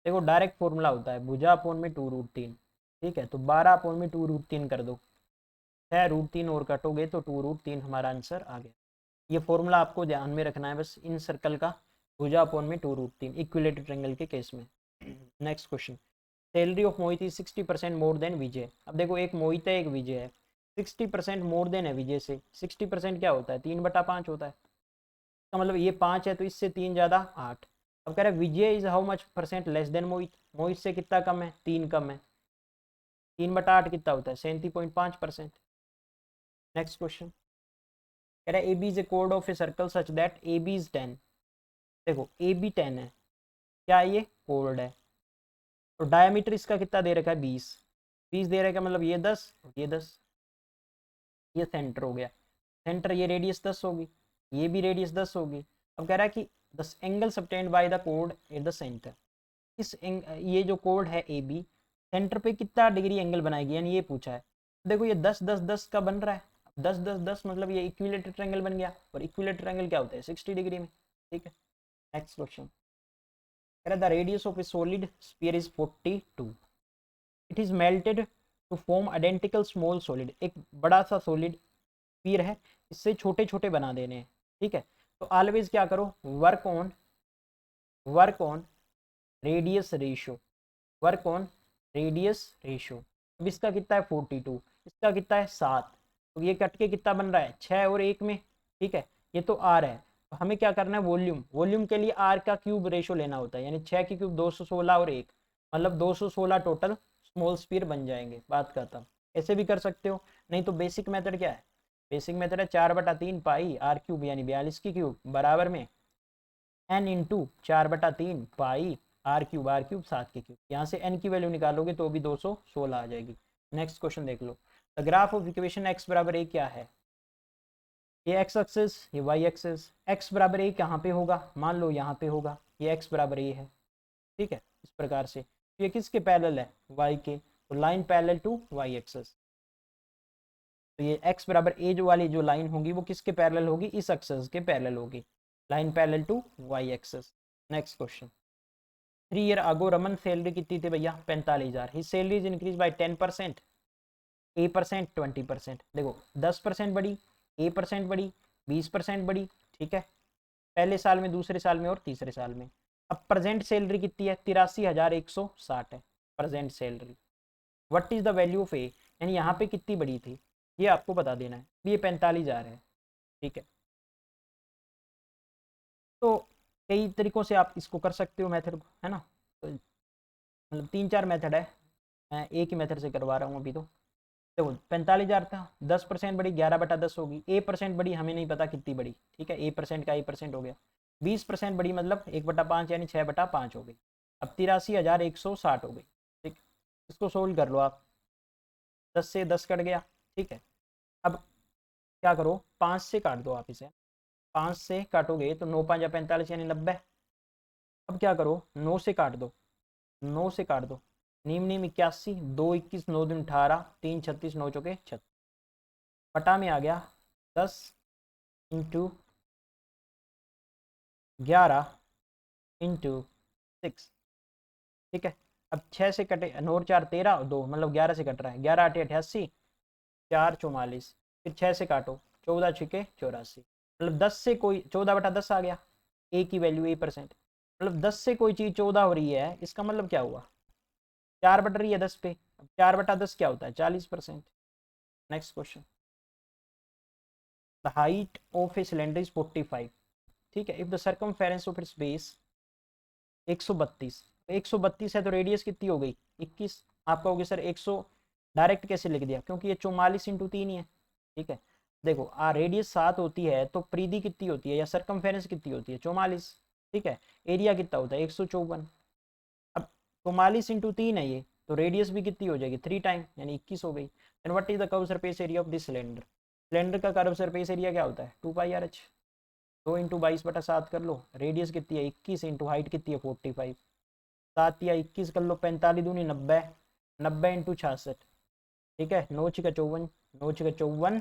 देखो डायरेक्ट फॉर्मूला होता है भुजा अपोन में 2√3। ठीक है, तो 12 अपोन में 2√3 कर दो, 6√3 और कटोगे तो 2√3 हमारा आंसर आ गया। ये फॉर्मूला आपको ध्यान में रखना है बस, इन सर्कल का भुजा अपोन में 2√3 इक्विलेटरल ट्रायंगल के केस में। Next question, salary of Mohit is 60% more than Vijay. अब देखो एक मोहित है एक विजय है, 60% मोर देन है विजय से। 60% क्या होता है, 3/5 होता है। इसका मतलब ये 5 है तो इससे 3 ज़्यादा 8। अब कह रहे हैं Vijay is how much percent less than Mohit, Mohit से कितना कम है, 3 कम है। 3/8 कितना होता है, 37.5%। नेक्स्ट क्वेश्चन, कह रहा है ए बी इज ए कोड of a circle such that A B is 10। देखो ए बी 10 है, क्या ये कोड है, तो डायमीटर इसका कितना दे रखा है, 20, 20 दे रखा है, मतलब ये 10 और ये 10, ये सेंटर हो गया। सेंटर, ये रेडियस 10 होगी, ये भी रेडियस 10 होगी। अब कह रहा है कि the angle subtend by the code at the centre. ये जो कोड है ए बी, सेंटर पे कितना डिग्री एंगल बनाएगी, यानी ये पूछा है। देखो ये 10 10 10 का बन रहा है, 10 10 10 मतलब ये इक्विलेटरल ट्रायंगल बन गया, और इक्विलेटरल ट्रायंगल क्या होता है, 60 डिग्री में। ठीक है, next question, the radius of a solid sphere is 42, it is melted to form identical small solid, एक बड़ा सा सॉलिड स्फीयर है, इससे छोटे छोटे बना देने हैं, ठीक है। तो ऑलवेज क्या करो, work on radius ratio, work on radius ratio. अब इसका कितना है 42, इसका कितना है 7, तो ये कट के कितना बन रहा है 6 और 1 में, ठीक है। ये तो आर है, तो हमें क्या करना है वॉल्यूम, वॉल्यूम के लिए आर का क्यूब रेशियो लेना होता है, यानी 6 की क्यूब 216 और 1, मतलब 216 टोटल स्मॉल स्फीयर बन जाएंगे। बात करता हूँ, ऐसे भी कर सकते हो, नहीं तो बेसिक मेथड क्या है, बेसिक मेथड है 4/3 पाई आर क्यूब यानी 42 की क्यूब बराबर में n into 4/3 pi r cube 7 की क्यूब। यहाँ से एन की वैल्यू निकालोगे तो भी 216 आ जाएगी। नेक्स्ट क्वेश्चन देख लो, the graph of equation X बराबर ए क्या है, ये एक्स एक्सिस ये वाई एक्सिस, एक्स बराबर ए कहाँ पे होगा, मान लो यहाँ पे होगा, ये एक्स बराबर ए है, ठीक है। इस प्रकार से ये किसके पैरेलल है, वाई के, तो line parallel to Y axis, तो ये एक्स बराबर ए जो वाली जो लाइन होगी वो किसके पैरेलल होगी, इस एक्सिस के पैरेलल होगी, line parallel to Y axis. Next question, 3 year ago Raman salary कितनी थी भैया 45,000, his salary is increase by 10%, A%, 20%, देखो 10% बढ़ी, A% बढ़ी, 20% बढ़ी, ठीक है, पहले साल में, दूसरे साल में और तीसरे साल में। अब प्रेजेंट सैलरी कितनी है 83,160 है present salary. What is the value of A, यानी यहाँ पे कितनी बड़ी थी ये आपको बता देना है, ये 45,000 है, ठीक है। तो कई तरीकों से आप इसको कर सकते हो मेथड को, है ना, तो मतलब 3-4 मेथड है, मैं एक ही मेथड से करवा रहा हूँ अभी। तो देखो 45,000 था, 10% बड़ी 11/10 होगी, A% बड़ी हमें नहीं पता कितनी बड़ी, ठीक है, A% का A% हो गया, 20% बड़ी मतलब 1/5 यानी 6/5 हो गई। अब 83,160 हो गई, ठीक, इसको सोल्व कर लो आप, 10 से 10 कट गया, ठीक है। अब क्या करो 5 से काट दो आप इसे, 5 से काटोगे तो 9×5 = 45 यानी 90। अब क्या करो 9 से काट दो, 9 से काट दो, नीम नीम 81, 2 21, 9 दूनी 18, 3 36, 9 चौके 36, पटा में आ गया 10 इंटू 11 इंटू 6, ठीक है। अब 6 से कटे 9 4 13, 2 मतलब 11 से कट रहा है, 11 8 88, 4 44, फिर 6 से काटो 14 6 84, मतलब 10 से कोई 14/10 आ गया, ए की वैल्यू A%, मतलब 10 से कोई चीज़ 14 हो रही है, इसका मतलब क्या हुआ 4 बट रही है 10 पे, 4/10 क्या होता है 40%। Next question, the height of a cylinder is 45, ठीक है, if the circumference of its base 132, 132 है तो रेडियस कितनी हो गई 21। आप कहोगे सर 100 डायरेक्ट कैसे लिख दिया, क्योंकि ये 44 × 3 ही है, ठीक है। देखो रेडियस 7 होती है तो परिधि कितनी होती है या सर्कमफेरेंस कितनी होती है 44, ठीक है। एरिया कितना होता है 154, अब 44 × 3 है ये, तो रेडियस भी कितनी हो जाएगी 3 टाइम यानी 21 हो गई। And what is the curve surface area of this cylinder, cylinder का कर्व सरफेस एरिया क्या होता है 2πRh, 2 × 22/7 कर लो, रेडियस कितनी है 21 इंटू हाइट कितनी है 45, 7 या 21 कर लो, 45 दूनी 90, 90 इंटू 66, ठीक है, 9 6 54, 9 6 54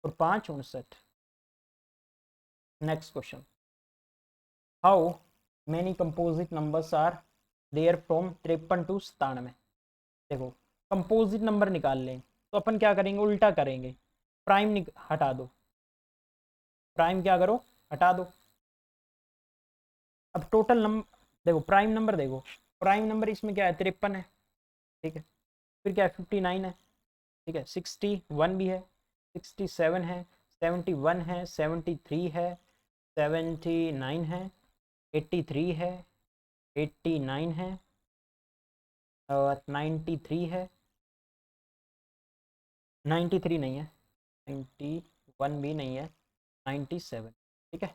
और 5 59। Next question, how many composite numbers are there from 53 to 97, देखो कंपोजिट नंबर निकाल लें तो अपन क्या करेंगे उल्टा करेंगे, प्राइम हटा दो, प्राइम क्या करो हटा दो। अब टोटल नंबर देखो, प्राइम नंबर देखो, प्राइम नंबर इसमें क्या है 53 है, ठीक है, फिर क्या है 59 है, ठीक है, 61 भी है, 67 है, 71 है, 73 है, 79 है, 83 है, 89 है, और 93 है, 93 नहीं है, 91 भी नहीं है, 97, ठीक है।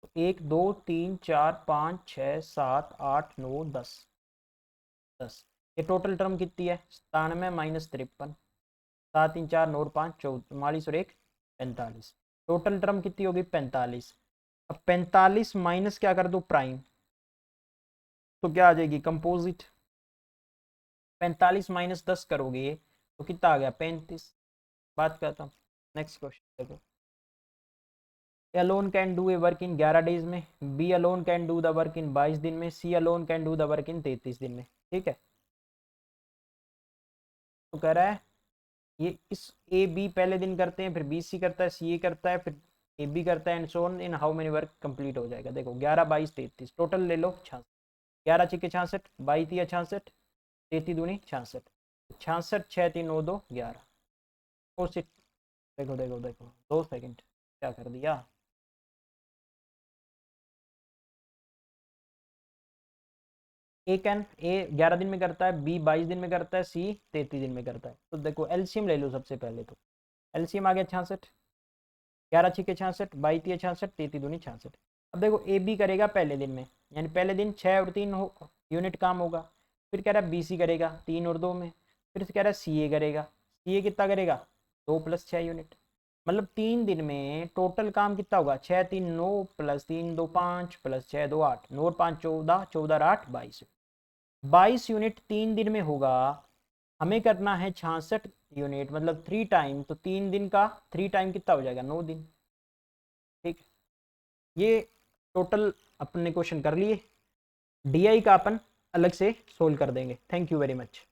तो 1 2 3 4 5 6 7 8 9 10, 10, ये टोटल टर्म कितनी है 97 माइनस 53, 7 3 4 9 5 44 और 1 45, टोटल टर्म कितनी होगी 45। अब 45 माइनस क्या कर दो प्राइम, तो क्या आ जाएगी कंपोजिट, 45 माइनस 10 करोगे तो कितना आ गया 35। बात करता हूँ, नेक्स्ट क्वेश्चन देखो, A alone can do a work in 11 days में, B alone can do the work in 22 दिन में, C alone can do the work in 33 दिन में, ठीक है। तो कह रहा है ये इस ए बी पहले दिन करते हैं, फिर बी सी करता है, सी ए करता है, फिर ए बी करता है, and so on, in how many work complete हो जाएगा। देखो 11 22 33 टोटल ले लो 66, 11 छिके 66, 22 तिया 66, 33 दूनी 66, 66 6 3 9 2 11। ओ सिट, देखो देखो देखो 2 सेकंड क्या कर दिया। ए कैन ए 11 दिन में करता है, बी 22 दिन में करता है, सी 33 दिन में करता है। तो देखो एलसीएम ले लो सबसे पहले। तो एलसीएम आ गया 66, 11 छिके 66, 22 तिया 66, 33 दूनी 66। अब देखो ए बी करेगा पहले दिन में, यानी पहले दिन 6 और 3 यूनिट काम होगा। फिर कह रहा है बी सी करेगा 3 और 2 में। फिर कह रहा है सी ए करेगा, सी ए कितना करेगा 2 + 6 यूनिट। मतलब 3 दिन में टोटल काम कितना होगा, 6 3 9 + 3 2 5 + 6 2 8, 9 और 5 14, 14 8 22, 22 यूनिट 3 दिन में होगा। हमें करना है 66 यूनिट, मतलब 3 टाइम, तो 3 दिन का 3 टाइम कितना हो जाएगा 9 दिन। ठीक, ये टोटल अपने क्वेश्चन कर लिए। डीआई का अपन अलग से सोल्व कर देंगे। Thank you very much.